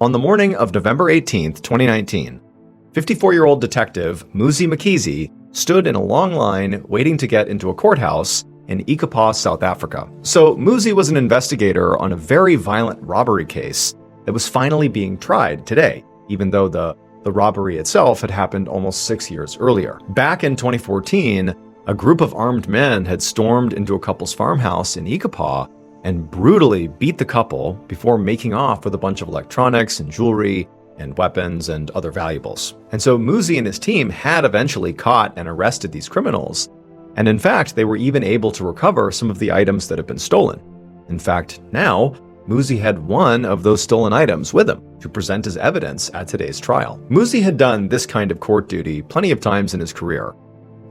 C: On the morning of November 18, 2019, 54-year-old detective Muzi Mkhize stood in a long line waiting to get into a courthouse in Ikapa, South Africa. So Muzi was an investigator on a very violent robbery case that was finally being tried today, even though the robbery itself had happened almost 6 years earlier. Back in 2014, a group of armed men had stormed into a couple's farmhouse in Ikapa and brutally beat the couple before making off with a bunch of electronics and jewelry and weapons and other valuables. And so Muzi and his team had eventually caught and arrested these criminals. And in fact, they were even able to recover some of the items that had been stolen. In fact, now, Muzi had one of those stolen items with him to present as evidence at today's trial. Muzi had done this kind of court duty plenty of times in his career.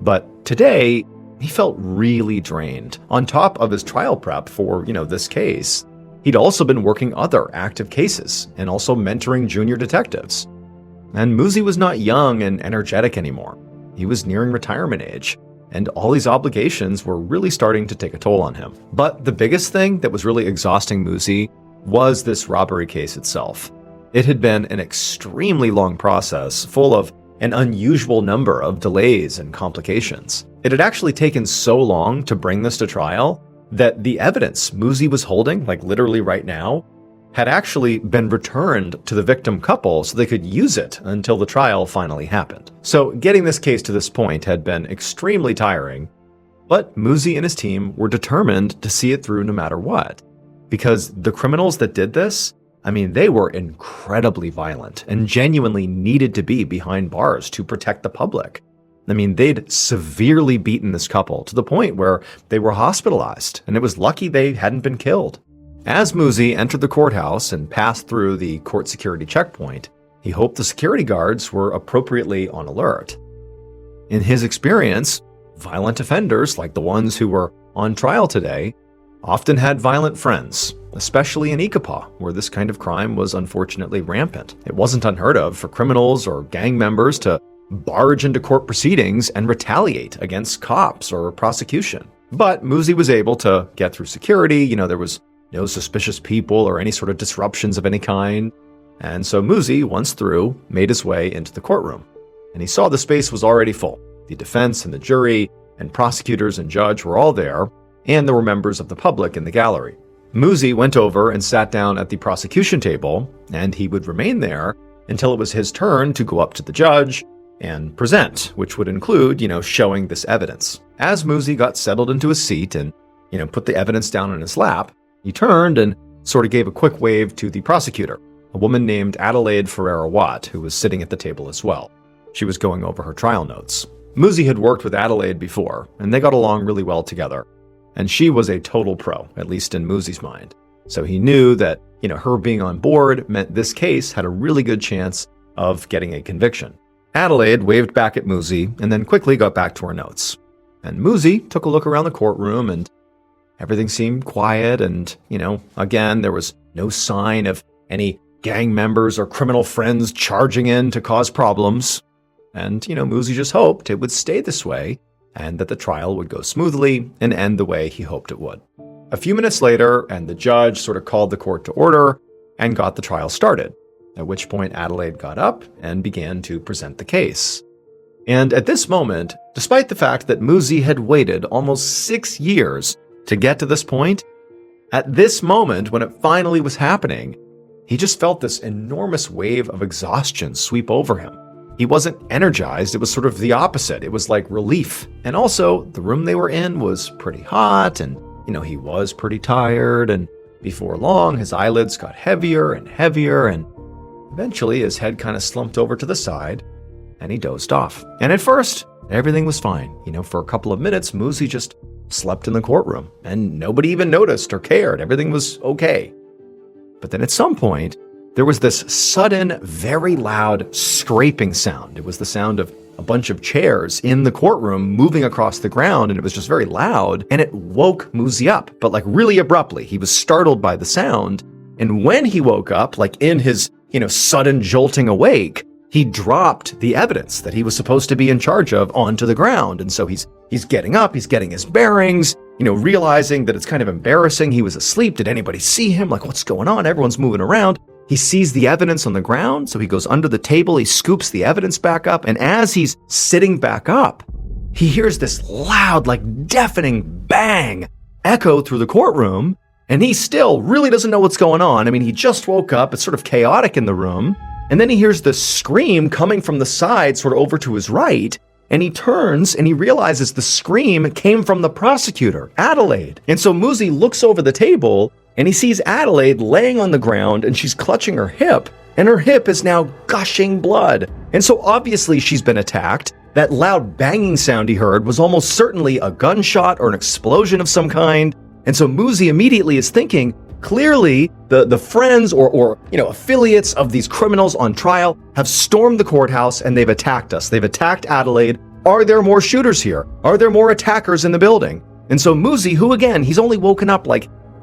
C: But today, he felt really drained. On top of his trial prep for, this case, he'd also been working other active cases and also mentoring junior detectives. And Muzi was not young and energetic anymore. He was nearing retirement age, and all these obligations were really starting to take a toll on him. But the biggest thing that was really exhausting Muzi was this robbery case itself. It had been an extremely long process, full of an unusual number of delays and complications. It had actually taken so long to bring this to trial that the evidence Muzi was holding, like literally right now, had actually been returned to the victim couple so they could use it until the trial finally happened. So getting this case to this point had been extremely tiring, but Muzi and his team were determined to see it through no matter what. Because the criminals that did this, they were incredibly violent and genuinely needed to be behind bars to protect the public. They'd severely beaten this couple to the point where they were hospitalized, and it was lucky they hadn't been killed. As Muzi entered the courthouse and passed through the court security checkpoint, he hoped the security guards were appropriately on alert. In his experience, violent offenders, like the ones who were on trial today, often had violent friends, especially in Ikapa, where this kind of crime was unfortunately rampant. It wasn't unheard of for criminals or gang members to barge into court proceedings and retaliate against cops or prosecution. But Muzi was able to get through security. There was no suspicious people or any sort of disruptions of any kind. And so Muzi, once through, made his way into the courtroom. And he saw the space was already full. The defense and the jury and prosecutors and judge were all there, and there were members of the public in the gallery. Muzi went over and sat down at the prosecution table, and he would remain there until it was his turn to go up to the judge and present, which would include, showing this evidence. As Muzi got settled into his seat and, put the evidence down in his lap, he turned and sort of gave a quick wave to the prosecutor, a woman named Adelaide Ferreira-Watt, who was sitting at the table as well. She was going over her trial notes. Muzi had worked with Adelaide before, and they got along really well together. And she was a total pro, at least in Muzi's mind. So he knew that, her being on board meant this case had a really good chance of getting a conviction. Adelaide waved back at Muzi and then quickly got back to her notes. And Muzi took a look around the courtroom and everything seemed quiet and, again, there was no sign of any gang members or criminal friends charging in to cause problems. And, Muzi just hoped it would stay this way and that the trial would go smoothly and end the way he hoped it would. A few minutes later, and the judge sort of called the court to order and got the trial started, at which point Adelaide got up and began to present the case. And at this moment, despite the fact that Muzi had waited almost 6 years to get to this point, at this moment when it finally was happening, he just felt this enormous wave of exhaustion sweep over him. He wasn't energized, it was sort of the opposite. It was like relief. And also, the room they were in was pretty hot and, he was pretty tired, and before long, his eyelids got heavier and heavier, and eventually his head kind of slumped over to the side, and he dozed off. And at first, everything was fine. For a couple of minutes, Muzi just slept in the courtroom, and nobody even noticed or cared. Everything was okay. But then at some point, there was this sudden, very loud scraping sound. It was the sound of a bunch of chairs in the courtroom moving across the ground, and it was just very loud, and it woke Muzi up, but really abruptly. He was startled by the sound, and when he woke up, in his, sudden jolting awake, he dropped the evidence that he was supposed to be in charge of onto the ground. And so he's getting up, he's getting his bearings, realizing that it's kind of embarrassing. He was asleep. Did anybody see him? What's going on? Everyone's moving around. He sees the evidence on the ground, so he goes under the table, he scoops the evidence back up, and as he's sitting back up, he hears this loud, deafening bang echo through the courtroom, and he still really doesn't know what's going on. He just woke up, it's sort of chaotic in the room, and then he hears this scream coming from the side, sort of over to his right, and he turns and he realizes the scream came from the prosecutor, Adelaide. And so Muzi looks over the table, and he sees Adelaide laying on the ground, and she's clutching her hip, and her hip is now gushing blood. And so obviously she's been attacked. That loud banging sound he heard was almost certainly a gunshot or an explosion of some kind. And so Muzi immediately is thinking, clearly the friends or affiliates of these criminals on trial have stormed the courthouse and they've attacked us. They've attacked Adelaide. Are there more shooters here? Are there more attackers in the building? And so Muzi, who again, he's only woken up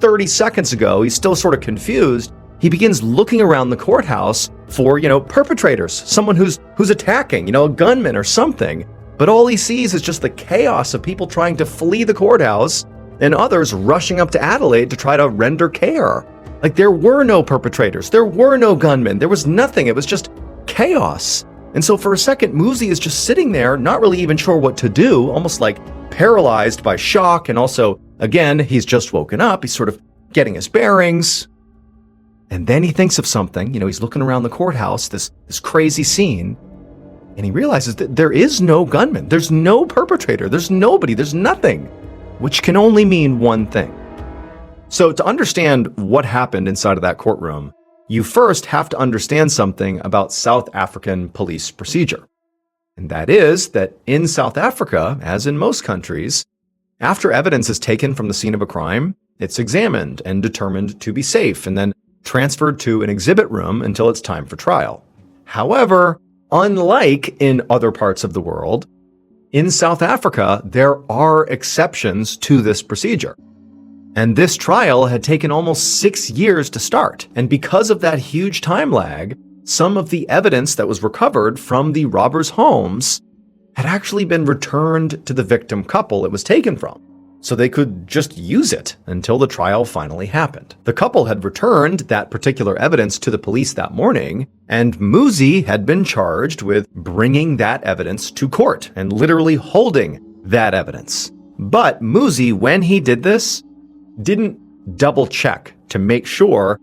C: 30 seconds ago, he's still sort of confused. He begins looking around the courthouse for, perpetrators, someone who's attacking, a gunman or something. But all he sees is just the chaos of people trying to flee the courthouse and others rushing up to Adelaide to try to render care. There were no perpetrators. There were no gunmen. There was nothing. It was just chaos. And so for a second, Muzi is just sitting there, not really even sure what to do, almost paralyzed by shock. And also, again, he's just woken up. He's sort of getting his bearings. And then he thinks of something. He's looking around the courthouse, this crazy scene, and he realizes that there is no gunman. There's no perpetrator. There's nobody. There's nothing, which can only mean one thing. So to understand what happened inside of that courtroom, you first have to understand something about South African police procedure. And that is that in South Africa, as in most countries, after evidence is taken from the scene of a crime, it's examined and determined to be safe and then transferred to an exhibit room until it's time for trial. However, unlike in other parts of the world, in South Africa, there are exceptions to this procedure. And this trial had taken almost 6 years to start. And because of that huge time lag, some of the evidence that was recovered from the robbers' homes had actually been returned to the victim couple it was taken from, so they could just use it until the trial finally happened. The couple had returned that particular evidence to the police that morning, and Muzi had been charged with bringing that evidence to court and literally holding that evidence. But Muzi, when he did this, didn't double check to make sure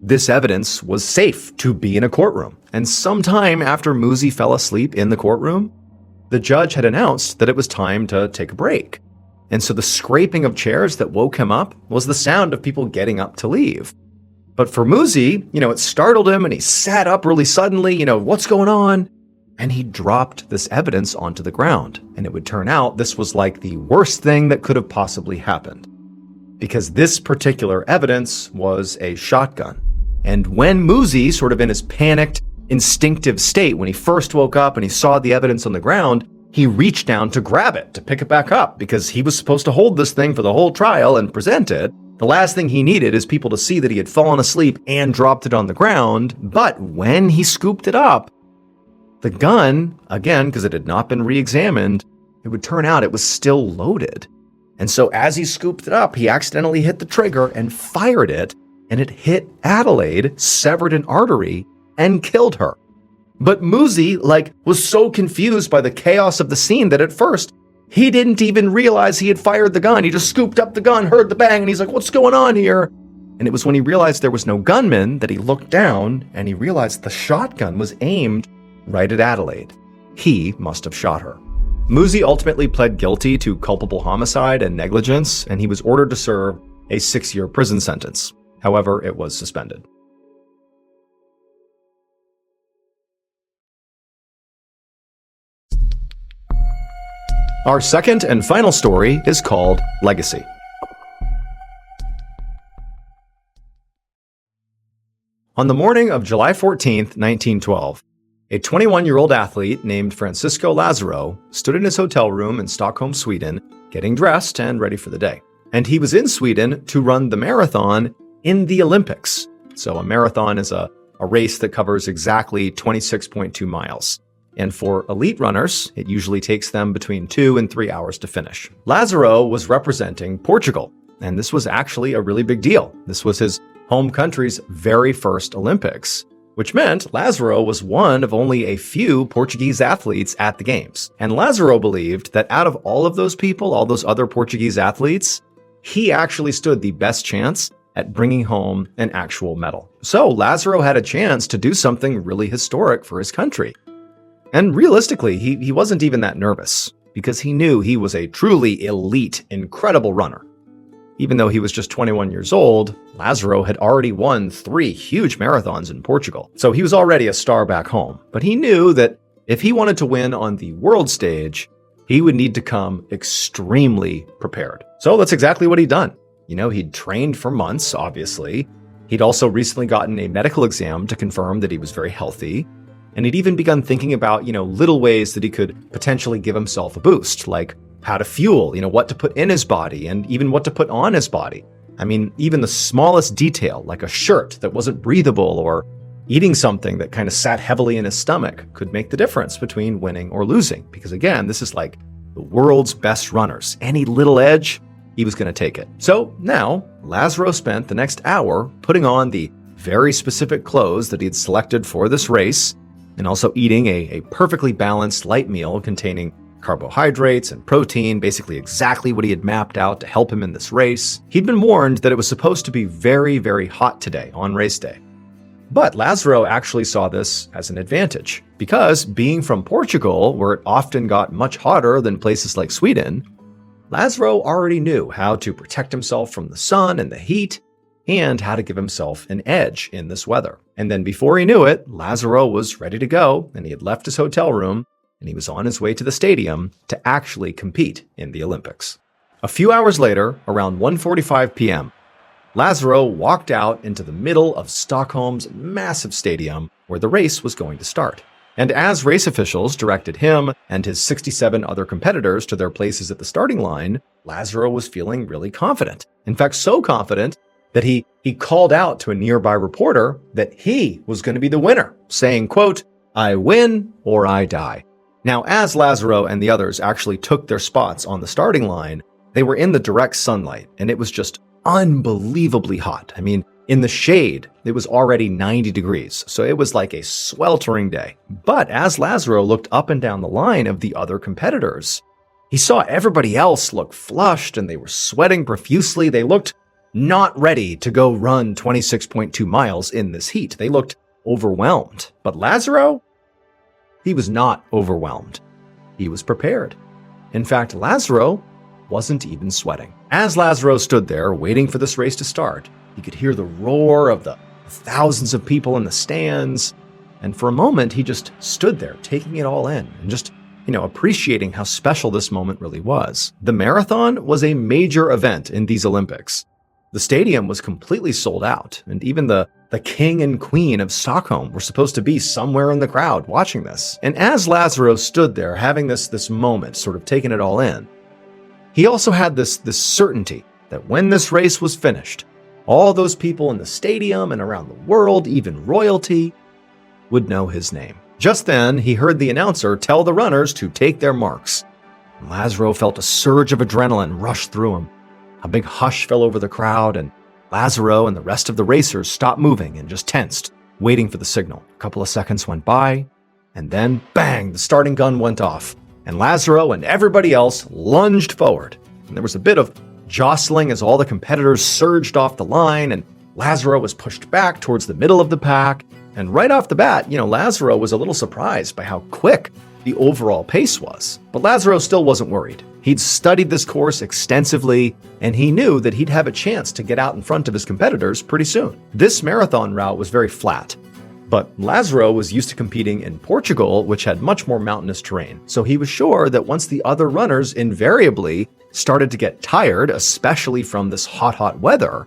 C: this evidence was safe to be in a courtroom. And sometime after Muzi fell asleep in the courtroom, the judge had announced that it was time to take a break. And so the scraping of chairs that woke him up was the sound of people getting up to leave. But for Muzi, it startled him and he sat up really suddenly, what's going on? And he dropped this evidence onto the ground. And it would turn out this was the worst thing that could have possibly happened, because this particular evidence was a shotgun. And when Muzi, sort of in his panicked, instinctive state, when he first woke up and he saw the evidence on the ground, he reached down to grab it, to pick it back up, because he was supposed to hold this thing for the whole trial and present it. The last thing he needed is people to see that he had fallen asleep and dropped it on the ground. But when he scooped it up, the gun, again, because it had not been re-examined, it would turn out it was still loaded. And so as he scooped it up, he accidentally hit the trigger and fired it, and it hit Adelaide, severed an artery, and killed her. But Muzi, was so confused by the chaos of the scene that at first, he didn't even realize he had fired the gun. He just scooped up the gun, heard the bang, and he's like, what's going on here? And it was when he realized there was no gunman that he looked down, and he realized the shotgun was aimed right at Adelaide. He must have shot her. Muzi ultimately pled guilty to culpable homicide and negligence, and he was ordered to serve a 6-year prison sentence. However, it was suspended.
A: Our second and final story is called Legacy. On the morning of July 14th, 1912, a 21-year-old athlete named Francisco Lazaro stood in his hotel room in Stockholm, Sweden, getting dressed and ready for the day. And he was in Sweden to run the marathon in the Olympics. So a marathon is a race that covers exactly 26.2 miles. And for elite runners, it usually takes them between 2 and 3 hours to finish. Lazaro was representing Portugal, and this was actually a really big deal. This was his home country's very first Olympics, which meant Lazaro was one of only a few Portuguese athletes at the Games. And Lazaro believed that out of all of those people, all those other Portuguese athletes, he actually stood the best chance at bringing home an actual medal. So Lazaro had a chance to do something really historic for his country. And realistically, he wasn't even that nervous because he knew he was a truly elite, incredible runner. Even though he was just 21 years old, Lazaro had already won 3 huge marathons in Portugal. So he was already a star back home. But he knew that if he wanted to win on the world stage, he would need to come extremely prepared. So that's exactly what he'd done. He'd trained for months, obviously. He'd also recently gotten a medical exam to confirm that he was very healthy. And he'd even begun thinking about, little ways that he could potentially give himself a boost, like how to fuel, what to put in his body and even what to put on his body. I mean, even the smallest detail, like a shirt that wasn't breathable or eating something that kind of sat heavily in his stomach, could make the difference between winning or losing. Because again, this is like the world's best runners. Any little edge, he was going to take it. So now, Lazaro spent the next hour putting on the very specific clothes that he had selected for this race, and also eating a perfectly balanced light meal containing carbohydrates and protein, basically exactly what he had mapped out to help him in this race. He'd been warned that it was supposed to be very, very hot today on race day. But Lazaro actually saw this as an advantage, because being from Portugal, where it often got much hotter than places like Sweden, Lazaro already knew how to protect himself from the sun and the heat, and how to give himself an edge in this weather. And then before he knew it, Lazaro was ready to go, and he had left his hotel room, and he was on his way to the stadium to actually compete in the Olympics. A few hours later, around 1:45 p.m., Lazaro walked out into the middle of Stockholm's massive stadium where the race was going to start. And as race officials directed him and his 67 other competitors to their places at the starting line, Lazaro was feeling really confident. In fact, so confident that he called out to a nearby reporter that he was going to be the winner, saying, quote, "I win or I die." Now, as Lazaro and the others actually took their spots on the starting line, they were in the direct sunlight, and it was just unbelievably hot. I mean, in the shade, it was already 90 degrees, so it was like a sweltering day. But as Lazaro looked up and down the line of the other competitors, he saw everybody else look flushed, and they were sweating profusely. They looked not ready to go run 26.2 miles in this heat. They looked overwhelmed. But Lazaro, he was not overwhelmed. He was prepared. In fact, Lazaro wasn't even sweating. As Lazaro stood there waiting for this race to start, he could hear the roar of the thousands of people in the stands. And for a moment, he just stood there taking it all in and just, appreciating how special this moment really was. The marathon was a major event in these Olympics. The stadium was completely sold out, and even the king and queen of Stockholm were supposed to be somewhere in the crowd watching this. And as Lazaro stood there having this moment, sort of taking it all in, he also had this certainty that when this race was finished, all those people in the stadium and around the world, even royalty, would know his name. Just then, he heard the announcer tell the runners to take their marks. Lazaro felt a surge of adrenaline rush through him. A big hush fell over the crowd, and Lazaro and the rest of the racers stopped moving and just tensed, waiting for the signal. A couple of seconds went by, and then, bang, the starting gun went off, and Lazaro and everybody else lunged forward. And there was a bit of jostling as all the competitors surged off the line, and Lazaro was pushed back towards the middle of the pack. And right off the bat, Lazaro was a little surprised by how quick the overall pace was. But Lazaro still wasn't worried. He'd studied this course extensively, and he knew that he'd have a chance to get out in front of his competitors pretty soon. This marathon route was very flat. But Lazaro was used to competing in Portugal, which had much more mountainous terrain. So he was sure that once the other runners invariably started to get tired, especially from this hot weather,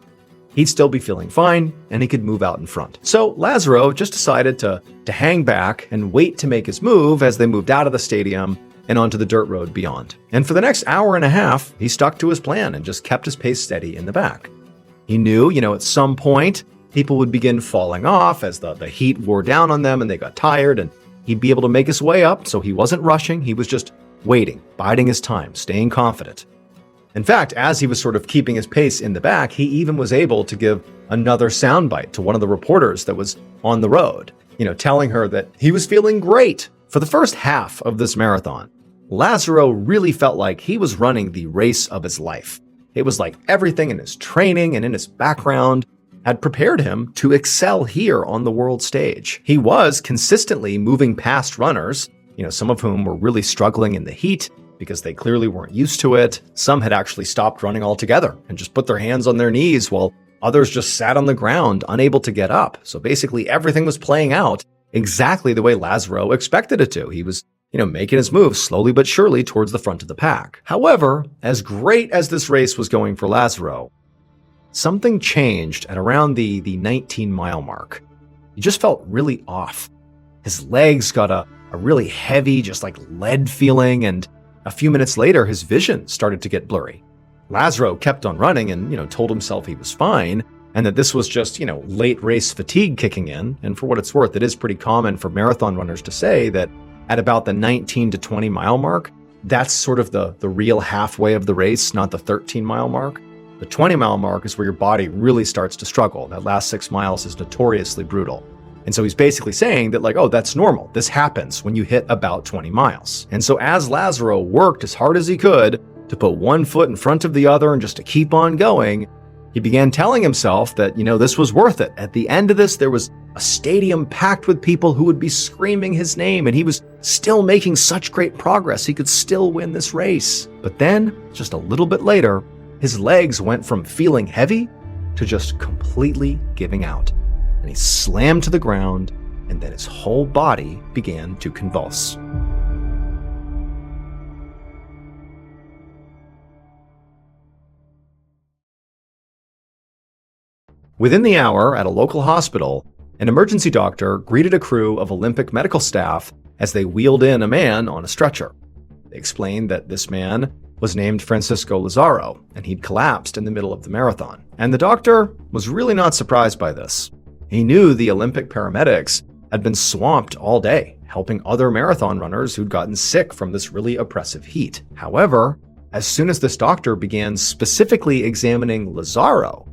A: he'd still be feeling fine and he could move out in front. So Lazaro just decided to hang back and wait to make his move as they moved out of the stadium and onto the dirt road beyond. And for the next hour and a half, he stuck to his plan and just kept his pace steady in the back. He knew, at some point, people would begin falling off as the heat wore down on them and they got tired, and he'd be able to make his way up, so he wasn't rushing, he was just waiting, biding his time, staying confident. In fact, as he was sort of keeping his pace in the back, he even was able to give another soundbite to one of the reporters that was on the road, telling her that he was feeling great. For the first half of this marathon, Lazaro really felt like he was running the race of his life. It was like everything in his training and in his background had prepared him to excel here on the world stage. He was consistently moving past runners, some of whom were really struggling in the heat because they clearly weren't used to it. Some had actually stopped running altogether and just put their hands on their knees, while others just sat on the ground, unable to get up. So basically everything was playing out exactly the way Lazaro expected it to. He was making his move slowly but surely towards the front of the pack. However, as great as this race was going for Lazaro, something changed at around the 19-mile mark. He just felt really off. His legs got a really heavy, just like lead feeling, and a few minutes later, his vision started to get blurry. Lazaro kept on running and, told himself he was fine, and that this was just, late race fatigue kicking in. And for what it's worth, it is pretty common for marathon runners to say that at about the 19 to 20 mile mark, that's sort of the real halfway of the race, not the 13-mile mark. The 20-mile mark is where your body really starts to struggle. That last 6 miles is notoriously brutal. And so he's basically saying that that's normal. This happens when you hit about 20 miles. And so as Lazaro worked as hard as he could to put one foot in front of the other and just to keep on going, he began telling himself that, this was worth it. At the end of this, there was a stadium packed with people who would be screaming his name, and he was still making such great progress. He could still win this race. But then, just a little bit later, his legs went from feeling heavy to just completely giving out. And he slammed to the ground, and then his whole body began to convulse. Within the hour, at a local hospital, an emergency doctor greeted a crew of Olympic medical staff as they wheeled in a man on a stretcher. They explained that this man was named Francisco Lazaro, and he'd collapsed in the middle of the marathon. And the doctor was really not surprised by this. He knew the Olympic paramedics had been swamped all day, helping other marathon runners who'd gotten sick from this really oppressive heat. However, as soon as this doctor began specifically examining Lazaro,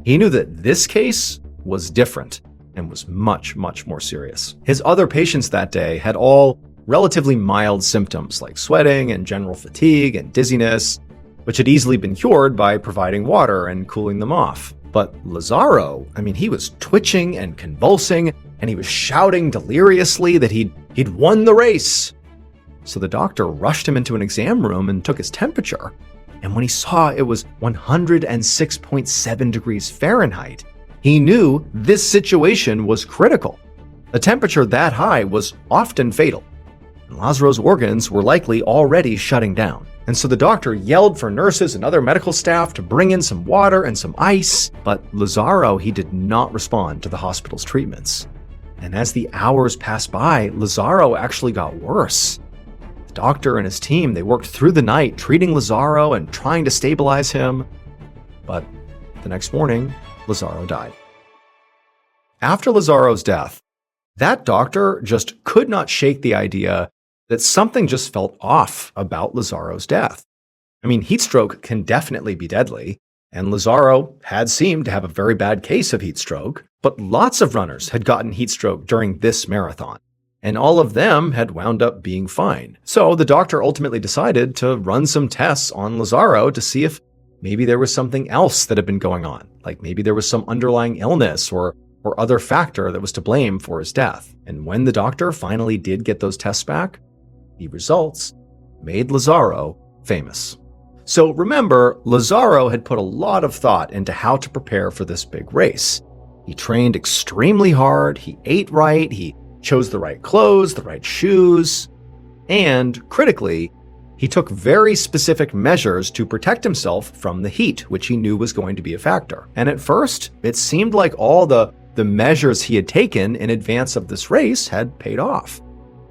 A: he knew that this case was different and was much, much more serious. His other patients that day had all relatively mild symptoms like sweating and general fatigue and dizziness, which had easily been cured by providing water and cooling them off. But Lazaro, he was twitching and convulsing, and he was shouting deliriously that he'd won the race. So the doctor rushed him into an exam room and took his temperature. And when he saw it was 106.7 degrees Fahrenheit, he knew this situation was critical. A temperature that high was often fatal, and Lazaro's organs were likely already shutting down. And so the doctor yelled for nurses and other medical staff to bring in some water and some ice, but Lazaro, he did not respond to the hospital's treatments. And as the hours passed by, Lazaro actually got worse. The doctor and his team, they worked through the night treating Lazaro and trying to stabilize him. But the next morning, Lazaro died. After Lazaro's death, that doctor just could not shake the idea that something just felt off about Lazaro's death. Heat stroke can definitely be deadly, and Lazaro had seemed to have a very bad case of heat stroke, but lots of runners had gotten heat stroke during this marathon, and all of them had wound up being fine. So the doctor ultimately decided to run some tests on Lazaro to see if maybe there was something else that had been going on, like maybe there was some underlying illness or other factor that was to blame for his death. And when the doctor finally did get those tests back, the results made Lazaro famous. So remember, Lazaro had put a lot of thought into how to prepare for this big race.
C: He trained extremely hard, he ate right, he chose the right clothes, the right shoes, and critically, he took very specific measures to protect himself from the heat, which he knew was going to be a factor. And at first, it seemed like all the measures he had taken in advance of this race had paid off.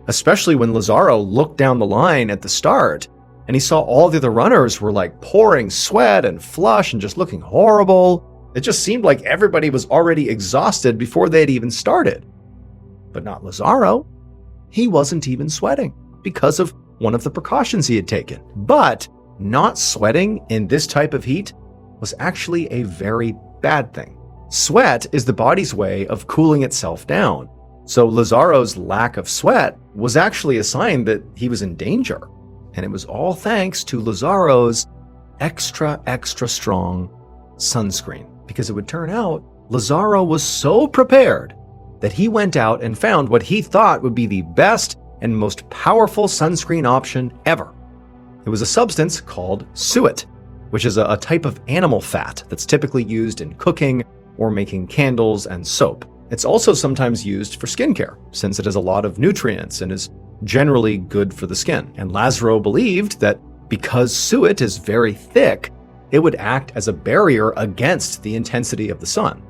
C: Especially when Lazaro looked down the line at the start and he saw all the other runners were like pouring sweat and flush and just looking horrible. It just seemed like everybody was already exhausted before they had even started. But not Lazaro. He wasn't even sweating because of one of the precautions he had taken. But not sweating in this type of heat was actually a very bad thing. Sweat is the body's way of cooling itself down. So Lazaro's lack of sweat was actually a sign that he was in danger. And it was all thanks to Lazaro's extra strong sunscreen. Because it would turn out Lazaro was so prepared that he went out and found what he thought would be the best and most powerful sunscreen option ever. It was a substance called suet, which is a type of animal fat that's typically used in cooking or making candles and soap. It's also sometimes used for skincare, since it has a lot of nutrients and is generally good for the skin. And Lazaro believed that because suet is very thick, it would act as a barrier against the intensity of the sun.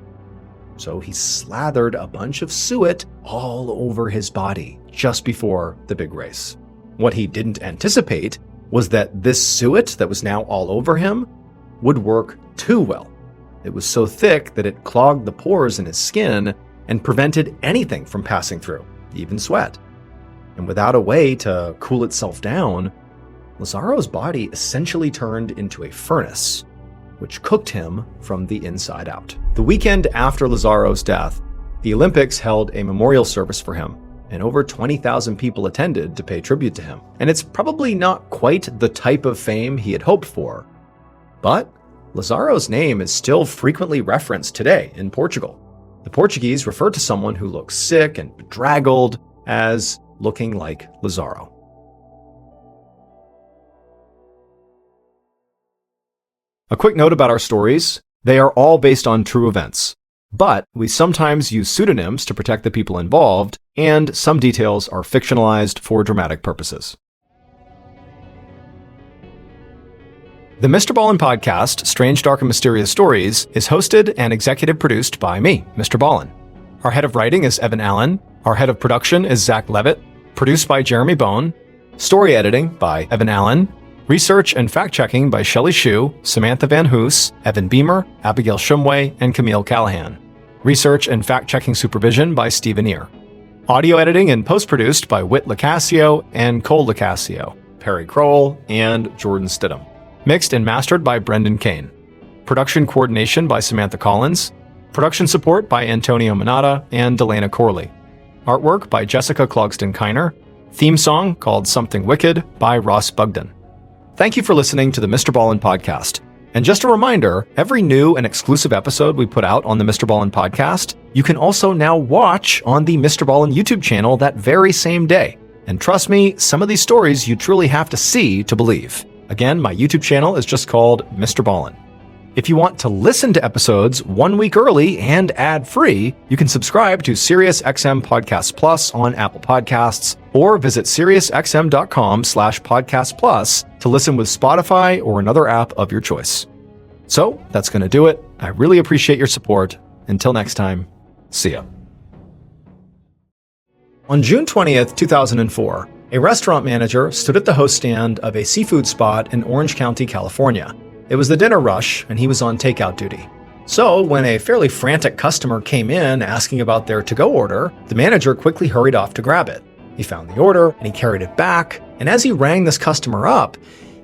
C: So he slathered a bunch of suet all over his body just before the big race. What he didn't anticipate was that this suet that was now all over him would work too well. It was so thick that it clogged the pores in his skin and prevented anything from passing through, even sweat. And without a way to cool itself down, Lazaro's body essentially turned into a furnace, which cooked him from the inside out. The weekend after Lazaro's death, the Olympics held a memorial service for him, and over 20,000 people attended to pay tribute to him. And it's probably not quite the type of fame he had hoped for, but Lazaro's name is still frequently referenced today in Portugal. The Portuguese refer to someone who looks sick and bedraggled as looking like Lazaro. A quick note about our stories. They are all based on true events, but we sometimes use pseudonyms to protect the people involved, and some details are fictionalized for dramatic purposes. The MrBallen podcast, Strange, Dark, and Mysterious Stories, is hosted and executive produced by me, MrBallen. Our head of writing is Evan Allen. Our head of production is Zach Levitt. Produced by Jeremy Bone. Story editing by Evan Allen. Research and fact-checking by Shelley Shue, Samantha Van Hoos, Evan Beamer, Abigail Shumway, and Camille Callahan. Research and fact-checking supervision by Stephen Ear. Audio editing and post-produced by Whit Lacasio and Cole Lacasio, Perry Crowell, and Jordan Stidham. Mixed and mastered by Brendan Kane. Production coordination by Samantha Collins. Production support by Antonio Manata and Delana Corley. Artwork by Jessica Clogston-Kiner. Theme song called Something Wicked by Ross Bugden. Thank you for listening to the MrBallen podcast. And just a reminder, every new and exclusive episode we put out on the MrBallen podcast, you can also now watch on the MrBallen YouTube channel that very same day. And trust me, some of these stories you truly have to see to believe. Again, my YouTube channel is just called MrBallen. If you want to listen to episodes 1 week early and ad-free, you can subscribe to SiriusXM Podcast Plus on Apple Podcasts or visit SiriusXM.com/Podcast Plus to listen with Spotify or another app of your choice. So that's going to do it. I really appreciate your support. Until next time, see ya. On June 20th, 2004, a restaurant manager stood at the host stand of a seafood spot in Orange County, California. It was the dinner rush, and he was on takeout duty. So, when a fairly frantic customer came in asking about their to-go order, the manager quickly hurried off to grab it. He found the order, and he carried it back, and as he rang this customer up,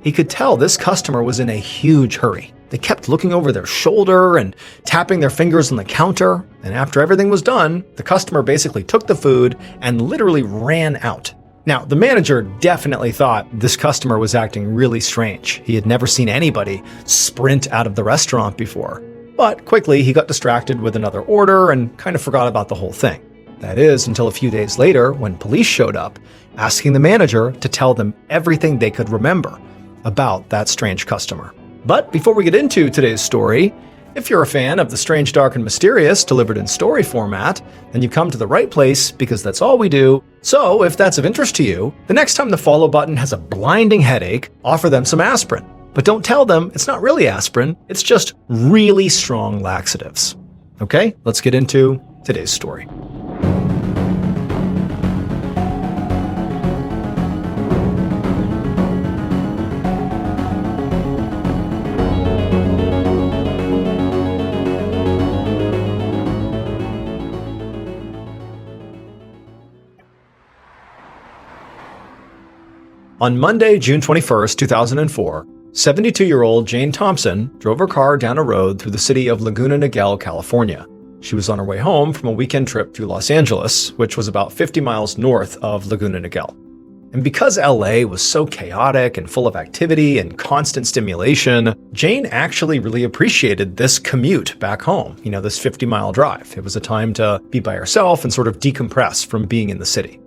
C: he could tell this customer was in a huge hurry. They kept looking over their shoulder and tapping their fingers on the counter, and after everything was done, the customer basically took the food and literally ran out. Now, the manager definitely thought this customer was acting really strange. He had never seen anybody sprint out of the restaurant before. But quickly, he got distracted with another order and kind of forgot about the whole thing. That is, until a few days later when police showed up, asking the manager to tell them everything they could remember about that strange customer. But before we get into today's story,
A: If you're a fan of the strange, dark, and mysterious delivered in story format, then you've come to the right place because that's all we do. So, if that's of interest to you, the next time the follow button has a blinding headache, offer them some aspirin. But don't tell them it's not really aspirin, it's just really strong laxatives. Okay, let's get into today's story. On Monday, June 21st, 2004, 72-year-old Jane Thompson drove her car down a road through the city of Laguna Niguel, California. She was on her way home from a weekend trip to Los Angeles, which was about 50 miles north of Laguna Niguel. And because LA was so chaotic and full of activity and constant stimulation, Jane actually really appreciated this commute back home, this 50-mile drive. It was a time to be by herself and sort of decompress from being in the city.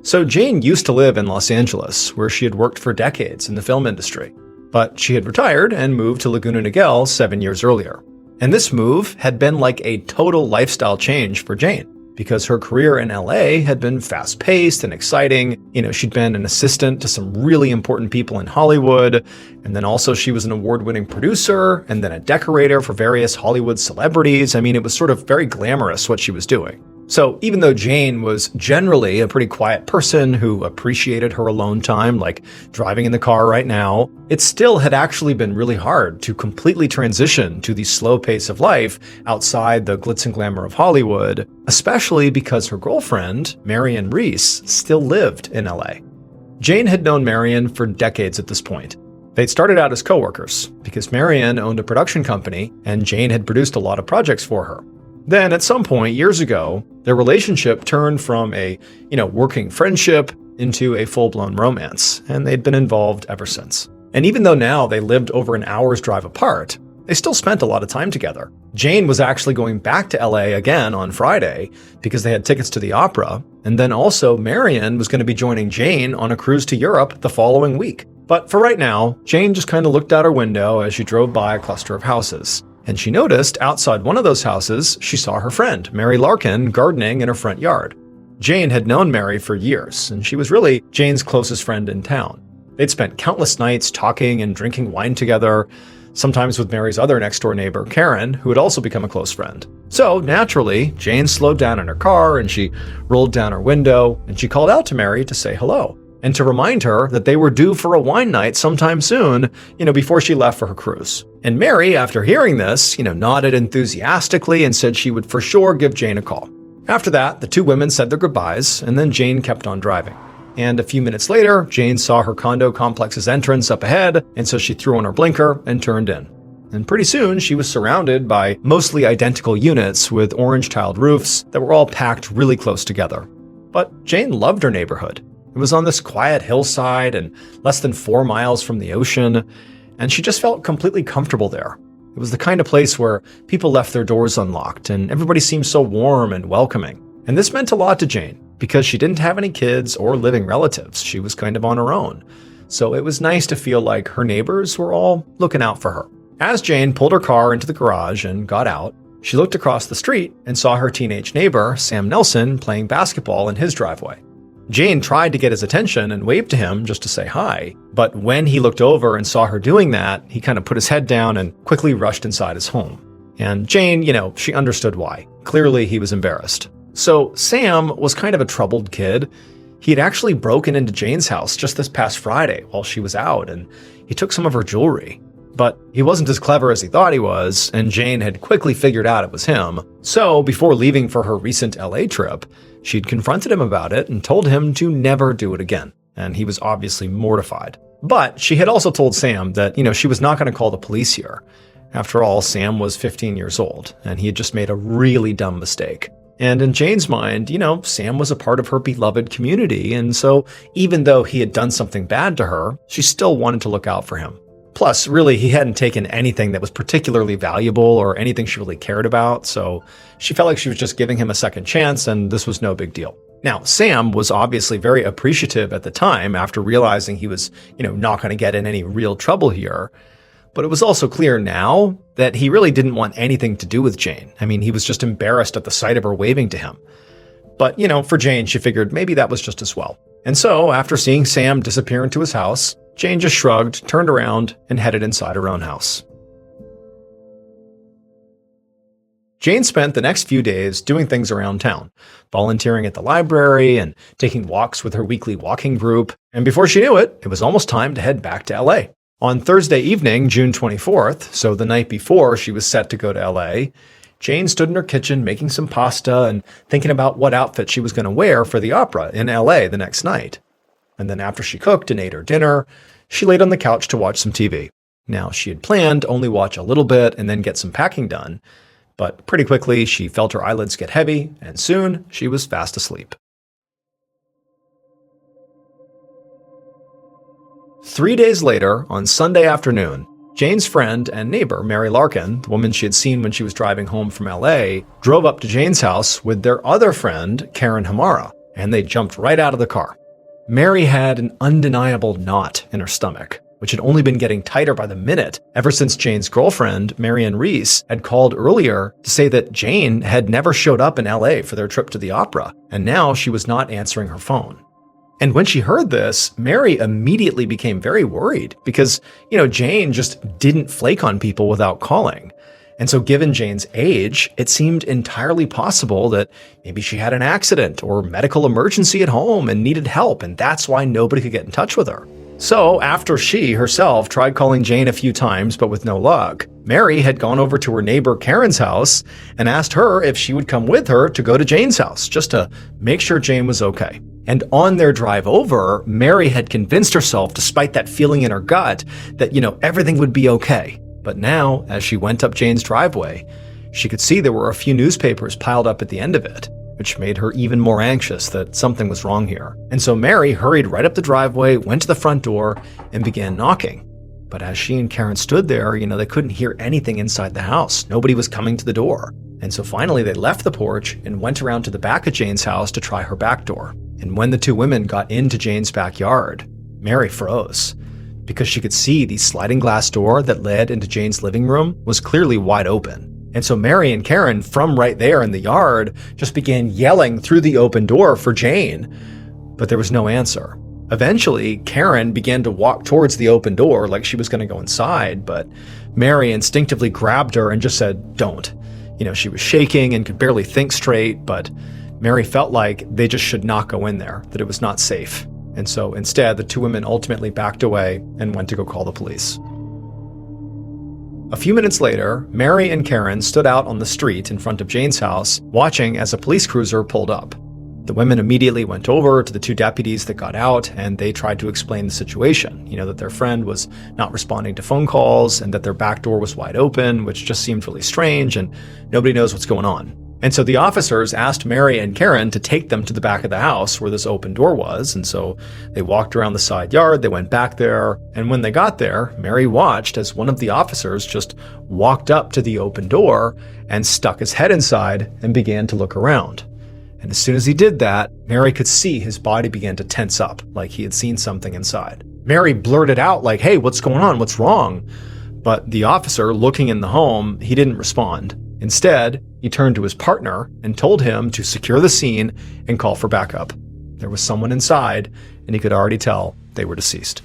A: So Jane used to live in Los Angeles, where she had worked for decades in the film industry. But she had retired and moved to Laguna Niguel 7 years earlier. And this move had been like a total lifestyle change for Jane, because her career in LA had been fast-paced and exciting. She'd been an assistant to some really important people in Hollywood, and then also she was an award-winning producer, and then a decorator for various Hollywood celebrities. It was sort of very glamorous what she was doing. So even though Jane was generally a pretty quiet person who appreciated her alone time, like driving in the car right now, it still had actually been really hard to completely transition to the slow pace of life outside the glitz and glamour of Hollywood, especially because her girlfriend, Marion Reese, still lived in LA. Jane had known Marion for decades at this point. They'd started out as coworkers because Marion owned a production company and Jane had produced a lot of projects for her. Then at some point years ago, their relationship turned from a, working friendship into a full-blown romance, and they'd been involved ever since. And even though now they lived over an hour's drive apart, they still spent a lot of time together. Jane was actually going back to LA again on Friday because they had tickets to the opera, and then also Marion was going to be joining Jane on a cruise to Europe the following week. But for right now, Jane just kind of looked out her window as she drove by a cluster of houses. And she noticed outside one of those houses, she saw her friend, Mary Larkin, gardening in her front yard. Jane had known Mary for years, and she was really Jane's closest friend in town. They'd spent countless nights talking and drinking wine together, sometimes with Mary's other next-door neighbor, Karen, who had also become a close friend. So, naturally, Jane slowed down in her car, and she rolled down her window, and she called out to Mary to say hello, and to remind her that they were due for a wine night sometime soon, before she left for her cruise. And Mary, after hearing this, nodded enthusiastically and said she would for sure give Jane a call. After that, the two women said their goodbyes, and then Jane kept on driving. And a few minutes later, Jane saw her condo complex's entrance up ahead, and so she threw on her blinker and turned in. And pretty soon, she was surrounded by mostly identical units with orange-tiled roofs that were all packed really close together. But Jane loved her neighborhood. It was on this quiet hillside and less than 4 miles from the ocean, and she just felt completely comfortable there. It was the kind of place where people left their doors unlocked, and everybody seemed so warm and welcoming. And this meant a lot to Jane, because she didn't have any kids or living relatives. She was kind of on her own. So it was nice to feel like her neighbors were all looking out for her. As Jane pulled her car into the garage and got out, she looked across the street and saw her teenage neighbor, Sam Nelson, playing basketball in his driveway. Jane tried to get his attention and waved to him just to say hi, but when he looked over and saw her doing that, he kind of put his head down and quickly rushed inside his home. And Jane, she understood why. Clearly, he was embarrassed. So Sam was kind of a troubled kid. He had actually broken into Jane's house just this past Friday while she was out, and he took some of her jewelry. But he wasn't as clever as he thought he was, and Jane had quickly figured out it was him. So before leaving for her recent LA trip, she'd confronted him about it and told him to never do it again. And he was obviously mortified. But she had also told Sam that, she was not going to call the police here. After all, Sam was 15 years old, and he had just made a really dumb mistake. And in Jane's mind, Sam was a part of her beloved community, and so even though he had done something bad to her, she still wanted to look out for him. Plus, really, he hadn't taken anything that was particularly valuable or anything she really cared about, so she felt like she was just giving him a second chance, and this was no big deal. Now, Sam was obviously very appreciative at the time after realizing he was, not going to get in any real trouble here.
C: But it was also clear now that he really didn't want anything to do with Jane. I mean, he was just embarrassed at the sight of her waving to him. But, for Jane, she figured maybe that was just as well. And so, after seeing Sam disappear into his house, Jane just shrugged, turned around, and headed inside her own house. Jane spent the next few days doing things around town, volunteering at the library and taking walks with her weekly walking group. And before she knew it, it was almost time to head back to LA. On Thursday evening, June 24th, so the night before she was set to go to LA, Jane stood in her kitchen making some pasta and thinking about what outfit she was going to wear for the opera in LA the next night. And then after she cooked and ate her dinner, she laid on the couch to watch some TV. Now, she had planned to only watch a little bit and then get some packing done, but pretty quickly she felt her eyelids get heavy, and soon she was fast asleep. 3 days later, on Sunday afternoon, Jane's friend and neighbor, Mary Larkin, the woman she had seen when she was driving home from LA, drove up to Jane's house with their other friend, Karen Hamara, and they jumped right out of the car. Mary had an undeniable knot in her stomach, which had only been getting tighter by the minute ever since Jane's girlfriend, Marianne Reese, had called earlier to say that Jane had never showed up in LA for their trip to the opera, and now she was not answering her phone. And when she heard this, Mary immediately became very worried because, Jane just didn't flake on people without calling. And so given Jane's age, it seemed entirely possible that maybe she had an accident or medical emergency at home and needed help, and that's why nobody could get in touch with her. So after she herself tried calling Jane a few times, but with no luck, Mary had gone over to her neighbor Karen's house and asked her if she would come with her to go to Jane's house, just to make sure Jane was okay. And on their drive over, Mary had convinced herself, despite that feeling in her gut, that, everything would be okay. But now, as she went up Jane's driveway, she could see there were a few newspapers piled up at the end of it, which made her even more anxious that something was wrong here. And so Mary hurried right up the driveway, went to the front door, and began knocking. But as she and Karen stood there, they couldn't hear anything inside the house. Nobody was coming to the door. And so finally they left the porch and went around to the back of Jane's house to try her back door. And when the two women got into Jane's backyard, Mary froze because she could see the sliding glass door that led into Jane's living room was clearly wide open. And so Mary and Karen, from right there in the yard, just began yelling through the open door for Jane, but there was no answer. Eventually, Karen began to walk towards the open door like she was going to go inside, but Mary instinctively grabbed her and just said, "Don't." She was shaking and could barely think straight, but Mary felt like they just should not go in there, that it was not safe. And so instead, the two women ultimately backed away and went to go call the police. A few minutes later, Mary and Karen stood out on the street in front of Jane's house, watching as a police cruiser pulled up. The women immediately went over to the two deputies that got out, and they tried to explain the situation, that their friend was not responding to phone calls and that their back door was wide open, which just seemed really strange, and nobody knows what's going on. And so the officers asked Mary and Karen to take them to the back of the house where this open door was, and so they walked around the side yard, they went back there, and when they got there, Mary watched as one of the officers just walked up to the open door and stuck his head inside and began to look around. And as soon as he did that, Mary could see his body began to tense up, like he had seen something inside. Mary blurted out like, "Hey, what's going on? What's wrong?" But the officer, looking in the home, he didn't respond. Instead, he turned to his partner and told him to secure the scene and call for backup. There was someone inside, and he could already tell they were deceased.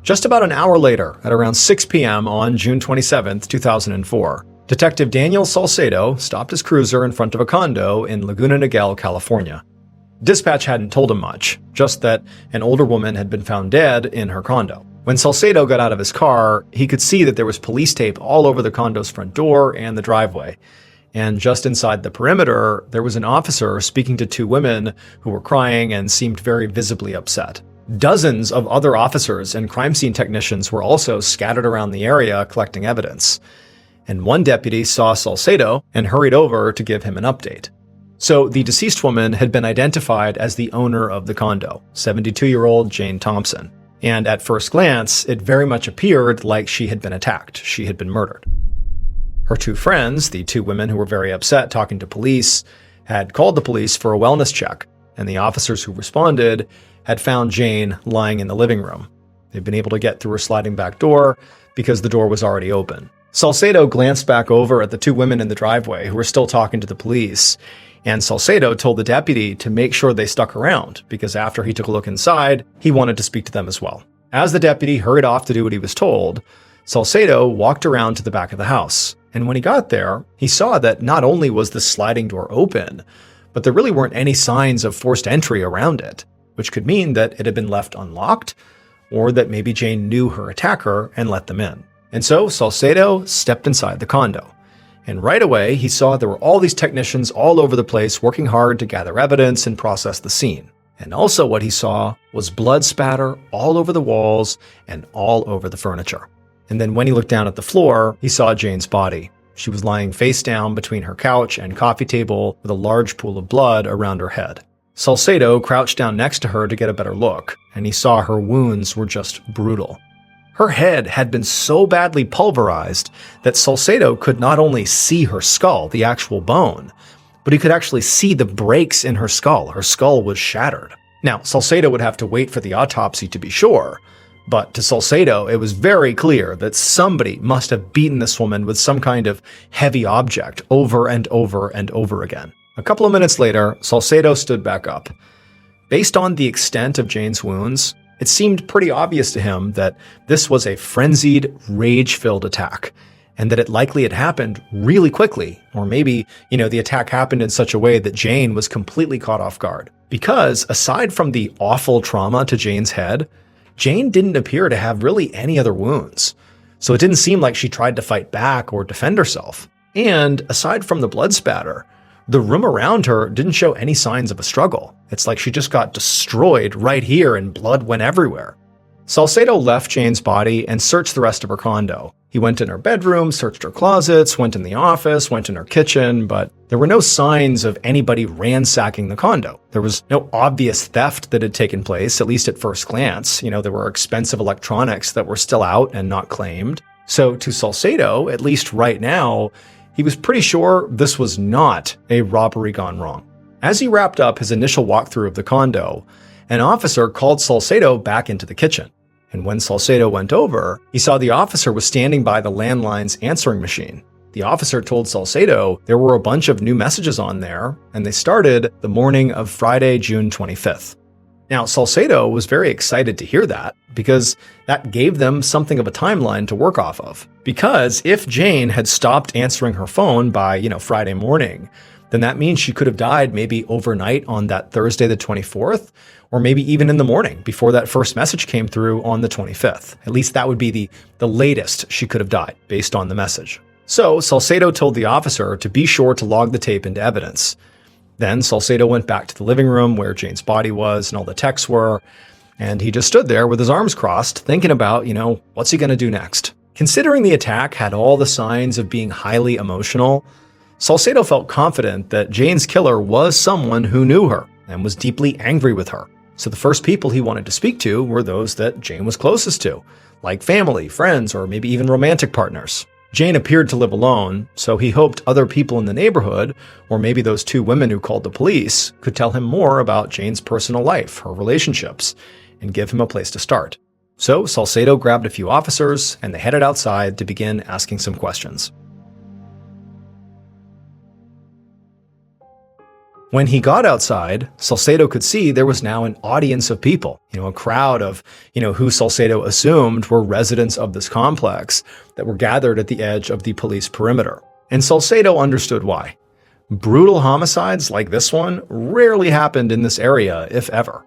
C: Just about an hour later, at around 6 p.m. on June 27, 2004, Detective Daniel Salcedo stopped his cruiser in front of a condo in Laguna Niguel, California. Dispatch hadn't told him much, just that an older woman had been found dead in her condo. When Salcedo got out of his car, he could see that there was police tape all over the condo's front door and the driveway. And just inside the perimeter, there was an officer speaking to two women who were crying and seemed very visibly upset. Dozens of other officers and crime scene technicians were also scattered around the area collecting evidence. And one deputy saw Salcedo and hurried over to give him an update. So the deceased woman had been identified as the owner of the condo, 72-year-old Jane Thompson. And at first glance, it very much appeared like she had been attacked. She had been murdered. Her two friends, the two women who were very upset talking to police, had called the police for a wellness check, and the officers who responded had found Jane lying in the living room. They'd been able to get through her sliding back door because the door was already open. Salcedo glanced back over at the two women in the driveway who were still talking to the police, and Salcedo told the deputy to make sure they stuck around because after he took a look inside, he wanted to speak to them as well. As the deputy hurried off to do what he was told, Salcedo walked around to the back of the house. And when he got there, he saw that not only was the sliding door open, but there really weren't any signs of forced entry around it, which could mean that it had been left unlocked, or that maybe Jane knew her attacker and let them in. And so Salcedo stepped inside the condo. And right away, he saw there were all these technicians all over the place working hard to gather evidence and process the scene. And also what he saw was blood spatter all over the walls and all over the furniture. And then when he looked down at the floor, he saw Jane's body. She was lying face down between her couch and coffee table with a large pool of blood around her head. Salcedo crouched down next to her to get a better look, and he saw her wounds were just brutal. Her head had been so badly pulverized that Salcedo could not only see her skull, the actual bone, but he could actually see the breaks in her skull. Her skull was shattered. Now, Salcedo would have to wait for the autopsy to be sure, but to Salcedo, it was very clear that somebody must have beaten this woman with some kind of heavy object over and over and over again. A couple of minutes later, Salcedo stood back up. Based on the extent of Jane's wounds, it seemed pretty obvious to him that this was a frenzied, rage-filled attack, and that it likely had happened really quickly, or maybe, the attack happened in such a way that Jane was completely caught off guard. Because aside from the awful trauma to Jane's head, Jane didn't appear to have really any other wounds, so it didn't seem like she tried to fight back or defend herself. And aside from the blood spatter, the room around her didn't show any signs of a struggle. It's like she just got destroyed right here and blood went everywhere. Salcedo left Jane's body and searched the rest of her condo. He went in her bedroom, searched her closets, went in the office, went in her kitchen, but there were no signs of anybody ransacking the condo. There was no obvious theft that had taken place, at least at first glance. There were expensive electronics that were still out and not claimed. So to Salcedo, at least right now, he was pretty sure this was not a robbery gone wrong. As he wrapped up his initial walkthrough of the condo, an officer called Salcedo back into the kitchen. And when Salcedo went over, he saw the officer was standing by the landline's answering machine. The officer told Salcedo there were a bunch of new messages on there, and they started the morning of Friday, June 25th. Now, Salcedo was very excited to hear that, because that gave them something of a timeline to work off of. Because if Jane had stopped answering her phone by, Friday morning, then that means she could have died maybe overnight on that Thursday the 24th, or maybe even in the morning before that first message came through on the 25th. At least that would be the latest she could have died based on the message. So Salcedo told the officer to be sure to log the tape into evidence. Then Salcedo went back to the living room where Jane's body was and all the texts were, and he just stood there with his arms crossed, thinking about, what's he going to do next? Considering the attack had all the signs of being highly emotional, Salcedo felt confident that Jane's killer was someone who knew her and was deeply angry with her. So the first people he wanted to speak to were those that Jane was closest to, like family, friends, or maybe even romantic partners. Jane appeared to live alone, so he hoped other people in the neighborhood, or maybe those two women who called the police, could tell him more about Jane's personal life, her relationships, and give him a place to start. So Salcedo grabbed a few officers, and they headed outside to begin asking some questions. When he got outside, Salcedo could see there was now an audience of people, a crowd of, who Salcedo assumed were residents of this complex that were gathered at the edge of the police perimeter. And Salcedo understood why. Brutal homicides like this one rarely happened in this area, if ever.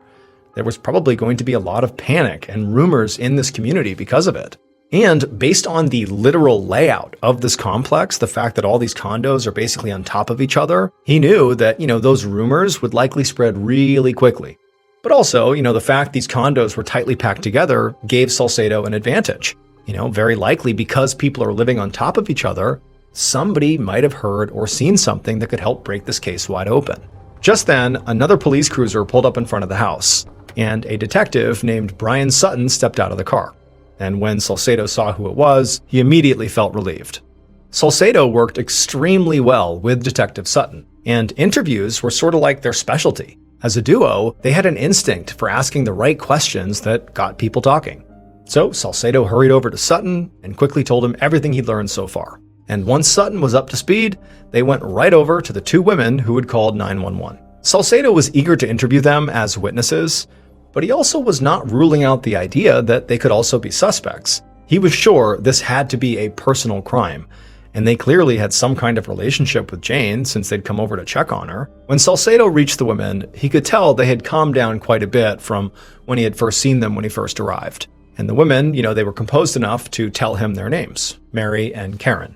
C: There was probably going to be a lot of panic and rumors in this community because of it. And based on the literal layout of this complex, the fact that all these condos are basically on top of each other, he knew that, those rumors would likely spread really quickly. But also, the fact these condos were tightly packed together gave Salcedo an advantage. Very likely because people are living on top of each other, somebody might have heard or seen something that could help break this case wide open. Just then, another police cruiser pulled up in front of the house, and a detective named Brian Sutton stepped out of the car. And when Salcedo saw who it was, he immediately felt relieved. Salcedo worked extremely well with Detective Sutton, And interviews were sort of like their specialty. As a duo, they had an instinct for asking the right questions that got people talking. So Salcedo hurried over to Sutton and quickly told him everything he'd learned so far. And once Sutton was up to speed, they went right over to the two women who had called 911. Salcedo was eager to interview them as witnesses, but he also was not ruling out the idea that they could also be suspects. He was sure this had to be a personal crime, and they clearly had some kind of relationship with Jane since they'd come over to check on her. When Salcedo reached the women, he could tell they had calmed down quite a bit from when he had first seen them when he first arrived. And the women, they were composed enough to tell him their names, Mary and Karen.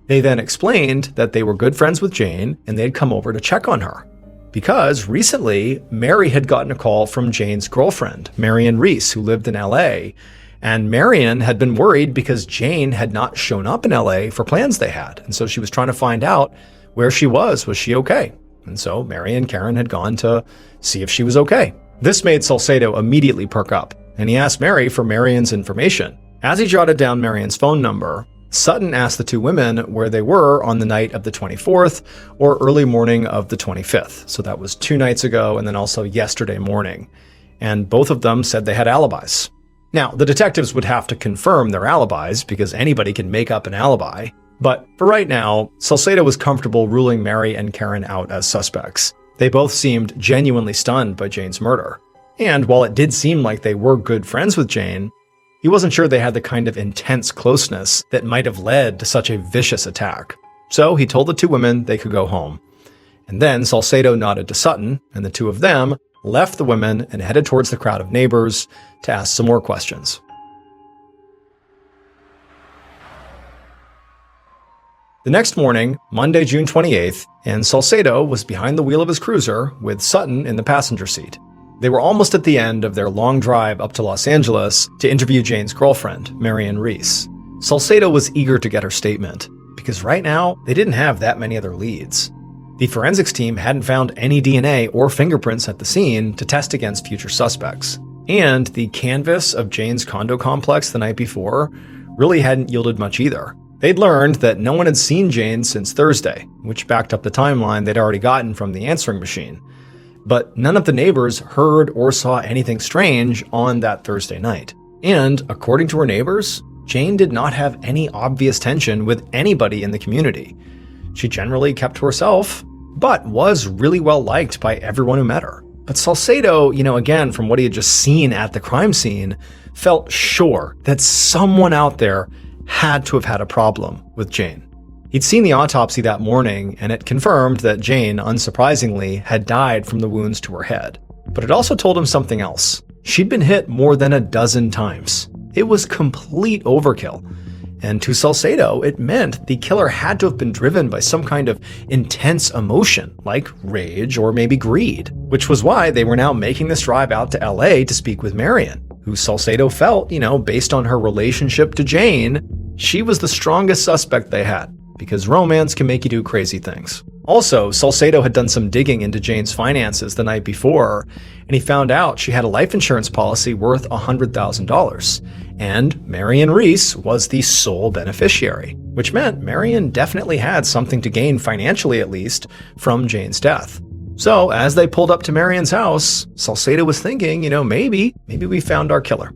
C: They then explained that they were good friends with Jane and they had come over to check on her. Because recently, Mary had gotten a call from Jane's girlfriend, Marion Reese, who lived in LA. And Marion had been worried because Jane had not shown up in LA for plans they had. And so she was trying to find out where she was. Was she okay? And so Mary and Karen had gone to see if she was okay. This made Salcedo immediately perk up, and he asked Mary for Marion's information. As he jotted down Marion's phone number, Sutton asked the two women where they were on the night of the 24th or early morning of the 25th. So that was 2 nights ago and then also yesterday morning. And both of them said they had alibis. Now, the detectives would have to confirm their alibis because anybody can make up an alibi. But for right now, Salcedo was comfortable ruling Mary and Karen out as suspects. They both seemed genuinely stunned by Jane's murder. And while it did seem like they were good friends with Jane, he wasn't sure they had the kind of intense closeness that might have led to such a vicious attack. So he told the two women they could go home. And then Salcedo nodded to Sutton, and the two of them left the women and headed towards the crowd of neighbors to ask some more questions. The next morning, Monday, June 28th, and Salcedo was behind the wheel of his cruiser with Sutton in the passenger seat. They were almost at the end of their long drive up to Los Angeles to interview Jane's girlfriend, Marion Reese. Salcedo was eager to get her statement, because right now, they didn't have that many other leads. The forensics team hadn't found any DNA or fingerprints at the scene to test against future suspects. And the canvas of Jane's condo complex the night before really hadn't yielded much either. They'd learned that no one had seen Jane since Thursday, which backed up the timeline they'd already gotten from the answering machine. But none of the neighbors heard or saw anything strange on that Thursday night. And according to her neighbors, Jane did not have any obvious tension with anybody in the community. She generally kept to herself, but was really well liked by everyone who met her. But Salcedo, again, from what he had just seen at the crime scene, felt sure that someone out there had to have had a problem with Jane. He'd seen the autopsy that morning, and it confirmed that Jane, unsurprisingly, had died from the wounds to her head. But it also told him something else. She'd been hit more than a dozen times. It was complete overkill. And to Salcedo, it meant the killer had to have been driven by some kind of intense emotion, like rage or maybe greed, which was why they were now making this drive out to LA to speak with Marion, who Salcedo felt, based on her relationship to Jane, she was the strongest suspect they had, because romance can make you do crazy things. Also, Salcedo had done some digging into Jane's finances the night before, and he found out she had a life insurance policy worth $100,000. And Marion Reese was the sole beneficiary, which meant Marion definitely had something to gain financially at least from Jane's death. So as they pulled up to Marion's house, Salcedo was thinking, maybe we found our killer.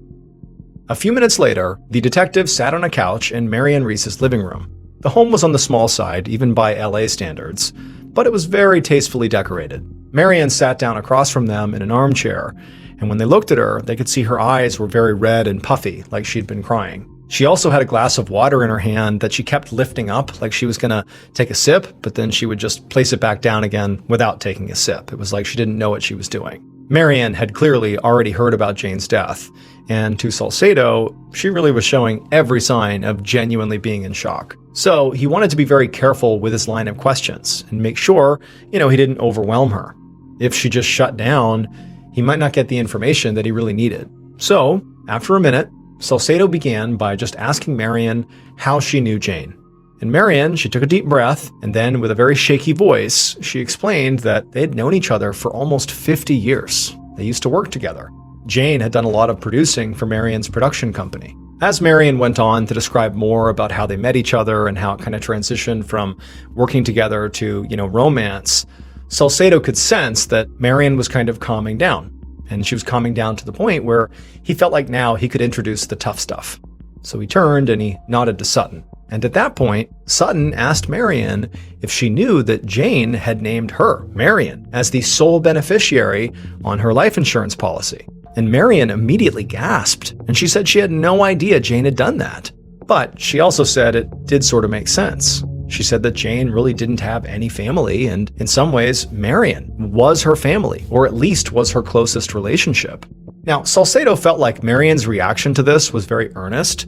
C: A few minutes later, the detective sat on a couch in Marion Reese's living room. The home was on the small side, even by LA standards, but it was very tastefully decorated. Marion sat down across from them in an armchair, and when they looked at her, they could see her eyes were very red and puffy, like she'd been crying. She also had a glass of water in her hand that she kept lifting up like she was going to take a sip, but then she would just place it back down again without taking a sip. It was like she didn't know what she was doing. Marion had clearly already heard about Jane's death, and to Salcedo, she really was showing every sign of genuinely being in shock. So he wanted to be very careful with his line of questions and make sure, he didn't overwhelm her. If she just shut down, he might not get the information that he really needed. So, after a minute, Salcedo began by just asking Marion how she knew Jane. And Marion, she took a deep breath, and then with a very shaky voice, she explained that they had known each other for almost 50 years. They used to work together. Jane had done a lot of producing for Marion's production company.
A: As Marion went on to describe more about how they met each other and how it kind of transitioned from working together to, romance, Salcedo could sense that Marion was kind of calming down. And she was calming down to the point where he felt like now he could introduce the tough stuff. So he turned and he nodded to Sutton. And at that point, Sutton asked Marion if she knew that Jane had named her, Marion, as the sole beneficiary on her life insurance policy. And Marion immediately gasped, and she said she had no idea Jane had done that. But she also said it did sort of make sense. She said that Jane really didn't have any family, and in some ways, Marion was her family, or at least was her closest relationship. Now, Salcedo felt like Marion's reaction to this was very earnest,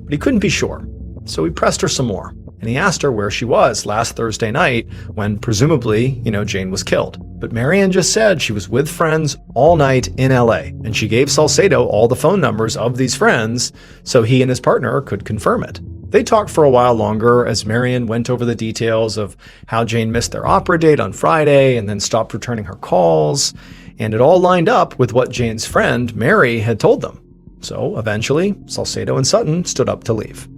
A: but he couldn't be sure. So he pressed her some more, and he asked her where she was last Thursday night when presumably, Jane was killed. But Marion just said she was with friends all night in LA, and she gave Salcedo all the phone numbers of these friends so he and his partner could confirm it. They talked for a while longer as Marion went over the details of how Jane missed their opera date on Friday and then stopped returning her calls, and it all lined up with what Jane's friend, Mary, had told them. So eventually, Salcedo and Sutton stood up to leave.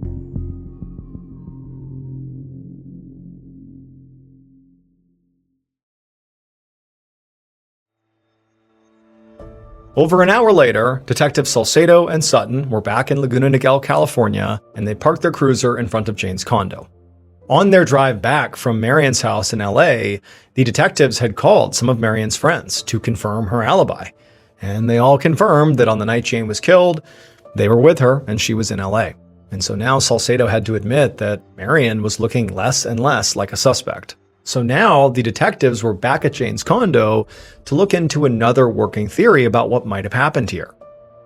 A: Over an hour later, Detective Salcedo and Sutton were back in Laguna Niguel, California, and they parked their cruiser in front of Jane's condo. On their drive back from Marion's house in LA, the detectives had called some of Marion's friends to confirm her alibi. And they all confirmed that on the night Jane was killed, they were with her and she was in LA. And so now Salcedo had to admit that Marion was looking less and less like a suspect. So now the detectives were back at Jane's condo to look into another working theory about what might have happened here.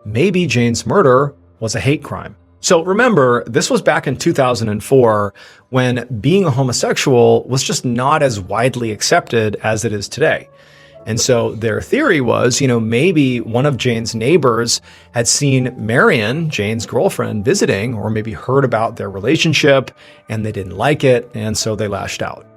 A: Maybe Jane's murder was a hate crime. So remember, this was back in 2004 when being a homosexual was just not as widely accepted as it is today. And so their theory was, maybe one of Jane's neighbors had seen Marion, Jane's girlfriend, visiting, or maybe heard about their relationship and they didn't like it, and so they lashed out.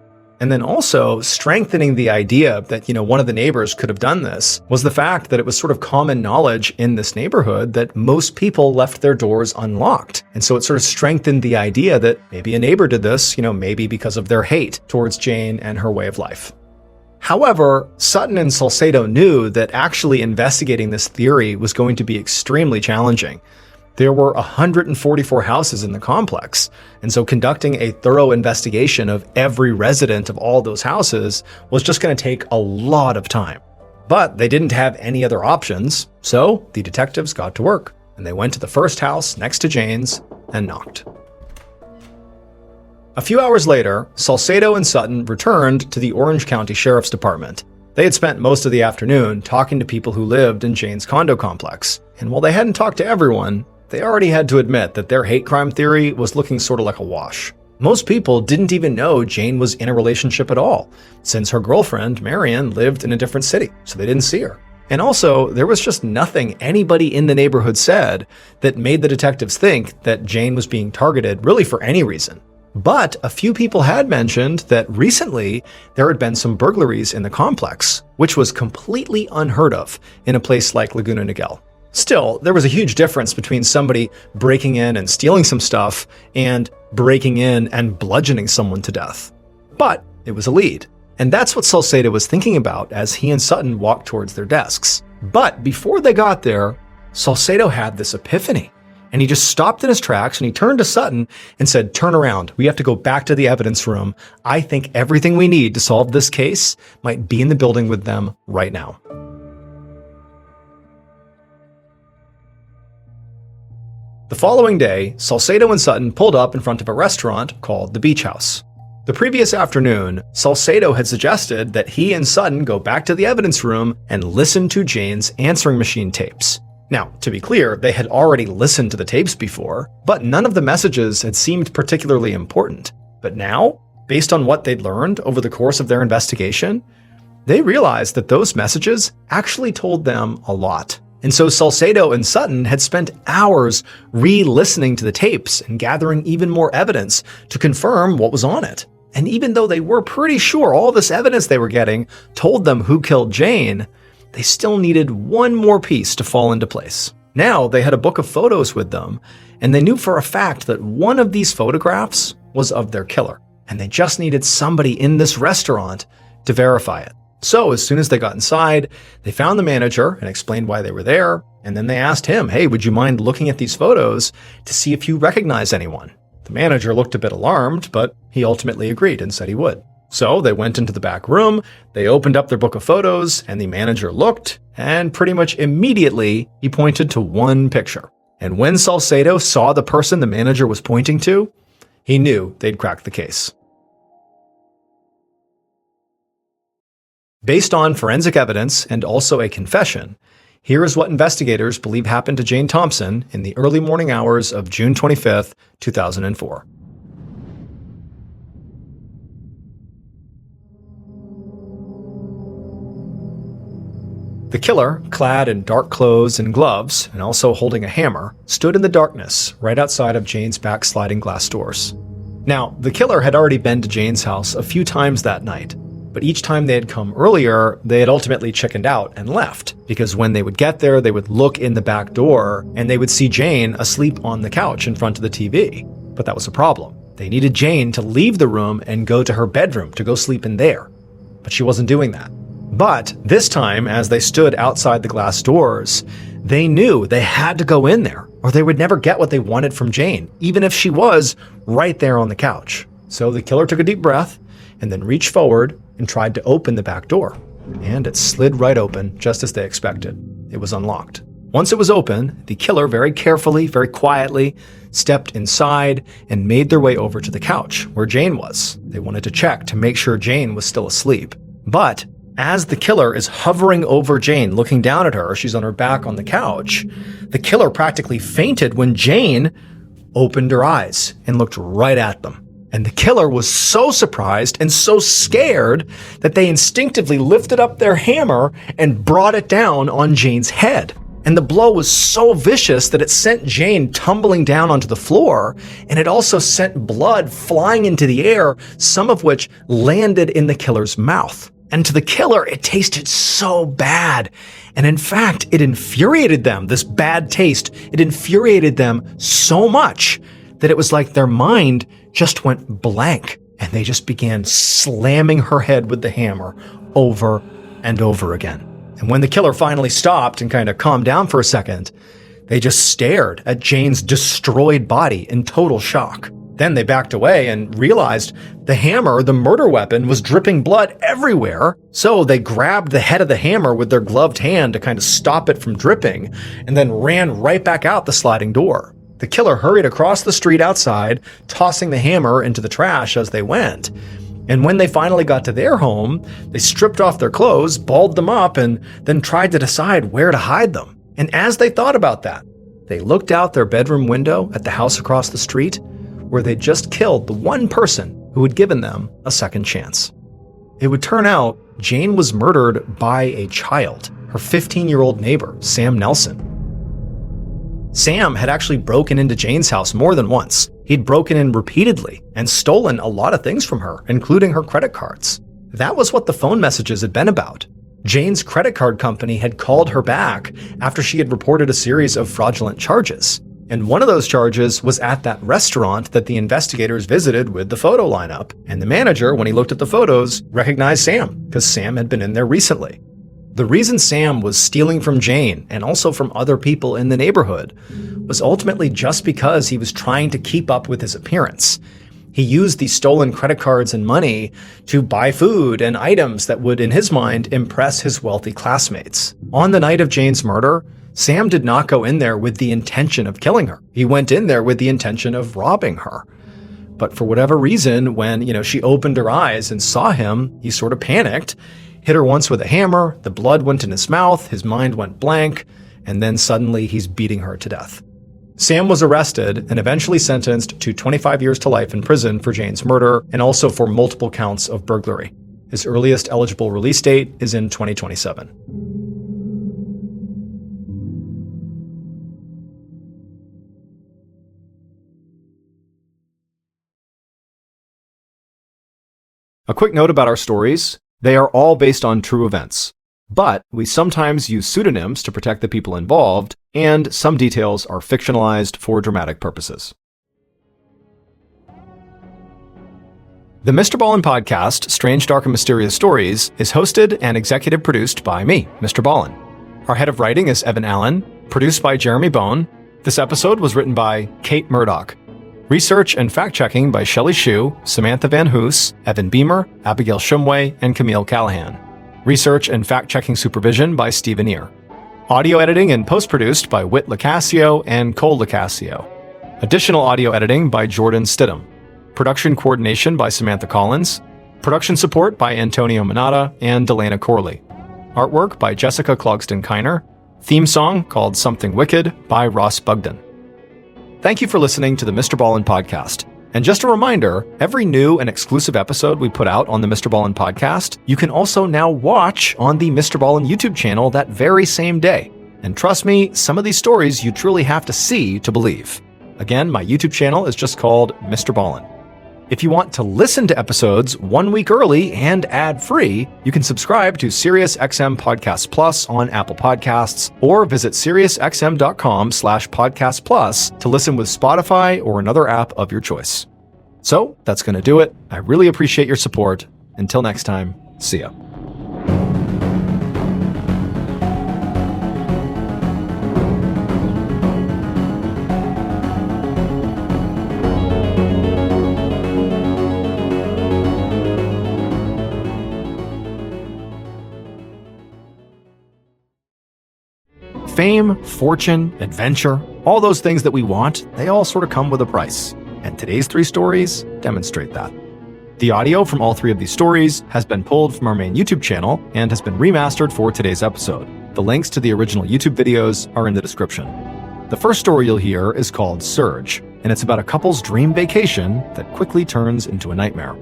A: And then also strengthening the idea that, one of the neighbors could have done this was the fact that it was sort of common knowledge in this neighborhood that most people left their doors unlocked. And so it sort of strengthened the idea that maybe a neighbor did this, maybe because of their hate towards Jane and her way of life. However, Sutton and Salcedo knew that actually investigating this theory was going to be extremely challenging. There were 144 houses in the complex, and so conducting a thorough investigation of every resident of all those houses was just going to take a lot of time. But they didn't have any other options, so the detectives got to work, and they went to the first house next to Jane's and knocked. A few hours later, Salcedo and Sutton returned to the Orange County Sheriff's Department. They had spent most of the afternoon talking to people who lived in Jane's condo complex, and while they hadn't talked to everyone, they already had to admit that their hate crime theory was looking sort of like a wash. Most people didn't even know Jane was in a relationship at all, since her girlfriend, Marion, lived in a different city, so they didn't see her. And also, there was just nothing anybody in the neighborhood said that made the detectives think that Jane was being targeted really for any reason. But a few people had mentioned that recently there had been some burglaries in the complex, which was completely unheard of in a place like Laguna Niguel. Still, there was a huge difference between somebody breaking in and stealing some stuff and breaking in and bludgeoning someone to death. But it was a lead. And that's what Salcedo was thinking about as he and Sutton walked towards their desks. But before they got there, Salcedo had this epiphany. And he just stopped in his tracks and he turned to Sutton and said, "Turn around. We have to go back to the evidence room. I think everything we need to solve this case might be in the building with them right now." The following day, Salcedo and Sutton pulled up in front of a restaurant called the Beach House. The previous afternoon, Salcedo had suggested that he and Sutton go back to the evidence room and listen to Jane's answering machine tapes. Now, to be clear, they had already listened to the tapes before, but none of the messages had seemed particularly important. But now, based on what they'd learned over the course of their investigation, they realized that those messages actually told them a lot. And so Salcedo and Sutton had spent hours re-listening to the tapes and gathering even more evidence to confirm what was on it. And even though they were pretty sure all this evidence they were getting told them who killed Jane, they still needed one more piece to fall into place.
C: Now they had a book of photos with them, and they knew for a fact that one of these photographs was of their killer, and they just needed somebody in this restaurant to verify it. So as soon as they got inside, they found the manager and explained why they were there, and then they asked him, hey, would you mind looking at these photos to see if you recognize anyone? The manager looked a bit alarmed, but he ultimately agreed and said he would. So they went into the back room, they opened up their book of photos, and the manager looked, and pretty much immediately he pointed to one picture. And when Salcedo saw the person the manager was pointing to, he knew they'd cracked the case. Based on forensic evidence and also a confession, here is what investigators believe happened to Jane Thompson in the early morning hours of June 25th, 2004. The killer, clad in dark clothes and gloves, and also holding a hammer, stood in the darkness right outside of Jane's back sliding glass doors. Now, the killer had already been to Jane's house a few times that night, but each time they had come earlier, they had ultimately chickened out and left, because when they would get there, they would look in the back door and they would see Jane asleep on the couch in front of the TV. But that was a problem. They needed Jane to leave the room and go to her bedroom to go sleep in there. But she wasn't doing that. But this time, as they stood outside the glass doors, they knew they had to go in there, or they would never get what they wanted from Jane, even if she was right there on the couch. So the killer took a deep breath and then reached forward and tried to open the back door. And it slid right open, just as they expected. It was unlocked. Once it was open, the killer very carefully, very quietly, stepped inside and made their way over to the couch where Jane was. They wanted to check to make sure Jane was still asleep. But as the killer is hovering over Jane, looking down at her, she's on her back on the couch, the killer practically fainted when Jane opened her eyes and looked right at them. And the killer was so surprised and so scared that they instinctively lifted up their hammer and brought it down on Jane's head. And the blow was so vicious that it sent Jane tumbling down onto the floor, and it also sent blood flying into the air, some of which landed in the killer's mouth. And to the killer, it tasted so bad. And in fact, it infuriated them, this bad taste. It infuriated them so much that it was like their mind just went blank. And they just began slamming her head with the hammer over and over again. And when the killer finally stopped and kind of calmed down for a second, they just stared at Jane's destroyed body in total shock. Then they backed away and realized the hammer, the murder weapon, was dripping blood everywhere. So they grabbed the head of the hammer with their gloved hand to kind of stop it from dripping, and then ran right back out the sliding door. The killer hurried across the street outside, tossing the hammer into the trash as they went. And when they finally got to their home, they stripped off their clothes, balled them up, and then tried to decide where to hide them. And as they thought about that, they looked out their bedroom window at the house across the street, where they'd just killed the one person who had given them a second chance. It would turn out Jane was murdered by a child, her 15-year-old neighbor, Sam Nelson. Sam had actually broken into Jane's house more than once. He'd broken in repeatedly and stolen a lot of things from her, including her credit cards. That was what the phone messages had been about. Jane's credit card company had called her back after she had reported a series of fraudulent charges. And one of those charges was at that restaurant that the investigators visited with the photo lineup. And the manager, when he looked at the photos, recognized Sam, because Sam had been in there recently. The reason Sam was stealing from Jane and also from other people in the neighborhood was ultimately just because he was trying to keep up with his appearance. He used these stolen credit cards and money to buy food and items that would, in his mind, impress his wealthy classmates. On the night of Jane's murder, Sam did not go in there with the intention of killing her. He went in there with the intention of robbing her. But for whatever reason, when, she opened her eyes and saw him, he sort of panicked, hit her once with a hammer, the blood went in his mouth, his mind went blank, and then suddenly he's beating her to death. Sam was arrested and eventually sentenced to 25 years to life in prison for Jane's murder and also for multiple counts of burglary. His earliest eligible release date is in 2027. A quick note about our stories. They are all based on true events.
A: But we sometimes use pseudonyms to protect the people involved, and some details are fictionalized for dramatic purposes. The MrBallen podcast, Strange, Dark, and Mysterious Stories, is hosted and executive produced by me, MrBallen. Our head of writing is Evan Allen, produced by Jeremy Bone. This episode was written by Kate Murdoch. Research and fact-checking by Shelley Shue, Samantha Van Hoos, Evan Beamer, Abigail Shumway, and Camille Callahan. Research and fact-checking supervision by Stephen Ear. Audio editing and post-produced by Whit Lacasio and Cole Lacasio. Additional audio editing by Jordan Stidham. Production coordination by Samantha Collins. Production support by Antonio Minata and Delana Corley. Artwork by Jessica Clogston-Kiner. Theme song called Something Wicked by Ross Bugden. Thank you for listening to the MrBallen podcast. And just a reminder, every new and exclusive episode we put out on the MrBallen podcast, you can also now watch on the MrBallen YouTube channel that very same day. And trust me, some of these stories you truly have to see to believe. Again, my YouTube channel is just called MrBallen. If you want to listen to episodes 1 week early and ad-free, you can subscribe to SiriusXM Podcast Plus on Apple Podcasts or visit SiriusXM.com/Podcast Plus to listen with Spotify or another app of your choice. So that's going to do it. I really appreciate your support. Until next time, see ya. Fame, fortune, adventure, all those things that we want, they all sort of come with a price. And today's 3 stories demonstrate that. The audio from all 3 of these stories has been pulled from our main YouTube channel and has been remastered for today's episode. The links to the original YouTube videos are in the description. The first story you'll hear is called Surge, and it's about a couple's dream vacation that quickly turns into a nightmare.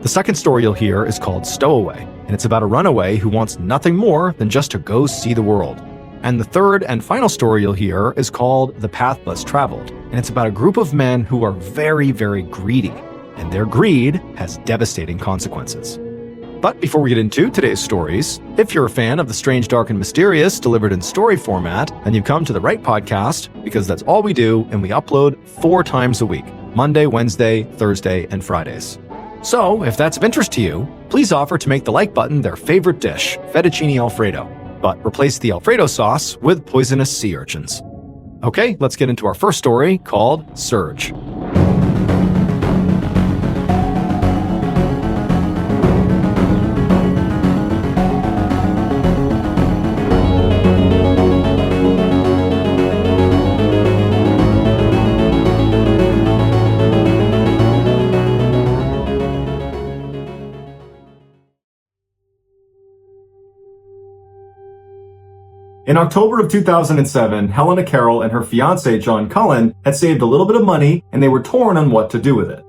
A: The second story you'll hear is called Stowaway, and it's about a runaway who wants nothing more than just to go see the world. And the third and final story you'll hear is called The Path Less Traveled, and it's about a group of men who are very, very greedy, and their greed has devastating consequences. But before we get into today's stories, if you're a fan of the strange, dark, and mysterious delivered in story format, then you've come to the right podcast, because that's all we do, and we upload 4 times a week, Monday, Wednesday, Thursday, and Fridays. So, if that's of interest to you, please offer to make the like button their favorite dish, fettuccine Alfredo. But replace the Alfredo sauce with poisonous sea urchins. Okay, let's get into our first story called Surge. In October of 2007, Helena Carroll and her fiancé, John Cullen, had saved a little bit of money and they were torn on what to do with it.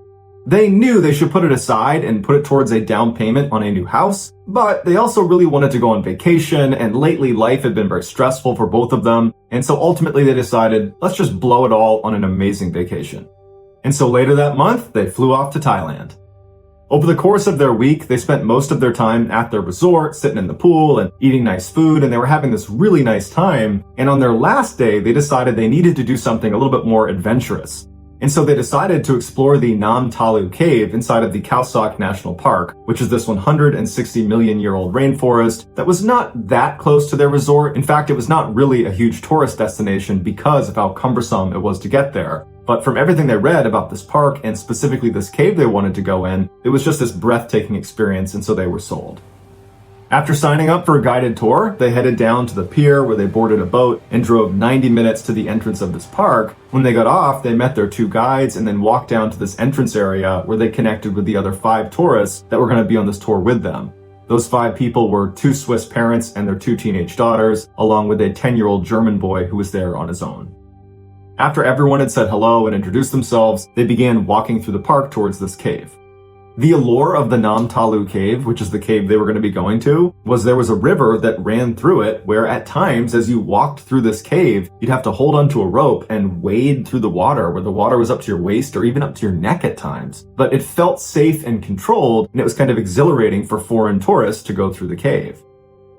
A: They knew they should put it aside and put it towards a down payment on a new house, but they also really wanted to go on vacation, and lately life had been very stressful for both of them, and so ultimately they decided, let's just blow it all on an amazing vacation. And so later that month, they flew off to Thailand. Over the course of their week, they spent most of their time at their resort, sitting in the pool and eating nice food, and they were having this really nice time. And on their last day, they decided they needed to do something a little bit more adventurous. And so they decided to explore the Nam Talu cave inside of the Khao Sok National Park, which is this 160 million year old rainforest that was not that close to their resort. In fact, it was not really a huge tourist destination because of how cumbersome it was to get there. But from everything they read about this park, and specifically this cave they wanted to go in, it was just this breathtaking experience, and so they were sold. After signing up for a guided tour, they headed down to the pier where they boarded a boat and drove 90 minutes to the entrance of this park. When they got off, they met their 2 guides and then walked down to this entrance area where they connected with the other 5 tourists that were going to be on this tour with them. Those 5 people were 2 Swiss parents and their 2 teenage daughters, along with a 10-year-old German boy who was there on his own. After everyone had said hello and introduced themselves, they began walking through the park towards this cave. The allure of the Nam Talu cave, which is the cave they were going to be going to, was there was a river that ran through it where at times as you walked through this cave, you'd have to hold onto a rope and wade through the water where the water was up to your waist or even up to your neck at times. But it felt safe and controlled, and it was kind of exhilarating for foreign tourists to go through the cave.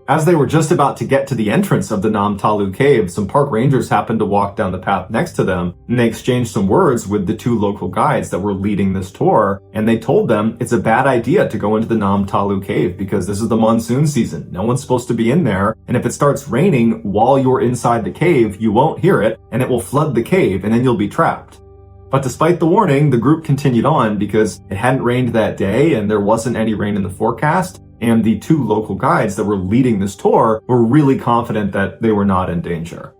A: As they were just about to get to the entrance of the Nam Talu cave, some park rangers happened to walk down the path next to them, and they exchanged some words with the two local guides that were leading this tour, and they told them it's a bad idea to go into the Nam Talu cave because this is the monsoon season. No one's supposed to be in there, and if it starts raining while you're inside the cave, you won't hear it, and it will flood the cave, and then you'll be trapped. But despite the warning, the group continued on because it hadn't rained that day and there wasn't any rain in the forecast, and the two local guides that were leading this tour were really confident that they were not in danger.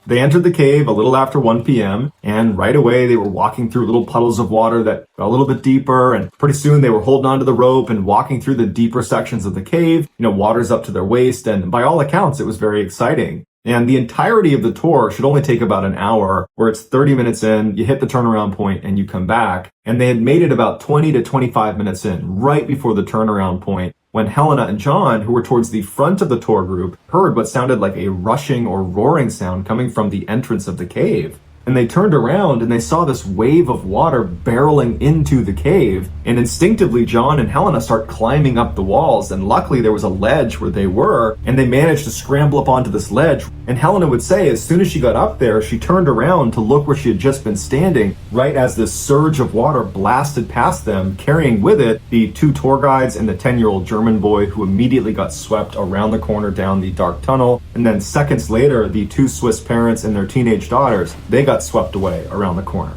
A: They entered the cave a little after 1 p.m., and right away they were walking through little puddles of water that got a little bit deeper, and pretty soon they were holding onto the rope and walking through the deeper sections of the cave. Water's up to their waist, and by all accounts, it was very exciting. And the entirety of the tour should only take about an hour, where it's 30 minutes in, you hit the turnaround point, and you come back. And they had made it about 20 to 25 minutes in, right before the turnaround point, when Helena and John, who were towards the front of the tour group, heard what sounded like a rushing or roaring sound coming from the entrance of the cave. And they turned around and they saw this wave of water barreling into the cave. And instinctively, John and Helena start climbing up the walls. And luckily, there was a ledge where they were, and they managed to scramble up onto this ledge. And Helena would say, as soon as she got up there, she turned around to look where she had just been standing, right as this surge of water blasted past them, carrying with it the two tour guides and the 10-year-old German boy who immediately got swept around the corner down the dark tunnel. And then seconds later, the two Swiss parents and their teenage daughters, they got swept away around the corner.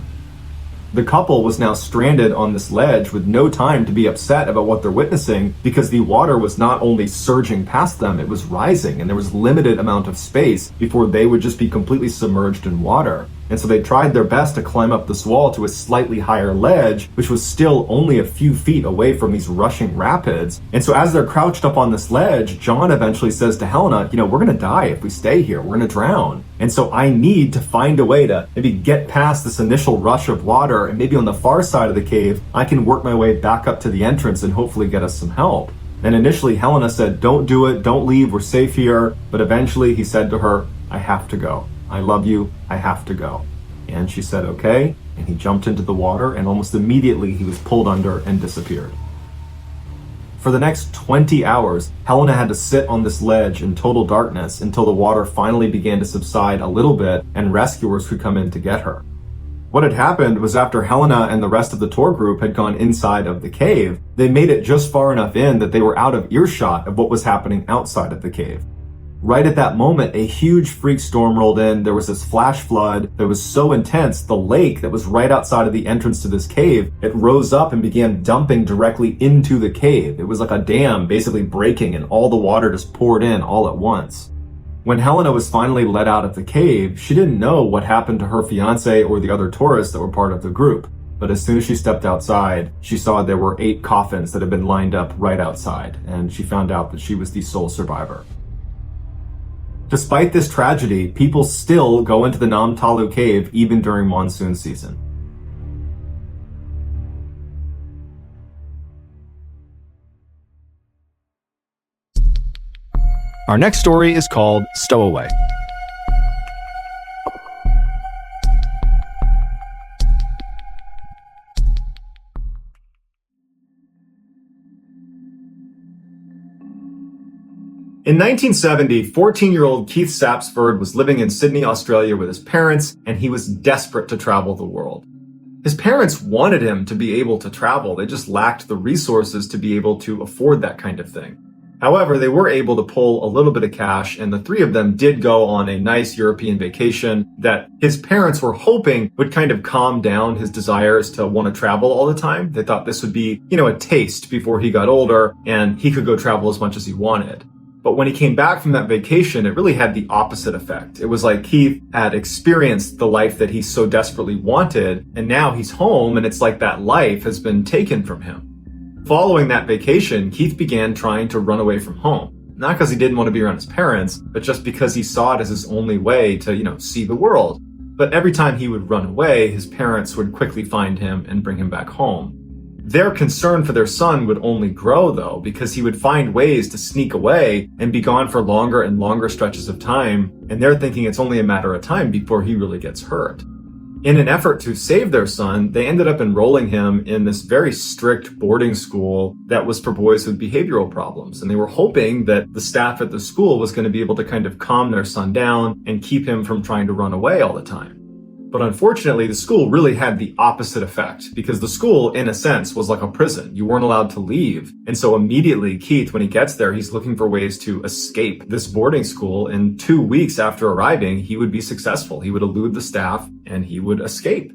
A: The couple was now stranded on this ledge with no time to be upset about what they're witnessing because the water was not only surging past them, it was rising, and there was limited amount of space before they would just be completely submerged in water. And so they tried their best to climb up this wall to a slightly higher ledge, which was still only a few feet away from these rushing rapids. And so as they're crouched up on this ledge, John eventually says to Helena, we're going to die if we stay here. We're going to drown. And so I need to find a way to maybe get past this initial rush of water, and maybe on the far side of the cave, I can work my way back up to the entrance and hopefully get us some help. And initially Helena said, don't do it, don't leave, we're safe here. But eventually he said to her, I have to go. I love you, I have to go. And she said, okay, and he jumped into the water, and almost immediately he was pulled under and disappeared. For the next 20 hours, Helena had to sit on this ledge in total darkness until the water finally began to subside a little bit and rescuers could come in to get her. What had happened was after Helena and the rest of the tour group had gone inside of the cave, they made it just far enough in that they were out of earshot of what was happening outside of the cave. Right at that moment, a huge freak storm rolled in. There was this flash flood that was so intense, the lake that was right outside of the entrance to this cave, it rose up and began dumping directly into the cave. It was like a dam basically breaking, and all the water just poured in all at once. When Helena was finally let out of the cave, she didn't know what happened to her fiancé or the other tourists that were part of the group. But as soon as she stepped outside, she saw there were 8 coffins that had been lined up right outside, and she found out that she was the sole survivor. Despite this tragedy, people still go into the Nam Talu cave even during monsoon season.
C: Our next story is called Stowaway.
A: In 1970, 14-year-old Keith Sapsford was living in Sydney, Australia with his parents, and he was desperate to travel the world. His parents wanted him to be able to travel, they just lacked the resources to be able to afford that kind of thing. However, they were able to pull a little bit of cash, and the three of them did go on a nice European vacation that his parents were hoping would kind of calm down his desires to want to travel all the time. They thought this would be, a taste before he got older, and he could go travel as much as he wanted. But when he came back from that vacation, it really had the opposite effect. It was like Keith had experienced the life that he so desperately wanted, and now he's home, and it's like that life has been taken from him. Following that vacation, Keith began trying to run away from home. Not because he didn't want to be around his parents, but just because he saw it as his only way to, see the world. But every time he would run away, his parents would quickly find him and bring him back home. Their concern for their son would only grow, though, because he would find ways to sneak away and be gone for longer and longer stretches of time, and they're thinking it's only a matter of time before he really gets hurt. In an effort to save their son, they ended up enrolling him in this very strict boarding school that was for boys with behavioral problems. And they were hoping that the staff at the school was going to be able to kind of calm their son down and keep him from trying to run away all the time. But unfortunately, the school really had the opposite effect, because the school, in a sense, was like a prison. You weren't allowed to leave. And so immediately, Keith, when he gets there, he's looking for ways to escape this boarding school. And 2 weeks after arriving, he would be successful. He would elude the staff and he would escape.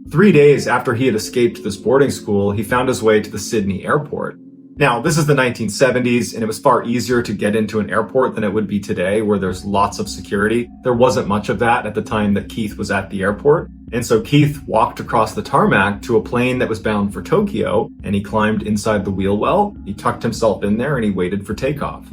A: 3 days after he had escaped this boarding school, he found his way to the Sydney airport. Now, this is the 1970s, and it was far easier to get into an airport than it would be today, where there's lots of security. There wasn't much of that at the time that Keith was at the airport. And so Keith walked across the tarmac to a plane that was bound for Tokyo, and he climbed inside the wheel well. He tucked himself in there and he waited for takeoff.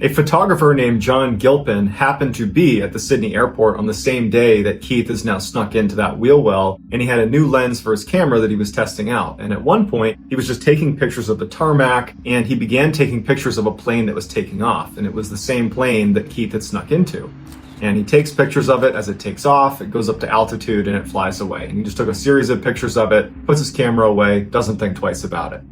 A: A photographer named John Gilpin happened to be at the Sydney airport on the same day that Keith is now snuck into that wheel well, and he had a new lens for his camera that he was testing out. And at one point, he was just taking pictures of the tarmac, and he began taking pictures of a plane that was taking off, and it was the same plane that Keith had snuck into. And he takes pictures of it as it takes off, it goes up to altitude, and it flies away. And he just took a series of pictures of it, puts his camera away, doesn't think twice about it.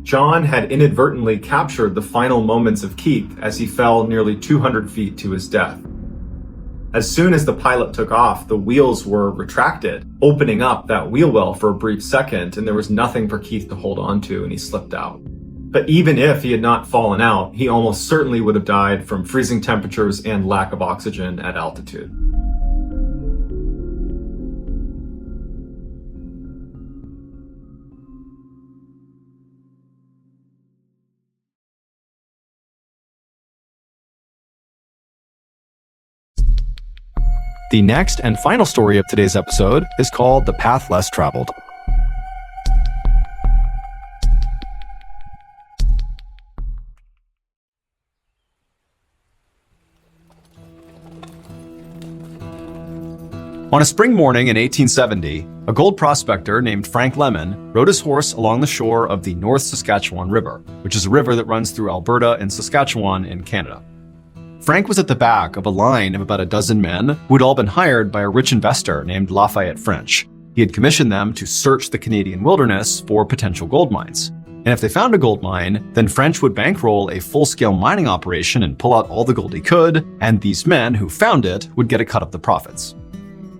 A: John had inadvertently captured the final moments of Keith as he fell nearly 200 feet to his death. As soon as the pilot took off, the wheels were retracted, opening up that wheel well for a brief second, and there was nothing for Keith to hold on to, and he slipped out. But even if he had not fallen out, he almost certainly would have died from freezing temperatures and lack of oxygen at altitude.
C: The next and final story of today's episode is called The Path Less Traveled. On a spring morning in 1870, a gold prospector named Frank Lemon rode his horse along the shore of the North Saskatchewan River, which is a river that runs through Alberta and Saskatchewan in Canada. Frank was at the back of a line of about a dozen men who had all been hired by a rich investor named Lafayette French. He had commissioned them to search the Canadian wilderness for potential gold mines. And if they found a gold mine, then French would bankroll a full-scale mining operation and pull out all the gold he could, and these men who found it would get a cut of the profits.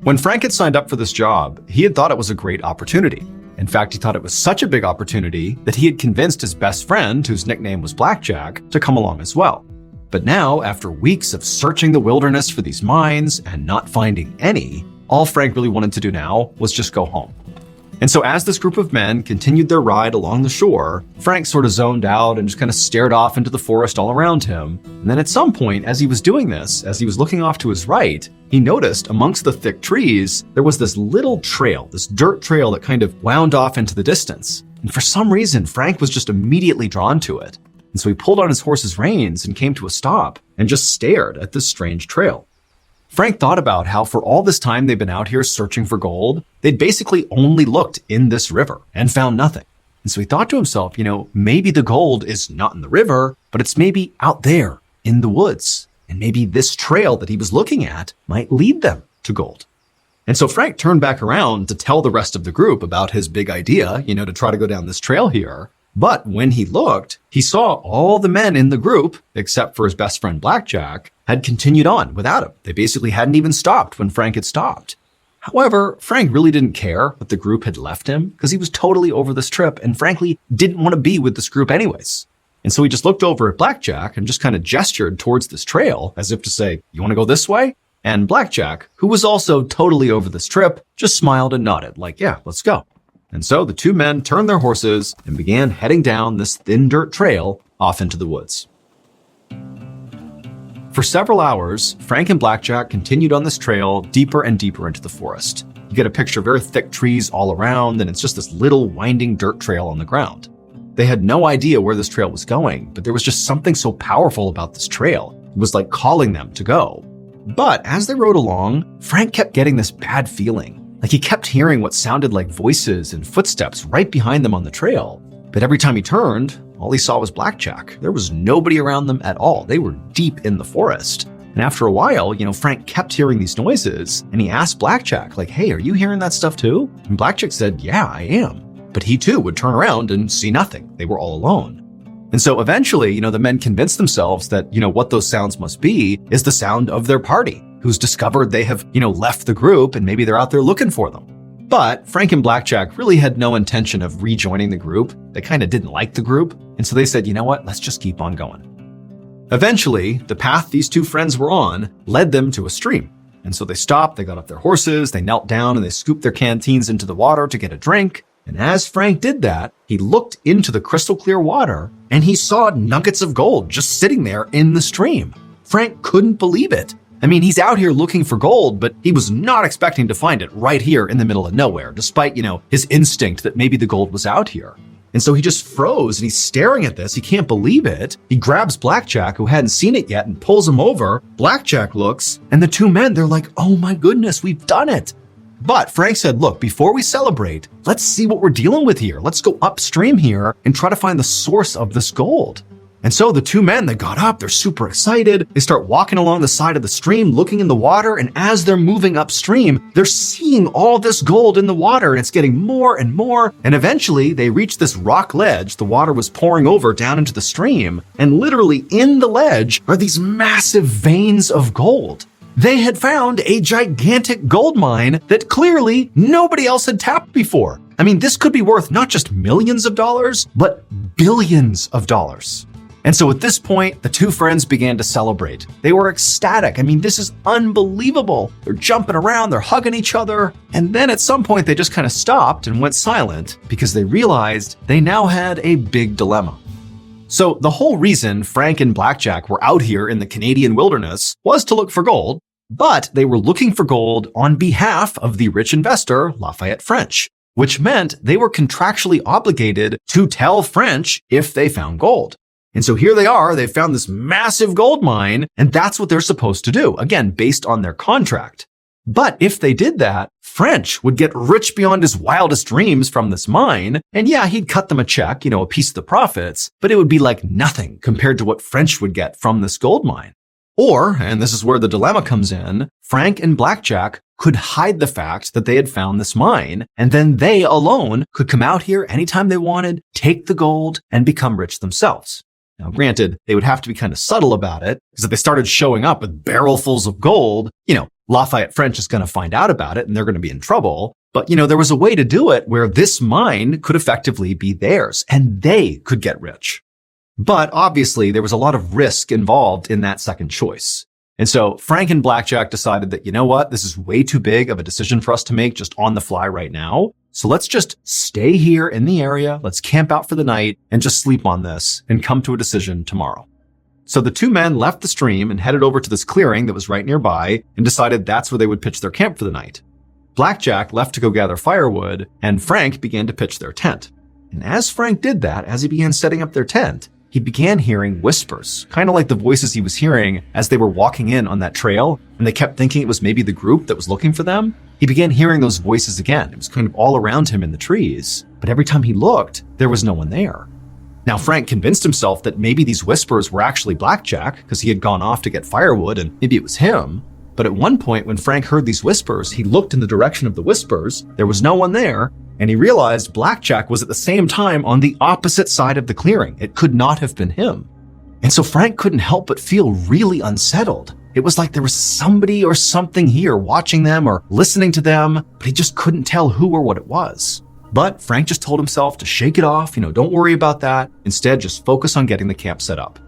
C: When Frank had signed up for this job, he had thought it was a great opportunity. In fact, he thought it was such a big opportunity that he had convinced his best friend, whose nickname was Blackjack, to come along as well. But now, after weeks of searching the wilderness for these mines and not finding any, all Frank really wanted to do now was just go home. And so as this group of men continued their ride along the shore, Frank sort of zoned out and just kind of stared off into the forest all around him. And then at some point, as he was doing this, as he was looking off to his right, he noticed amongst the thick trees, there was this little trail, this dirt trail that kind of wound off into the distance. And for some reason, Frank was just immediately drawn to it. And so he pulled on his horse's reins and came to a stop and just stared at this strange trail. Frank thought about how for all this time they'd been out here searching for gold, they'd basically only looked in this river and found nothing. And so he thought to himself, maybe the gold is not in the river, but it's maybe out there in the woods. And maybe this trail that he was looking at might lead them to gold. And so Frank turned back around to tell the rest of the group about his big idea, to try to go down this trail here. But when he looked, he saw all the men in the group, except for his best friend Blackjack, had continued on without him. They basically hadn't even stopped when Frank had stopped. However, Frank really didn't care that the group had left him because he was totally over this trip and frankly didn't want to be with this group anyways. And so he just looked over at Blackjack and just kind of gestured towards this trail as if to say, "You want to go this way?" And Blackjack, who was also totally over this trip, just smiled and nodded like, "Yeah, let's go." And so the two men turned their horses and began heading down this thin dirt trail off into the woods. For several hours, Frank and Blackjack continued on this trail deeper and deeper into the forest. You get a picture of very thick trees all around, and it's just this little winding dirt trail on the ground. They had no idea where this trail was going, but there was just something so powerful about this trail. It was like calling them to go. But as they rode along, Frank kept getting this bad feeling. Like he kept hearing what sounded like voices and footsteps right behind them on the trail. But every time he turned, all he saw was Blackjack. There was nobody around them at all. They were deep in the forest. And after a while, Frank kept hearing these noises, and he asked Blackjack, like, hey, are you hearing that stuff too? And Blackjack said, yeah, I am. But he too would turn around and see nothing. They were all alone. And so eventually, the men convinced themselves that, what those sounds must be is the sound of their party, who's discovered they have, left the group and maybe they're out there looking for them. But Frank and Blackjack really had no intention of rejoining the group. They kind of didn't like the group. And so they said, you know what, let's just keep on going. Eventually, the path these two friends were on led them to a stream. And so they stopped, they got off their horses, they knelt down and they scooped their canteens into the water to get a drink. And as Frank did that, he looked into the crystal clear water and he saw nuggets of gold just sitting there in the stream. Frank couldn't believe it. I mean, he's out here looking for gold, but he was not expecting to find it right here in the middle of nowhere, despite, his instinct that maybe the gold was out here. And so he just froze and he's staring at this. He can't believe it. He grabs Blackjack, who hadn't seen it yet, and pulls him over. Blackjack looks, and the two men, they're like, oh my goodness, we've done it. But Frank said, look, before we celebrate, let's see what we're dealing with here. Let's go upstream here and try to find the source of this gold. And so the two men, they got up, they're super excited. They start walking along the side of the stream, looking in the water. And as they're moving upstream, they're seeing all this gold in the water and it's getting more and more. And eventually they reach this rock ledge. The water was pouring over down into the stream. And literally in the ledge are these massive veins of gold. They had found a gigantic gold mine that clearly nobody else had tapped before. I mean, this could be worth not just millions of dollars, but billions of dollars. And so at this point, the two friends began to celebrate. They were ecstatic. I mean, this is unbelievable. They're jumping around, they're hugging each other. And then at some point, they just kind of stopped and went silent because they realized they now had a big dilemma. So the whole reason Frank and Blackjack were out here in the Canadian wilderness was to look for gold, but they were looking for gold on behalf of the rich investor, Lafayette French, which meant they were contractually obligated to tell French if they found gold. And so here they are, they've found this massive gold mine, and that's what they're supposed to do, again, based on their contract. But if they did that, French would get rich beyond his wildest dreams from this mine. And yeah, he'd cut them a check, a piece of the profits, but it would be like nothing compared to what French would get from this gold mine. Or, and this is where the dilemma comes in, Frank and Blackjack could hide the fact that they had found this mine, and then they alone could come out here anytime they wanted, take the gold, and become rich themselves. Now, granted, they would have to be kind of subtle about it, because if they started showing up with barrelfuls of gold, Lafayette French is going to find out about it and they're going to be in trouble. But, there was a way to do it where this mine could effectively be theirs and they could get rich. But obviously, there was a lot of risk involved in that second choice. And so Frank and Blackjack decided that, this is way too big of a decision for us to make just on the fly right now. So let's just stay here in the area. Let's camp out for the night and just sleep on this and come to a decision tomorrow. So the two men left the stream and headed over to this clearing that was right nearby and decided that's where they would pitch their camp for the night. Blackjack left to go gather firewood and Frank began to pitch their tent. And as Frank did that, as he began setting up their tent, he began hearing whispers, kind of like the voices he was hearing as they were walking in on that trail, and they kept thinking it was maybe the group that was looking for them. He began hearing those voices again. It was kind of all around him in the trees, but every time he looked, there was no one there. Now, Frank convinced himself that maybe these whispers were actually Blackjack because he had gone off to get firewood and maybe it was him. But at one point when Frank heard these whispers, he looked in the direction of the whispers. There was no one there. And he realized Blackjack was at the same time on the opposite side of the clearing. It could not have been him. And so Frank couldn't help but feel really unsettled. It was like there was somebody or something here watching them or listening to them, but he just couldn't tell who or what it was. But Frank just told himself to shake it off, don't worry about that. Instead, just focus on getting the camp set up.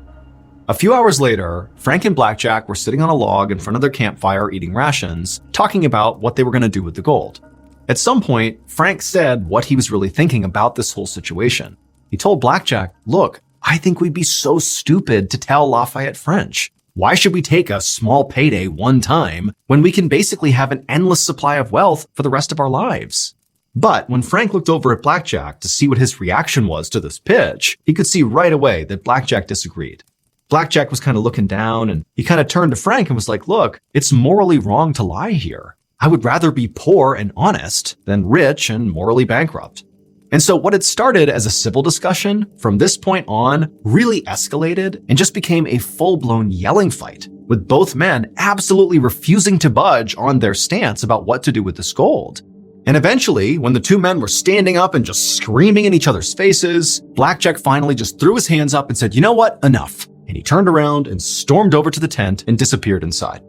C: A few hours later, Frank and Blackjack were sitting on a log in front of their campfire eating rations, talking about what they were going to do with the gold. At some point, Frank said what he was really thinking about this whole situation. He told Blackjack, look, I think we'd be so stupid to tell Lafayette French. Why should we take a small payday one time when we can basically have an endless supply of wealth for the rest of our lives? But when Frank looked over at Blackjack to see what his reaction was to this pitch, he could see right away that Blackjack disagreed. Blackjack was kind of looking down and he kind of turned to Frank and was like, look, it's morally wrong to lie here. I would rather be poor and honest than rich and morally bankrupt. And so what had started as a civil discussion from this point on really escalated and just became a full-blown yelling fight. with both men absolutely refusing to budge on their stance about what to do with this gold. And eventually, when the two men were standing up and just screaming in each other's faces, Blackjack finally just threw his hands up and said, "You know what? Enough." And he turned around and stormed over to the tent and disappeared inside.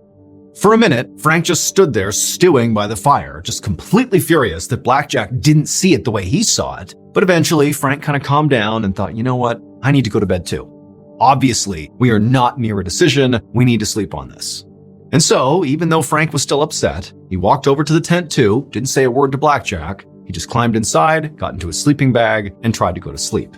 C: For a minute, Frank just stood there stewing by the fire, just completely furious that Blackjack didn't see it the way he saw it. But eventually, Frank kind of calmed down and thought, you know what? I need to go to bed too. Obviously, we are not near a decision. We need to sleep on this. And so, even though Frank was still upset, he walked over to the tent too, didn't say a word to Blackjack. He just climbed inside, got into his sleeping bag, and tried to go to sleep.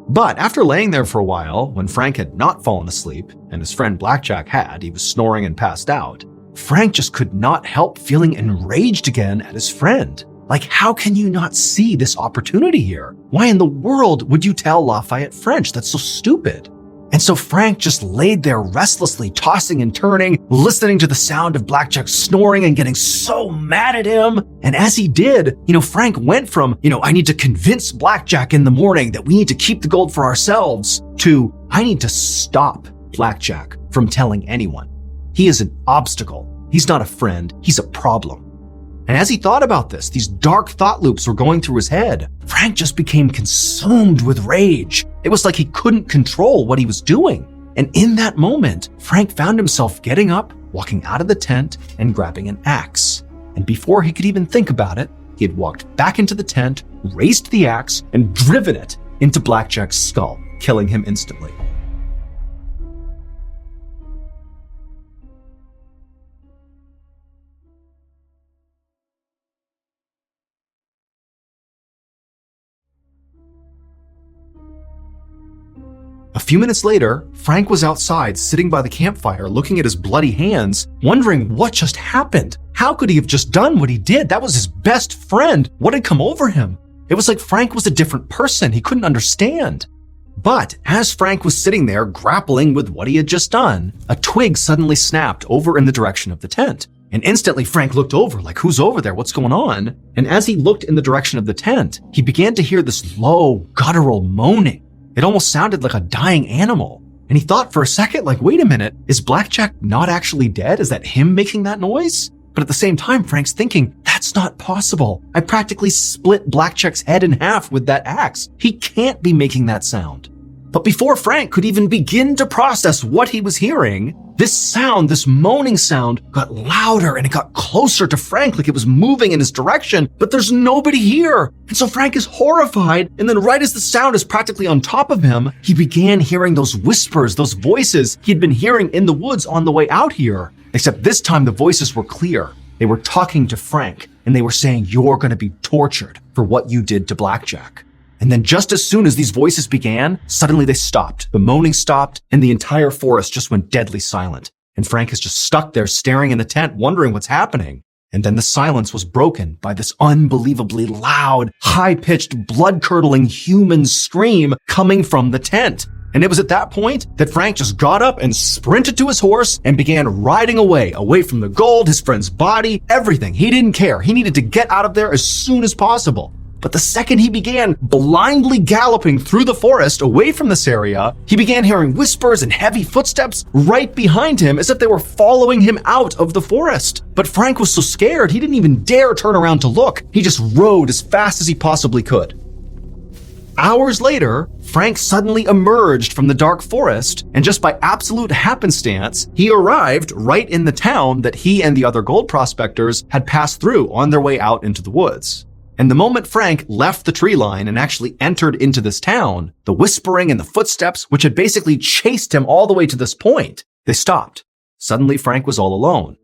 C: But after laying there for a while, when Frank had not fallen asleep, and his friend Blackjack had, he was snoring and passed out, Frank just could not help feeling enraged again at his friend. Like, how can you not see this opportunity here? Why in the world would you tell Lafayette French? That's so stupid. And so Frank just laid there restlessly, tossing and turning, listening to the sound of Blackjack snoring and getting so mad at him. And as he did, Frank went from, I need to convince Blackjack in the morning that we need to keep the gold for ourselves, to, I need to stop Blackjack from telling anyone. He is an obstacle. He's not a friend. He's a problem. And as he thought about this, these dark thought loops were going through his head. Frank just became consumed with rage. It was like he couldn't control what he was doing. And in that moment, Frank found himself getting up, walking out of the tent, and grabbing an axe. And before he could even think about it, he had walked back into the tent, raised the axe, and driven it into Blackjack's skull, killing him instantly. A few minutes later, Frank was outside sitting by the campfire looking at his bloody hands, wondering what just happened. How could he have just done what he did? That was his best friend. What had come over him? It was like Frank was a different person. He couldn't understand. But as Frank was sitting there grappling with what he had just done, a twig suddenly snapped over in the direction of the tent. And instantly Frank looked over, like, who's over there? What's going on? And as he looked in the direction of the tent, he began to hear this low, guttural moaning. It almost sounded like a dying animal. And he thought for a second, like, wait a minute, is Blackjack not actually dead? Is that him making that noise? But at the same time, Frank's thinking, that's not possible. I practically split Blackjack's head in half with that axe. He can't be making that sound. But before Frank could even begin to process what he was hearing, this sound, this moaning sound, got louder and it got closer to Frank, like it was moving in his direction, but there's nobody here. And so Frank is horrified, and then right as the sound is practically on top of him, he began hearing those whispers, those voices he had been hearing in the woods on the way out here. Except this time the voices were clear. They were talking to Frank, and they were saying, you're going to be tortured for what you did to Blackjack. And then just as soon as these voices began, suddenly they stopped. The moaning stopped, and the entire forest just went deadly silent. And Frank is just stuck there staring in the tent, wondering what's happening. And then the silence was broken by this unbelievably loud, high-pitched, blood-curdling human scream coming from the tent. And it was at that point that Frank just got up and sprinted to his horse and began riding away from the gold, his friend's body, everything. He didn't care. He needed to get out of there as soon as possible. But the second he began blindly galloping through the forest away from this area, he began hearing whispers and heavy footsteps right behind him as if they were following him out of the forest. But Frank was so scared, he didn't even dare turn around to look. He just rode as fast as he possibly could. Hours later, Frank suddenly emerged from the dark forest, and just by absolute happenstance, he arrived right in the town that he and the other gold prospectors had passed through on their way out into the woods. And the moment Frank left the tree line and actually entered into this town, the whispering and the footsteps, which had basically chased him all the way to this point, they stopped. Suddenly, Frank was all alone.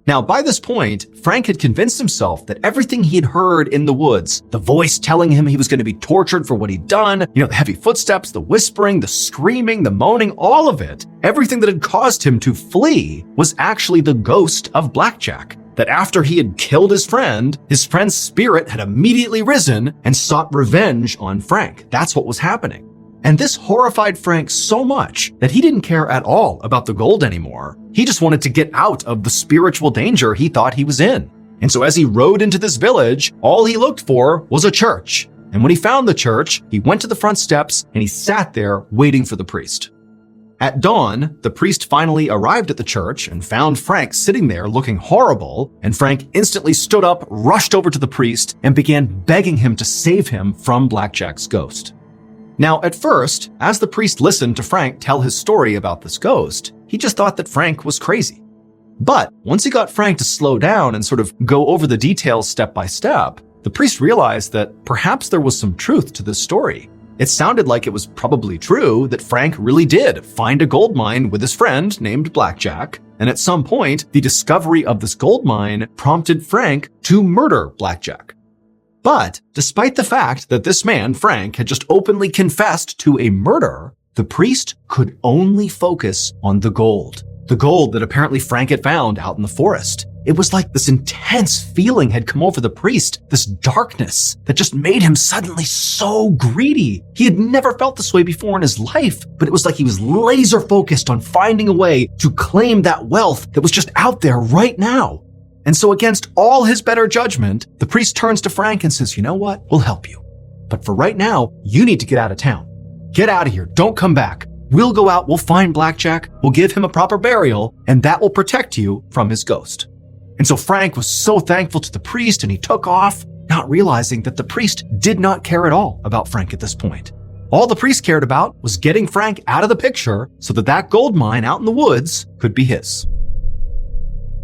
C: Now, by this point, Frank had convinced himself that everything he had heard in the woods, the voice telling him he was going to be tortured for what he'd done, the heavy footsteps, the whispering, the screaming, the moaning, all of it, everything that had caused him to flee was actually the ghost of Blackjack. That after he had killed his friend's spirit had immediately risen and sought revenge on Frank. That's what was happening. And this horrified Frank so much that he didn't care at all about the gold anymore. He just wanted to get out of the spiritual danger he thought he was in. And so as he rode into this village, all he looked for was a church. And when he found the church, he went to the front steps and he sat there waiting for the priest.
A: At dawn, the priest finally arrived at the church and found Frank sitting there looking horrible, and Frank instantly stood up, rushed over to the priest, and began begging him to save him from Blackjack's ghost. Now, at first, as the priest listened to Frank tell his story about this ghost, he just thought that Frank was crazy. But once he got Frank to slow down and sort of go over the details step by step, the priest realized that perhaps there was some truth to this story. It sounded like it was probably true that Frank really did find a gold mine with his friend named Blackjack, and at some point, the discovery of this gold mine prompted Frank to murder Blackjack. But despite the fact that this man, Frank, had just openly confessed to a murder, the priest could only focus on the gold that apparently Frank had found out in the forest. It was like this intense feeling had come over the priest, this darkness that just made him suddenly so greedy. He had never felt this way before in his life, but it was like he was laser focused on finding a way to claim that wealth that was just out there right now. And so against all his better judgment, the priest turns to Frank and says, "You know what? We'll help you. But for right now, you need to get out of town. Get out of here. Don't come back. We'll go out, we'll find Blackjack, we'll give him a proper burial, and that will protect you from his ghost." And so Frank was so thankful to the priest and he took off, not realizing that the priest did not care at all about Frank at this point. All the priest cared about was getting Frank out of the picture so that that gold mine out in the woods could be his.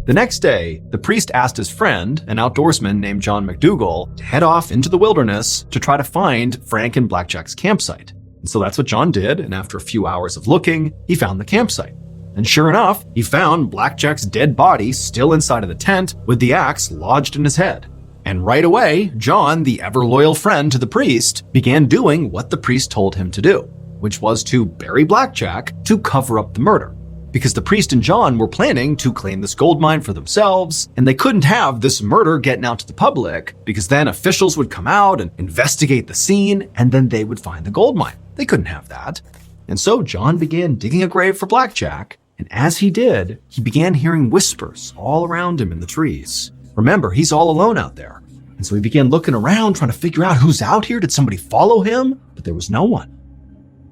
A: The next day, the priest asked his friend, an outdoorsman named John McDougal, to head off into the wilderness to try to find Frank and Blackjack's campsite. And so that's what John did, and after a few hours of looking, he found the campsite. And sure enough, he found Blackjack's dead body still inside of the tent with the axe lodged in his head. And right away, John, the ever-loyal friend to the priest, began doing what the priest told him to do, which was to bury Blackjack to cover up the murder. Because the priest and John were planning to claim this gold mine for themselves, and they couldn't have this murder getting out to the public, because then officials would come out and investigate the scene, and then they would find the gold mine. They couldn't have that. And so John began digging a grave for Blackjack, and as he did, he began hearing whispers all around him in the trees. Remember, he's all alone out there. And so he began looking around, trying to figure out who's out here. Did somebody follow him? But there was no one.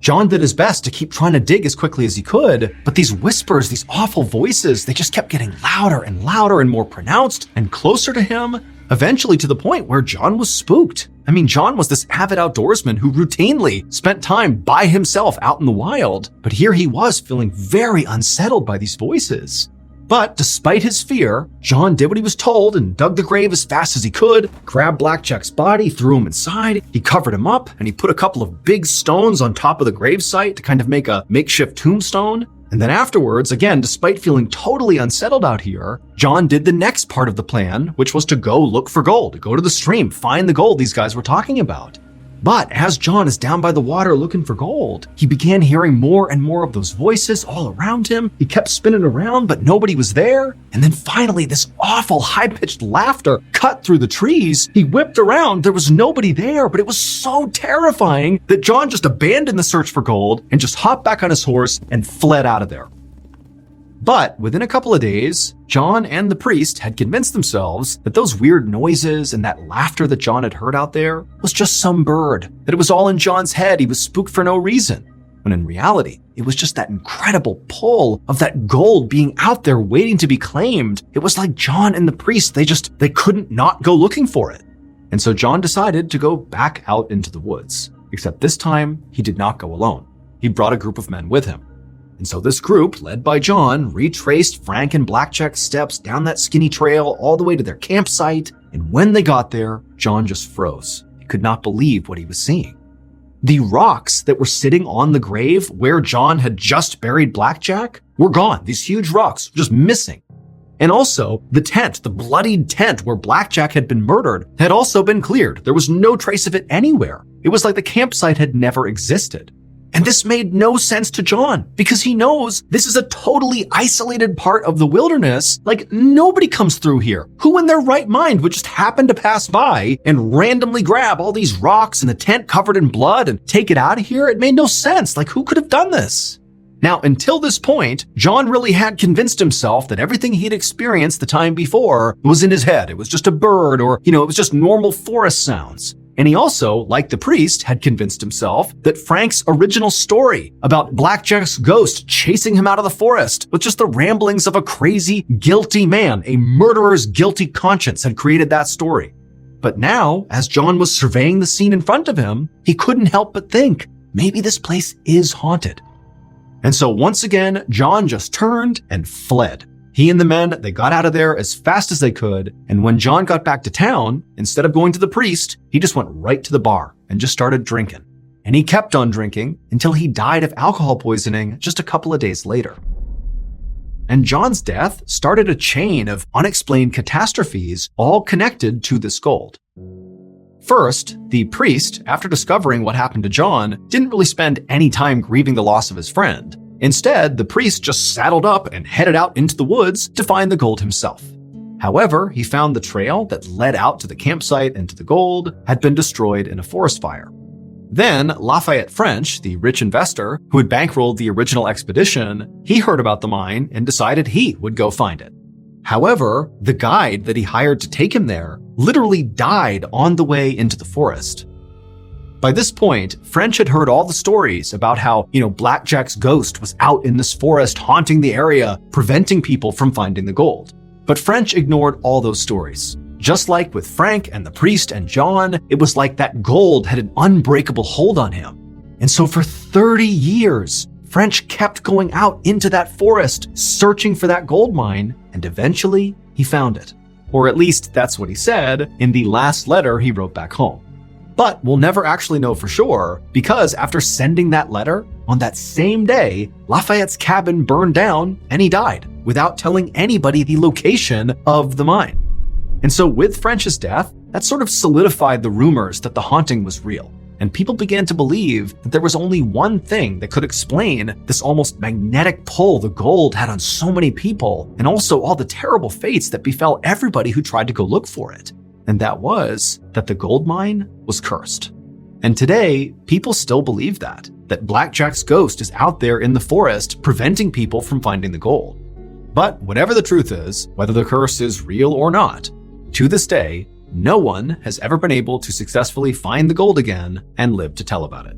A: John did his best to keep trying to dig as quickly as he could, but these whispers, these awful voices, they just kept getting louder and louder and more pronounced and closer to him, eventually to the point where John was spooked. I mean, John was this avid outdoorsman who routinely spent time by himself out in the wild, but here he was feeling very unsettled by these voices. But despite his fear, John did what he was told and dug the grave as fast as he could, grabbed Blackjack's body, threw him inside, he covered him up, and he put a couple of big stones on top of the gravesite to kind of make a makeshift tombstone. And then afterwards, again, despite feeling totally unsettled out here, John did the next part of the plan, which was to go look for gold, go to the stream, find the gold these guys were talking about. But as John is down by the water looking for gold, he began hearing more and more of those voices all around him. He kept spinning around, but nobody was there. And then finally, this awful high-pitched laughter cut through the trees. He whipped around. There was nobody there, but it was so terrifying that John just abandoned the search for gold and just hopped back on his horse and fled out of there. But within a couple of days, John and the priest had convinced themselves that those weird noises and that laughter that John had heard out there was just some bird, that it was all in John's head. He was spooked for no reason. When in reality, it was just that incredible pull of that gold being out there waiting to be claimed. It was like John and the priest, they couldn't not go looking for it. And so John decided to go back out into the woods. Except this time, he did not go alone. He brought a group of men with him. And so this group, led by John, retraced Frank and Blackjack's steps down that skinny trail all the way to their campsite. And when they got there, John just froze. He could not believe what he was seeing. The rocks that were sitting on the grave where John had just buried Blackjack were gone. These huge rocks just missing. And also, the tent, the bloodied tent where Blackjack had been murdered, had also been cleared. There was no trace of it anywhere. It was like the campsite had never existed. And this made no sense to John because he knows this is a totally isolated part of the wilderness. Like, nobody comes through here. Who in their right mind would just happen to pass by and randomly grab all these rocks and the tent covered in blood and take it out of here? It made no sense. Like, who could have done this? Now, until this point, John really had convinced himself that everything he'd experienced the time before was in his head. It was just a bird or, it was just normal forest sounds.
C: And he also, like the priest, had convinced himself that Frank's original story about Blackjack's ghost chasing him out of the forest was just the ramblings of a crazy, guilty man. A murderer's guilty conscience had created that story. But now, as John was surveying the scene in front of him, he couldn't help but think, maybe this place is haunted. And so once again, John just turned and fled. He and the men, they got out of there as fast as they could, and when John got back to town, instead of going to the priest, he just went right to the bar and just started drinking. And he kept on drinking until he died of alcohol poisoning just a couple of days later. And John's death started a chain of unexplained catastrophes, all connected to this gold. First, the priest, after discovering what happened to John, didn't really spend any time grieving the loss of his friend. Instead, the priest just saddled up and headed out into the woods to find the gold himself. However, he found the trail that led out to the campsite and to the gold had been destroyed in a forest fire. Then, Lafayette French, the rich investor who had bankrolled the original expedition, he heard about the mine and decided he would go find it. However, the guide that he hired to take him there literally died on the way into the forest. By this point, French had heard all the stories about how, Blackjack's ghost was out in this forest haunting the area, preventing people from finding the gold. But French ignored all those stories. Just like with Frank and the priest and John, it was like that gold had an unbreakable hold on him. And so for 30 years, French kept going out into that forest, searching for that gold mine, and eventually he found it. Or at least that's what he said in the last letter he wrote back home. But we'll never actually know for sure, because after sending that letter, on that same day, Lafayette's cabin burned down and he died without telling anybody the location of the mine. And so with French's death, that sort of solidified the rumors that the haunting was real. And people began to believe that there was only one thing that could explain this almost magnetic pull the gold had on so many people, and also all the terrible fates that befell everybody who tried to go look for it. And that was that the gold mine was cursed. And today, people still believe that Blackjack's ghost is out there in the forest preventing people from finding the gold. But whatever the truth is, whether the curse is real or not, to this day, no one has ever been able to successfully find the gold again and live to tell about it.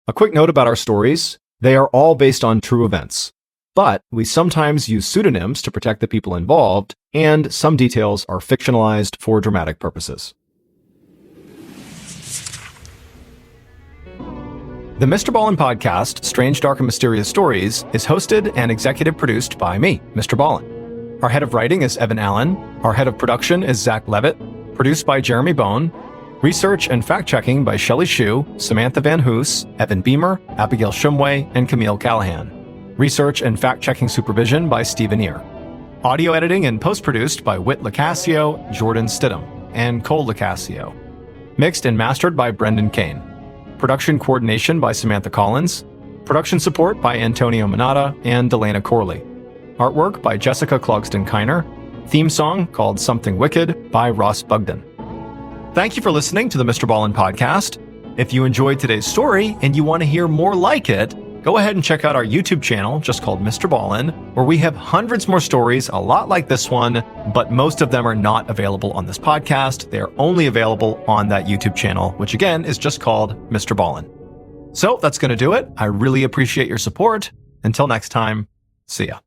C: A quick note about our stories. They are all based on true events, but we sometimes use pseudonyms to protect the people involved, and some details are fictionalized for dramatic purposes. The MrBallen podcast, Strange, Dark, and Mysterious Stories, is hosted and executive produced by me, MrBallen. Our head of writing is Evan Allen. Our head of production is Zach Levitt. Produced by Jeremy Bone. Research and fact-checking by Shelley Shue, Samantha Van Hoos, Evan Beamer, Abigail Shumway, and Camille Callahan. Research and fact-checking supervision by Stephen Ear. Audio editing and post-produced by Whit Lacasio, Jordan Stidham, and Cole Lacasio. Mixed and mastered by Brendan Kane. Production coordination by Samantha Collins. Production support by Antonio Manata and Delana Corley. Artwork by Jessica Clogston-Kiner. Theme song called Something Wicked by Ross Bugden. Thank you for listening to the MrBallen podcast. If you enjoyed today's story and you want to hear more like it, go ahead and check out our YouTube channel just called MrBallen, where we have hundreds more stories a lot like this one, but most of them are not available on this podcast. They are only available on that YouTube channel, which again is just called MrBallen. So that's going to do it. I really appreciate your support. Until next time, see ya.